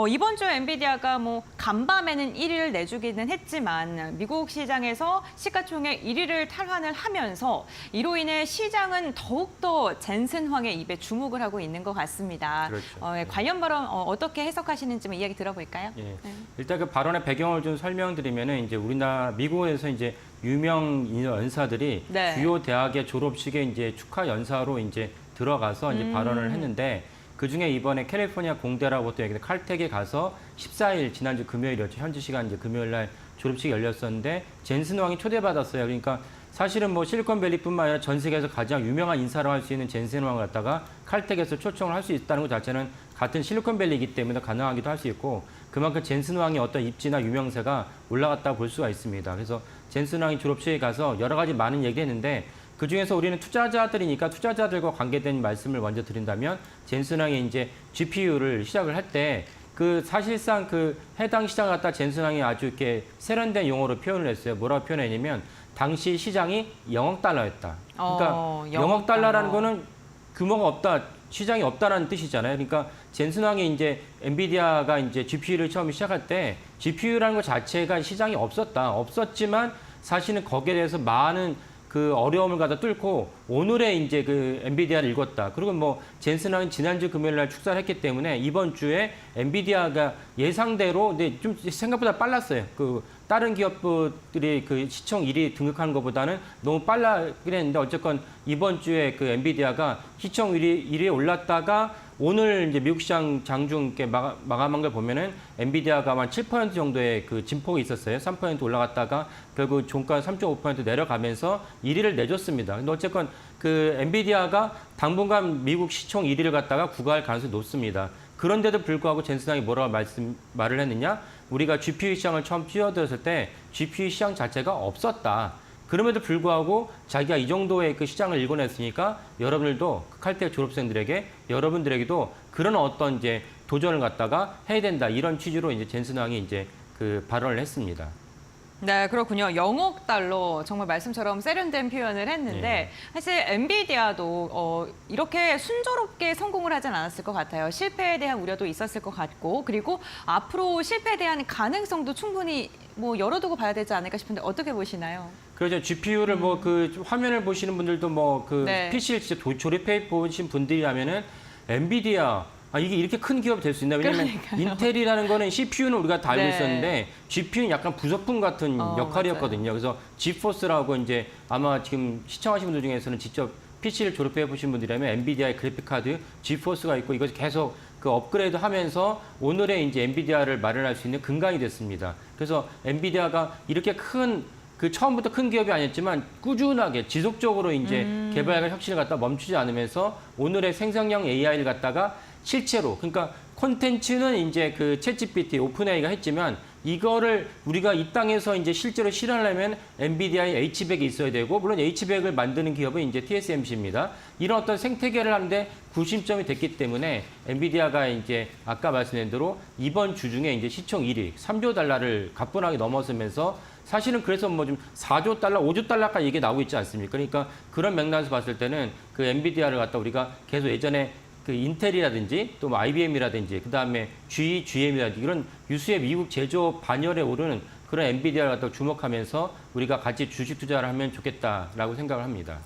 이번 주 엔비디아가 간밤에는 1위를 내주기는 했지만 미국 시장에서 시가총액 1위를 탈환을 하면서 이로 인해 시장은 더욱더 젠슨황의 입에 주목을 하고 있는 것 같습니다. 그렇죠. 관련 발언 어떻게 해석하시는지 이야기 들어볼까요? 예. 네. 일단 그 발언의 배경을 좀 설명드리면은 이제 우리나라 미국에서 이제 유명 연사들이 네. 주요 대학의 졸업식에 이제 축하 연사로 이제 들어가서 이제 발언을 했는데 그 중에 이번에 캘리포니아 공대라고 또 여기 칼텍에 가서 14일 지난주 금요일이었죠. 현지 시간 이제 금요일 날 졸업식이 열렸었는데 젠슨 왕이 초대받았어요. 그러니까 사실은 실리콘밸리뿐만 아니라 전 세계에서 가장 유명한 인사로 할 수 있는 젠슨 왕을 갖다가 칼텍에서 초청을 할 수 있다는 것 자체는 같은 실리콘밸리이기 때문에 가능하기도 할 수 있고 그만큼 젠슨 왕의 어떤 입지나 유명세가 올라갔다고 볼 수가 있습니다. 그래서 젠슨 왕이 졸업식에 가서 여러 가지 많은 얘기를 했는데 그중에서 우리는 투자자들이니까 투자자들과 관계된 말씀을 먼저 드린다면 젠슨 왕이 이제 GPU를 시작을 할 때 그 사실상 그 해당 시장을 갖다 젠슨 왕이 아주 이렇게 세련된 용어로 표현을 했어요. 뭐라고 표현했냐면 당시 시장이 0억 달러였다. 그러니까 0억 달러라는 거는 규모가 없다, 시장이 없다라는 뜻이잖아요. 그러니까 젠슨 왕이 이제 엔비디아가 이제 GPU를 처음 시작할 때 GPU라는 것 자체가 시장이 없었지만 사실은 거기에 대해서 많은 그 어려움을 갖다 뚫고 오늘의 이제 그 엔비디아를 읽었다. 그리고 젠슨 왕이 지난주 금요일 날 축사를 했기 때문에 이번 주에 엔비디아가 예상대로 근데 좀 생각보다 빨랐어요. 그 다른 기업들이 그 시총 1위 등극하는 것보다는 너무 빨라 그랬는데 어쨌건 이번 주에 그 엔비디아가 시총 1위에 올랐다가 오늘 이제 미국 시장 장중 이렇게 마감한 걸 보면은 엔비디아가 한 7% 정도의 그 진폭이 있었어요. 3% 올라갔다가 결국 종가 3.5% 내려가면서 1위를 내줬습니다. 근데 어쨌건 그 엔비디아가 당분간 미국 시총 1위를 갖다가 구가할 가능성이 높습니다. 그런데도 불구하고 젠슨 왕이 뭐라고 말을 했느냐? 우리가 GPU 시장을 처음 뛰어들었을 때 GPU 시장 자체가 없었다. 그럼에도 불구하고 자기가 이 정도의 그 시장을 일궈냈으니까 여러분들도 칼텍 졸업생들에게 여러분들에게도 그런 어떤 이제 도전을 갖다가 해야 된다. 이런 취지로 이제 젠슨 왕이 이제 그 발언을 했습니다. 네, 그렇군요. 0억 달러 정말 말씀처럼 세련된 표현을 했는데 사실 엔비디아도 이렇게 순조롭게 성공을 하진 않았을 것 같아요. 실패에 대한 우려도 있었을 것 같고 그리고 앞으로 실패에 대한 가능성도 충분히 열어두고 봐야 되지 않을까 싶은데 어떻게 보시나요? 그렇죠. GPU를 그 화면을 보시는 분들도 네. PC를 진짜 조립해 보신 분들이라면은 엔비디아 이게 이렇게 큰 기업이 될 수 있나? 왜냐면 인텔이라는 거는 CPU는 우리가 다 알고 네. 있었는데 GPU는 약간 부속품 같은 역할이었거든요. 맞아요. 그래서 지포스라고 이제 아마 지금 시청하신 분들 중에서는 직접 PC를 졸업해 보신 분들이라면 엔비디아의 그래픽 카드 지포스가 있고 이것이 계속 그 업그레이드 하면서 오늘의 이제 엔비디아를 마련할 수 있는 근간이 됐습니다. 그래서 엔비디아가 이렇게 처음부터 큰 기업이 아니었지만 꾸준하게 지속적으로 이제 개발과 혁신을 갖다 멈추지 않으면서 오늘의 생성형 AI를 갖다가 실제로 그러니까 콘텐츠는 이제 그 챗GPT 오픈AI가 했지만 이거를 우리가 이 땅에서 이제 실제로 실현하려면 엔비디아의 H100이 있어야 되고 물론 H100을 만드는 기업은 이제 TSMC입니다. 이런 어떤 생태계를 하는데 구심점이 됐기 때문에 엔비디아가 이제 아까 말씀드린 대로 이번 주 중에 이제 시총 1위 3조 달러를 가뿐하게 넘어서면서 사실은 그래서 좀 4조 달러, 5조 달러까지 이게 나오고 있지 않습니까? 그러니까 그런 맥락에서 봤을 때는 그 엔비디아를 갖다 우리가 계속 예전에 그 인텔이라든지 또 IBM이라든지 그다음에 GM이라든지 이런 유수의 미국 제조업 반열에 오르는 그런 엔비디아를 갖다 주목하면서 우리가 같이 주식 투자를 하면 좋겠다라고 생각을 합니다.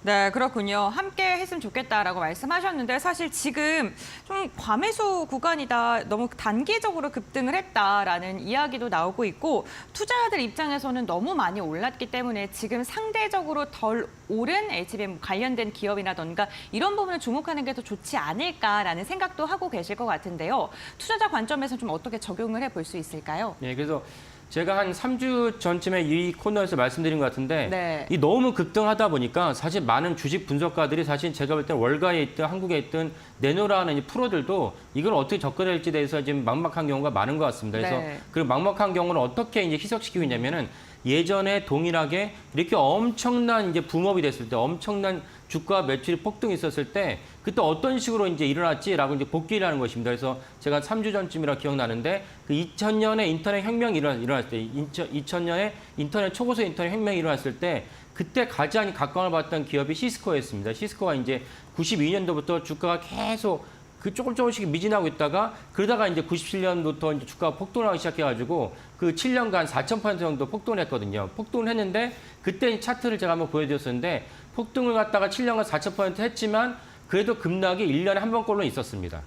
네, 그렇군요. 함께 했으면 좋겠다라고 말씀하셨는데 사실 지금 좀 과매수 구간이다, 너무 단기적으로 급등을 했다라는 이야기도 나오고 있고 투자자들 입장에서는 너무 많이 올랐기 때문에 지금 상대적으로 덜 오른 HBM 관련된 기업이라던가 이런 부분을 주목하는 게 더 좋지 않을까라는 생각도 하고 계실 것 같은데요. 투자자 관점에서 좀 어떻게 적용을 해볼 수 있을까요? 네, 그래서 제가 한 3주 전쯤에 이 코너에서 말씀드린 것 같은데 네. 이 너무 급등하다 보니까 사실 많은 주식 분석가들이 사실 제가 볼 때 월가에 있든 한국에 있든 내노라는 이 프로들도 이걸 어떻게 접근할지에 대해서 지금 막막한 경우가 많은 것 같습니다. 그래서 네. 그 막막한 경우는 어떻게 이제 희석시키고 있냐면은 예전에 동일하게 이렇게 엄청난 이제 붐업이 됐을 때 엄청난 주가 매출이 폭등이 있었을 때 그때 어떤 식으로 이제 일어났지라고 이제 복기를 하는 것입니다. 그래서 제가 3주 전쯤이라 기억나는데 그 2000년에 인터넷 혁명이 일어났을 때 2000년에 인터넷 초고속 인터넷 혁명이 일어났을 때 그때 가장 각광을 받았던 기업이 시스코였습니다. 시스코가 이제 92년도부터 주가가 계속 그 조금씩 미진하고 있다가 그러다가 이제 97년부터 이제 주가가 폭등하기 시작해가지고 그 7년간 4,000% 정도 폭등을 했거든요. 폭등을 했는데 그때 차트를 제가 한번 보여드렸었는데 폭등을 갖다가 7년간 4,000% 했지만 그래도 급락이 1년에 한 번꼴로는 있었습니다.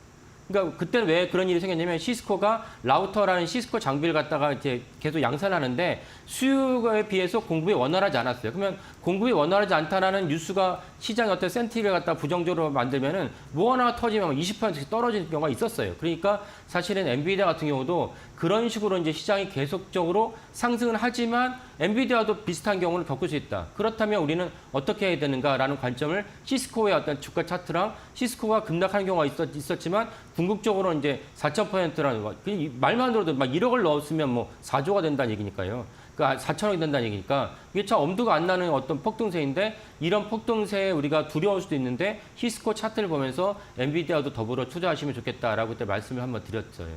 그러니까 그때는 왜 그런 일이 생겼냐면 시스코가 라우터라는 시스코 장비를 갖다가 이제 계속 양산하는데 수요에 비해서 공급이 원활하지 않았어요. 그러면 공급이 원활하지 않다라는 뉴스가 시장의 어떤 센티를 갖다 부정적으로 만들면은 뭐 하나 터지면 20%씩 떨어지는 경우가 있었어요. 그러니까 사실은 엔비디아 같은 경우도 그런 식으로 이제 시장이 계속적으로 상승을 하지만 엔비디아도 비슷한 경우를 겪을 수 있다. 그렇다면 우리는 어떻게 해야 되는가라는 관점을 시스코의 어떤 주가 차트랑 시스코가 급락하는 경우가 있었지만 궁극적으로 이제 4,000%라는 거. 말만 들어도 막 1억을 넣었으면 뭐 4조가 된다는 얘기니까요. 그러니까 4천억이 된다는 얘기니까 이게 참 엄두가 안 나는 어떤 폭등세인데 이런 폭등세에 우리가 두려울 수도 있는데 시스코 차트를 보면서 엔비디아도 더불어 투자하시면 좋겠다라고 그때 말씀을 한번 드렸어요.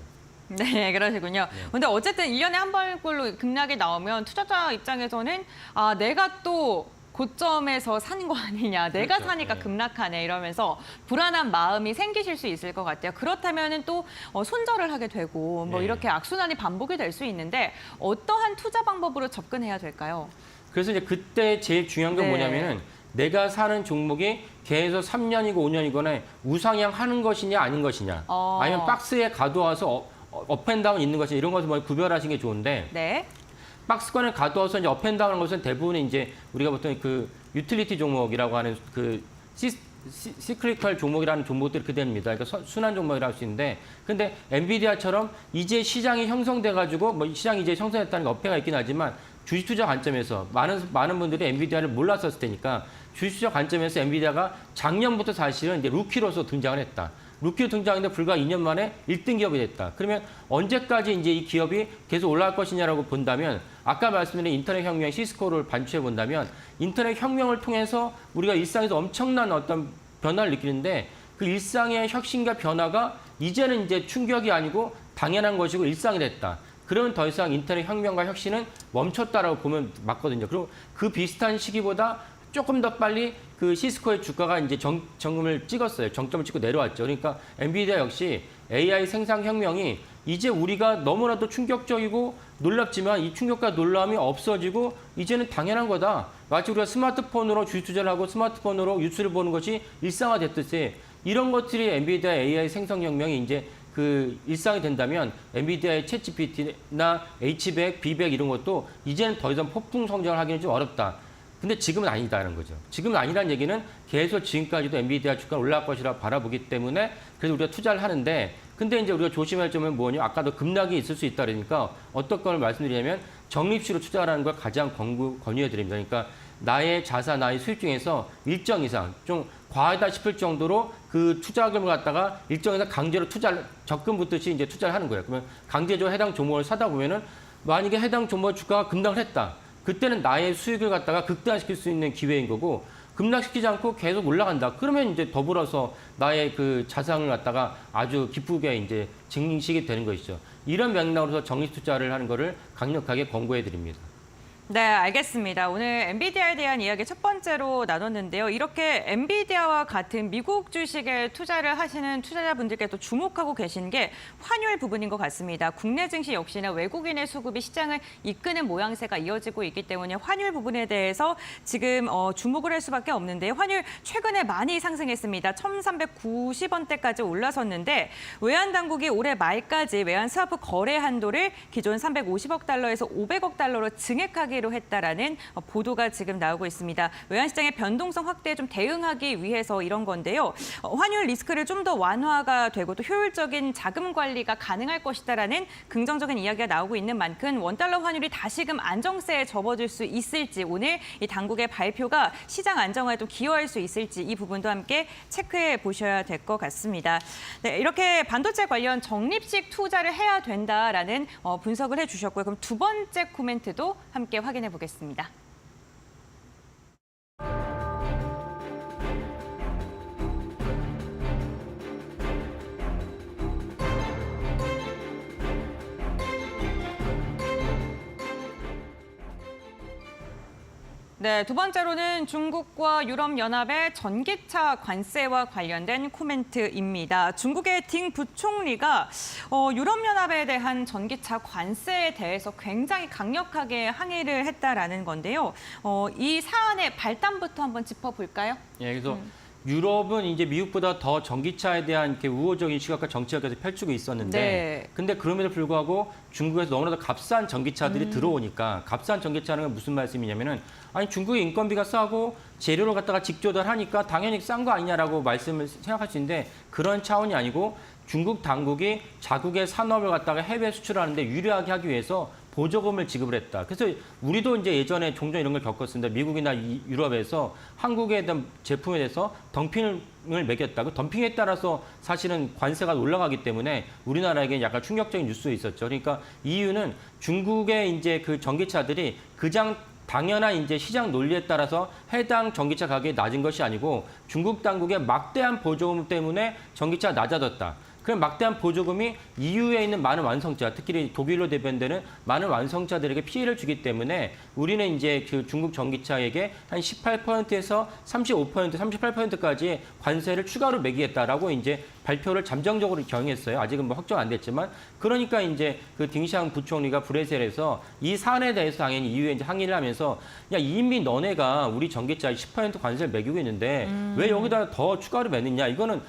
네, 그러시군요. 근데 어쨌든 1년에 한 번꼴로 급락이 나오면 투자자 입장에서는 아, 내가 또 고점에서 사는 거 아니냐, 내가 그렇죠. 사니까 네. 급락하네 이러면서 불안한 마음이 생기실 수 있을 것 같아요. 그렇다면은 또 손절을 하게 되고 뭐 네. 이렇게 악순환이 반복이 될 수 있는데 어떠한 투자 방법으로 접근해야 될까요? 그래서 이제 그때 제일 중요한 건 네. 뭐냐면은 내가 사는 종목이 계속 3년이고 5년이거나 우상향 하는 것이냐 아닌 것이냐 아니면 박스에 가둬와서 업앤다운 있는 것이냐 이런 것을 뭐 구별하시는 게 좋은데 네. 박스권을 가둬서 이제 업앤다운하는 것은 대부분 이제 우리가 보통 그 유틸리티 종목이라고 하는 그 시크리컬 종목이라는 종목들이 그대입니다. 그러니까 순환 종목이라고 할 수 있는데, 근데 엔비디아처럼 이제 시장이 형성돼가지고 뭐 시장이 이제 형성했다는 어폐가 있긴 하지만 주식 투자 관점에서 많은 분들이 엔비디아를 몰랐었을 테니까 주식 투자 관점에서 엔비디아가 작년부터 사실은 이제 루키로서 등장을 했다. 루키로 등장했는데 불과 2년 만에 1등 기업이 됐다. 그러면 언제까지 이제 이 기업이 계속 올라갈 것이냐라고 본다면 아까 말씀드린 인터넷 혁명 시스코를 반추해 본다면 인터넷 혁명을 통해서 우리가 일상에서 엄청난 어떤 변화를 느끼는데 그 일상의 혁신과 변화가 이제는 이제 충격이 아니고 당연한 것이고 일상이 됐다. 그러면 더 이상 인터넷 혁명과 혁신은 멈췄다라고 보면 맞거든요. 그리고 그 비슷한 시기보다 조금 더 빨리 그 시스코의 주가가 이제 정점을 찍었어요. 정점을 찍고 내려왔죠. 그러니까 엔비디아 역시 AI 생산 혁명이 이제 우리가 너무나도 충격적이고 놀랍지만 이 충격과 놀라움이 없어지고 이제는 당연한 거다. 마치 우리가 스마트폰으로 주식 투자를 하고 스마트폰으로 뉴스를 보는 것이 일상화됐듯이 이런 것들이 엔비디아 AI 생산 혁명이 이제 그 일상이 된다면 엔비디아의 챗GPT나 H100, B100 이런 것도 이제는 더 이상 폭풍 성장을 하기는 좀 어렵다. 근데 지금은 아니다는 거죠. 지금은 아니라는 얘기는 계속 지금까지도 엔비디아 주가가 올라갈 것이라 바라보기 때문에 그래서 우리가 투자를 하는데 근데 이제 우리가 조심할 점은 뭐냐? 아까도 급락이 있을 수 있다 그러니까 어떤 걸 말씀드리냐면 적립식으로 투자하라는 걸 가장 권유해 드립니다. 그러니까 나의 자산, 나의 수익 중에서 일정 이상 좀 과하다 싶을 정도로 그 투자금을 갖다가 일정 이상 강제로 투자를 적금 붙듯이 이제 투자를 하는 거예요. 그러면 강제적으로 해당 종목을 사다 보면은 만약에 해당 종목 주가가 급락을 했다. 그때는 나의 수익을 갖다가 극대화시킬 수 있는 기회인 거고 급락시키지 않고 계속 올라간다. 그러면 이제 더불어서 나의 그 자산을 갖다가 아주 기쁘게 이제 증식이 되는 것이죠. 이런 맥락으로서 적립 투자를 하는 거를 강력하게 권고해 드립니다. 네, 알겠습니다. 오늘 엔비디아에 대한 이야기 첫 번째로 나눴는데요. 이렇게 엔비디아와 같은 미국 주식에 투자를 하시는 투자자분들께 또 주목하고 계신 게 환율 부분인 것 같습니다. 국내 증시 역시나 외국인의 수급이 시장을 이끄는 모양새가 이어지고 있기 때문에 환율 부분에 대해서 지금 주목을 할 수밖에 없는데 환율 최근에 많이 상승했습니다. 1,390원대까지 올라섰는데 외환 당국이 올해 말까지 외환 스와프 거래 한도를 기존 350억 달러에서 500억 달러로 증액하기로 했다라는 보도가 지금 나오고 있습니다. 외환시장의 변동성 확대에 좀 대응하기 위해서 이런 건데요. 환율 리스크를 좀 더 완화가 되고 또 효율적인 자금 관리가 가능할 것이다라는 긍정적인 이야기가 나오고 있는 만큼 원달러 환율이 다시금 안정세에 접어들 수 있을지 오늘 이 당국의 발표가 시장 안정화에 좀 기여할 수 있을지 이 부분도 함께 체크해 보셔야 될 것 같습니다. 네, 이렇게 반도체 관련 적립식 투자를 해야 된다라는 분석을 해주셨고요. 그럼 두 번째 코멘트도 함께 확인해 보겠습니다. 네, 두 번째로는 중국과 유럽연합의 전기차 관세와 관련된 코멘트입니다. 중국의 딩 부총리가 유럽연합에 대한 전기차 관세에 대해서 굉장히 강력하게 항의를 했다라는 건데요. 이 사안의 발단부터 한번 짚어볼까요? 예, 그래서 유럽은 이제 미국보다 더 전기차에 대한 이렇게 우호적인 시각과 정책을 계속 펼치고 있었는데, 네. 근데 그럼에도 불구하고 중국에서 너무나도 값싼 전기차들이 들어오니까 값싼 전기차는 무슨 말씀이냐면은 아니 중국의 인건비가 싸고 재료를 갖다가 직조달하니까 당연히 싼 거 아니냐라고 말씀을 생각할 수 있는데 그런 차원이 아니고 중국 당국이 자국의 산업을 갖다가 해외 수출하는데 유리하게 하기 위해서 보조금을 지급을 했다. 그래서 우리도 이제 예전에 종종 이런 걸 겪었습니다. 미국이나 유럽에서 한국에 대한 제품에 대해서 덤핑을 매겼다. 그 덤핑에 따라서 사실은 관세가 올라가기 때문에 우리나라에게 약간 충격적인 뉴스가 있었죠. 그러니까 이유는 중국의 이제 그 전기차들이 당연한 이제 시장 논리에 따라서 해당 전기차 가격이 낮은 것이 아니고 중국 당국의 막대한 보조금 때문에 전기차가 낮아졌다. 그럼 막대한 보조금이 EU에 있는 많은 완성차, 특히 독일로 대변되는 많은 완성차들에게 피해를 주기 때문에 우리는 이제 그 중국 전기차에게 한 18%에서 35%, 38%까지 관세를 추가로 매기겠다라고 이제 발표를 잠정적으로 경했어요. 아직은 뭐 확정 안 됐지만 그러니까 이제 그 딩샹 부총리가 브뤼셀에서 이 사안에 대해서 당연히 EU에 이제 항의를 하면서 야 이미 너네가 우리 전기차에 10% 관세를 매기고 있는데 왜 여기다 더 추가로 매느냐 이거는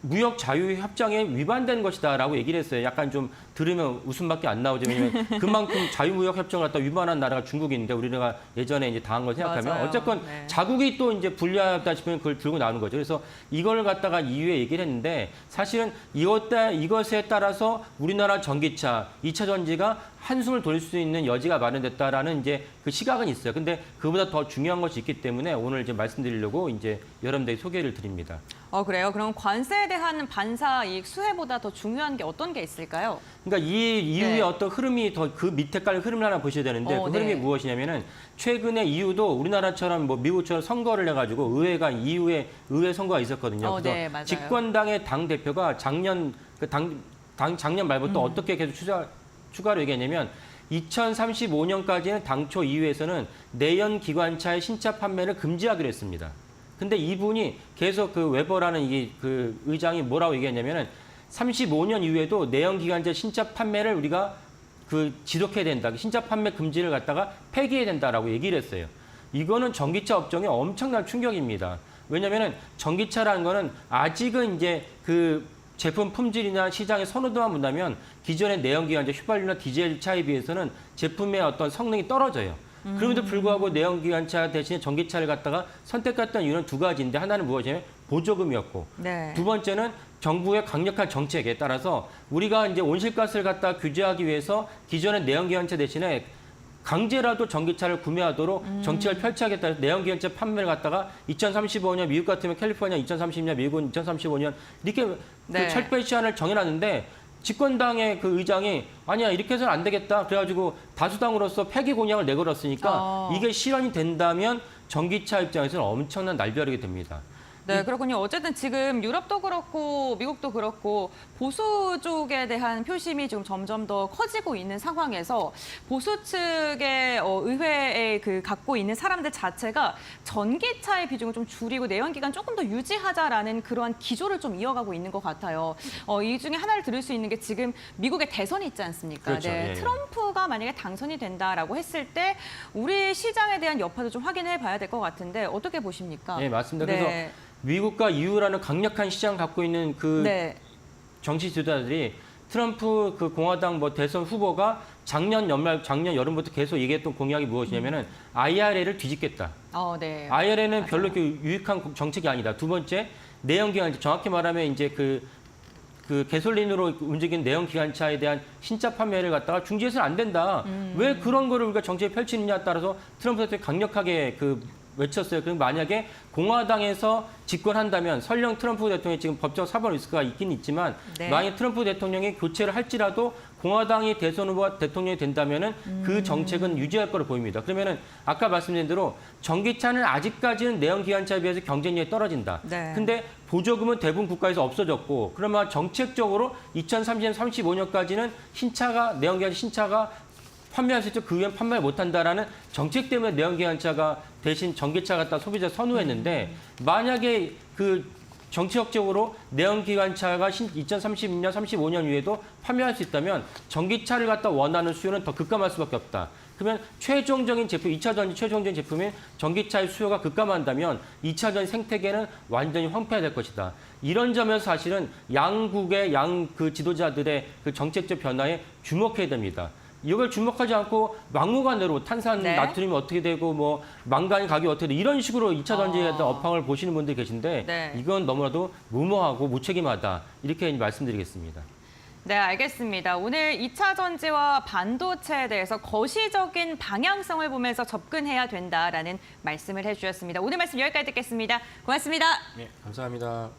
무역 자유협정에 위반된 것이다라고 얘기를 했어요. 약간 좀 들으면 웃음밖에 안 나오죠. 왜냐하면 그만큼 자유무역협정을 갖다 위반한 나라가 중국인데 우리가 예전에 이제 당한 걸 생각하면 맞아요. 어쨌건 네. 자국이 또 이제 불리하다 싶으면 그걸 들고 나오는 거죠. 그래서 이걸 갖다가 EU에 얘기를 했는데 사실은 이것에 따라서 우리나라 전기차, 2차 전지가 한숨을 돌릴 수 있는 여지가 마련됐다라는 이제 그 시각은 있어요. 근데 그보다 더 중요한 것이 있기 때문에 오늘 이제 말씀드리려고 이제 여러분들에게 소개를 드립니다. 그래요. 그럼 관세에 대한 반사 이익 수혜보다 더 중요한 게 어떤 게 있을까요? 그러니까 이 이후에 네. 어떤 흐름이 더 그 밑에 깔린 흐름을 하나 보셔야 되는데 그 흐름이 네. 무엇이냐면은 최근에 EU도 우리나라처럼 뭐 미국처럼 선거를 해가지고 의회가 EU에 의회 선거가 있었거든요. 그래서 네, 맞아요. 집권당의 당 대표가 작년 말부터 어떻게 계속 추가로 얘기했냐면 2035년까지는 당초 EU에서는 내연 기관차의 신차 판매를 금지하기로 했습니다. 근데 이분이 계속 그 웨버라는 그 의장이 뭐라고 얘기했냐면은 35년 이후에도 내연 기관차 신차 판매를 우리가 그 지속해야 된다. 신차 판매 금지를 갖다가 폐기해야 된다라고 얘기를 했어요. 이거는 전기차 업종에 엄청난 충격입니다. 왜냐면은 전기차라는 거는 아직은 이제 그 제품 품질이나 시장의 선호도만 본다면 기존의 내연기관차 휘발유나 디젤 차에 비해서는 제품의 어떤 성능이 떨어져요. 그럼에도 불구하고 내연기관차 대신에 전기차를 갖다가 선택했던 이유는 두 가지인데 하나는 무엇이냐면 보조금이었고 네. 두 번째는 정부의 강력한 정책에 따라서 우리가 이제 온실가스를 갖다 규제하기 위해서 기존의 내연기관차 대신에 강제라도 전기차를 구매하도록 정책을 펼쳐야겠다 해서 내연기관차 판매를 갖다가 2035년 미국 같으면 캘리포니아 2030년 미국은 2035년 이렇게 네. 그 철폐 시한을 정해놨는데 집권당의 그 의장이 아니야 이렇게 해서는 안 되겠다 그래가지고 다수당으로서 폐기 공약을 내걸었으니까 이게 실현이 된다면 전기차 입장에서는 엄청난 날벼락이 됩니다. 네, 그렇군요. 어쨌든 지금 유럽도 그렇고 미국도 그렇고 보수 쪽에 대한 표심이 지금 점점 더 커지고 있는 상황에서 보수 측의 의회에 갖고 있는 사람들 자체가 전기차의 비중을 좀 줄이고 내연기관 조금 더 유지하자라는 그러한 기조를 좀 이어가고 있는 것 같아요. 이 중에 하나를 들을 수 있는 게 지금 미국의 대선이 있지 않습니까? 그렇죠. 네, 예, 예. 트럼프가 만약에 당선이 된다라고 했을 때 우리 시장에 대한 여파도 좀 확인해 봐야 될 것 같은데 어떻게 보십니까? 네, 맞습니다. 네. 그래서 미국과 EU라는 강력한 시장 갖고 있는 그 네. 정치 지도자들이 트럼프 그 공화당 뭐 대선 후보가 작년 여름부터 계속 얘기했던 공약이 무엇이냐면은 IRA를 뒤집겠다. 네. IRA는 별로 그 유익한 정책이 아니다. 두 번째, 내연기관, 정확히 말하면 이제 그 개솔린으로 움직이는 내연기관차에 대한 신차 판매를 갖다가 중지해서는 안 된다. 왜 그런 거를 우리가 정책에 펼치느냐에 따라서 트럼프 대통령이 강력하게 외쳤어요. 그럼 만약에 공화당에서 집권한다면 설령 트럼프 대통령이 지금 법적 사법 리스크가 있긴 있지만 네. 만약 트럼프 대통령이 교체를 할지라도 공화당이 대선 후보가 대통령이 된다면은 그 정책은 유지할 거로 보입니다. 그러면은 아까 말씀드린 대로 전기차는 아직까지는 내연기관차에 비해서 경쟁력이 떨어진다. 네. 근데 보조금은 대부분 국가에서 없어졌고 그러면 정책적으로 2030년, 35년까지는 내연기관 신차가 판매할 수 있죠. 그 이후엔 판매를 못한다라는 정책 때문에 내연기관차가 대신 전기차 갖다 소비자 선호했는데 만약에 그 정치적으로 내연기관차가 2030년, 35년 이후에도 판매할 수 있다면 전기차를 갖다 원하는 수요는 더 급감할 수밖에 없다. 그러면 최종적인 제품, 2차 전지 최종적인 제품인 전기차의 수요가 급감한다면 2차 전지 생태계는 완전히 황폐화될 것이다. 이런 점에서 사실은 양국의 그 지도자들의 그 정책적 변화에 주목해야 됩니다. 이걸 주목하지 않고 막무가내로 탄산 네. 나트륨이 어떻게 되고 뭐 망간이 가격이 어떻게 되고 이런 식으로 2차 전지에 대한 업황을 보시는 분들이 계신데 네. 이건 너무나도 무모하고 무책임하다 이렇게 말씀드리겠습니다. 네, 알겠습니다. 오늘 2차 전지와 반도체에 대해서 거시적인 방향성을 보면서 접근해야 된다라는 말씀을 해주셨습니다. 오늘 말씀 여기까지 듣겠습니다. 고맙습니다. 네, 감사합니다.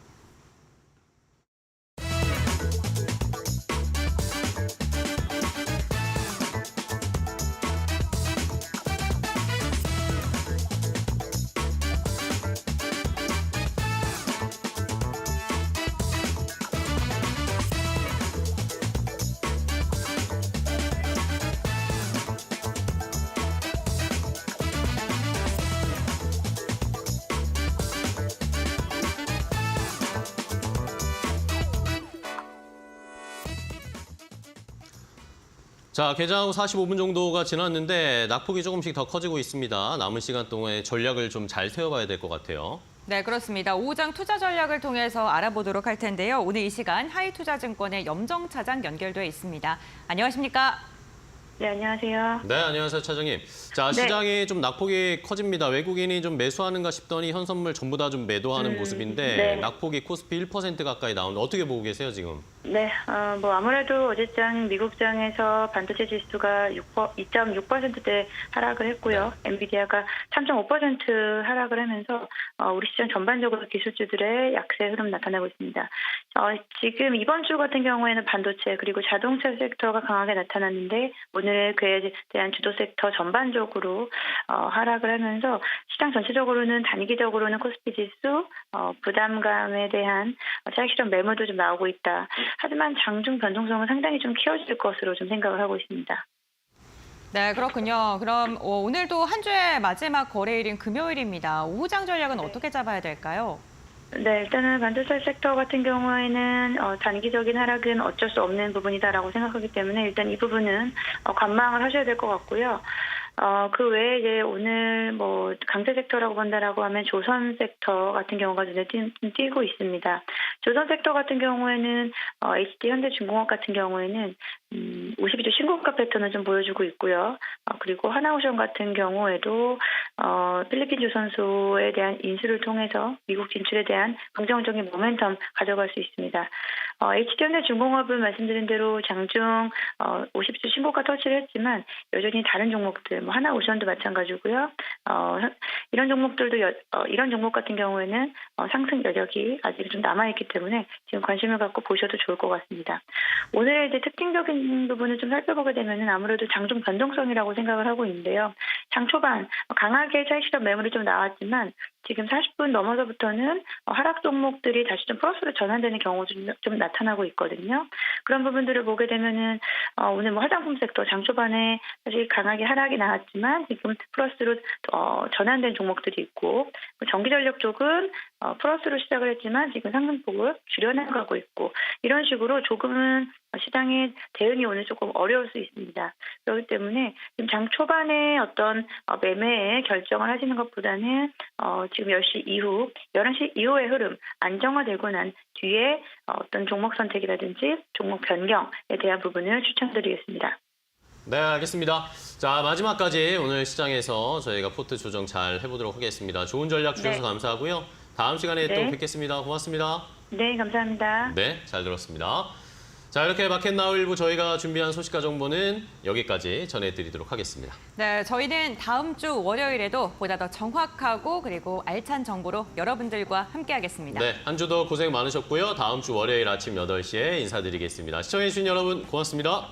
자, 개장 후 45분 정도가 지났는데 낙폭이 조금씩 더 커지고 있습니다. 남은 시간 동안에 전략을 좀 잘 세워봐야 될 것 같아요. 네, 그렇습니다. 오후장 투자 전략을 통해서 알아보도록 할 텐데요. 오늘 이 시간 하이투자증권의 염정 차장 연결돼 있습니다. 안녕하십니까? 네, 안녕하세요. 네, 안녕하세요, 차장님. 자, 네. 시장이 좀 낙폭이 커집니다. 외국인이 좀 매수하는가 싶더니 현선물 전부 다 좀 매도하는 모습인데 네. 낙폭이 코스피 1% 가까이 나오는데 어떻게 보고 계세요, 지금? 네, 아무래도 어제장 미국장에서 반도체 지수가 2.6%대 하락을 했고요. 엔비디아가 3.5% 하락을 하면서 우리 시장 전반적으로 기술주들의 약세 흐름 나타나고 있습니다. 지금 이번 주 같은 경우에는 반도체 그리고 자동차 섹터가 강하게 나타났는데 오늘 그에 대한 주도 섹터 전반적으로 하락을 하면서 시장 전체적으로는 단기적으로는 코스피 지수 부담감에 대한 차익실현 매물도 좀 나오고 있다. 하지만 장중 변동성은 상당히 좀 키워질 것으로 좀 생각을 하고 있습니다. 네, 그렇군요. 그럼 오늘도 한 주의 마지막 거래일인 금요일입니다. 오후장 전략은 어떻게 잡아야 될까요? 네, 일단은 반도체 섹터 같은 경우에는 단기적인 하락은 어쩔 수 없는 부분이다라고 생각하기 때문에 일단 이 부분은 관망을 하셔야 될 것 같고요. 그 외에 이제 오늘 뭐 강세 섹터라고 본다라고 하면 조선 섹터 같은 경우가 눈에 띄고 있습니다. 조선 섹터 같은 경우에는 HD 현대중공업 같은 경우에는 52주 신고가 패턴을 좀 보여주고 있고요. 그리고 하나오션 같은 경우에도 필리핀 조선소에 대한 인수를 통해서 미국 진출에 대한 긍정적인 모멘텀 가져갈 수 있습니다. HD 현대중공업은 말씀드린 대로 장중 50주 신고가 터치를 했지만 여전히 다른 종목들, 뭐 하나오션도 마찬가지고요. 이런 종목들도 이런 종목 같은 경우에는 상승 여력이 아직 좀 남아있기 때문에 지금 관심을 갖고 보셔도 좋을 것 같습니다. 오늘의 이제 특징적인 부분을 좀 살펴보게 되면은 아무래도 장중 변동성이라고 생각을 하고 있는데요. 장 초반 강하게 차익실현 매물이 좀 나왔지만 지금 40분 넘어서부터는 하락 종목들이 다시 좀 플러스로 전환되는 경우도 좀 나타나고 있거든요. 그런 부분들을 보게 되면은 오늘 뭐 화장품 섹터 장 초반에 사실 강하게 하락이 나왔지만 지금 플러스로 전환된 종목들이 있고 전기전력 쪽은 플러스로 시작을 했지만 지금 상승폭을 줄여나가고 있고 이런 식으로 조금은 시장의 대응이 오늘 조금 어려울 수 있습니다. 그렇기 때문에 지금 장 초반에 어떤 매매에 결정을 하시는 것보다는 지금 10시 이후, 11시 이후의 흐름 안정화되고 난 뒤에 어떤 종목 선택이라든지 종목 변경에 대한 부분을 추천드리겠습니다. 네, 알겠습니다. 자, 마지막까지 오늘 시장에서 저희가 포트 조정 잘 해보도록 하겠습니다. 좋은 전략 주셔서 네. 감사하고요. 다음 시간에 네. 또 뵙겠습니다. 고맙습니다. 네, 감사합니다. 네, 잘 들었습니다. 자, 이렇게 마켓나우 일부 저희가 준비한 소식과 정보는 여기까지 전해드리도록 하겠습니다. 네, 저희는 다음 주 월요일에도 보다 더 정확하고 그리고 알찬 정보로 여러분들과 함께하겠습니다. 네, 한 주도 고생 많으셨고요. 다음 주 월요일 아침 8시에 인사드리겠습니다. 시청해주신 여러분 고맙습니다.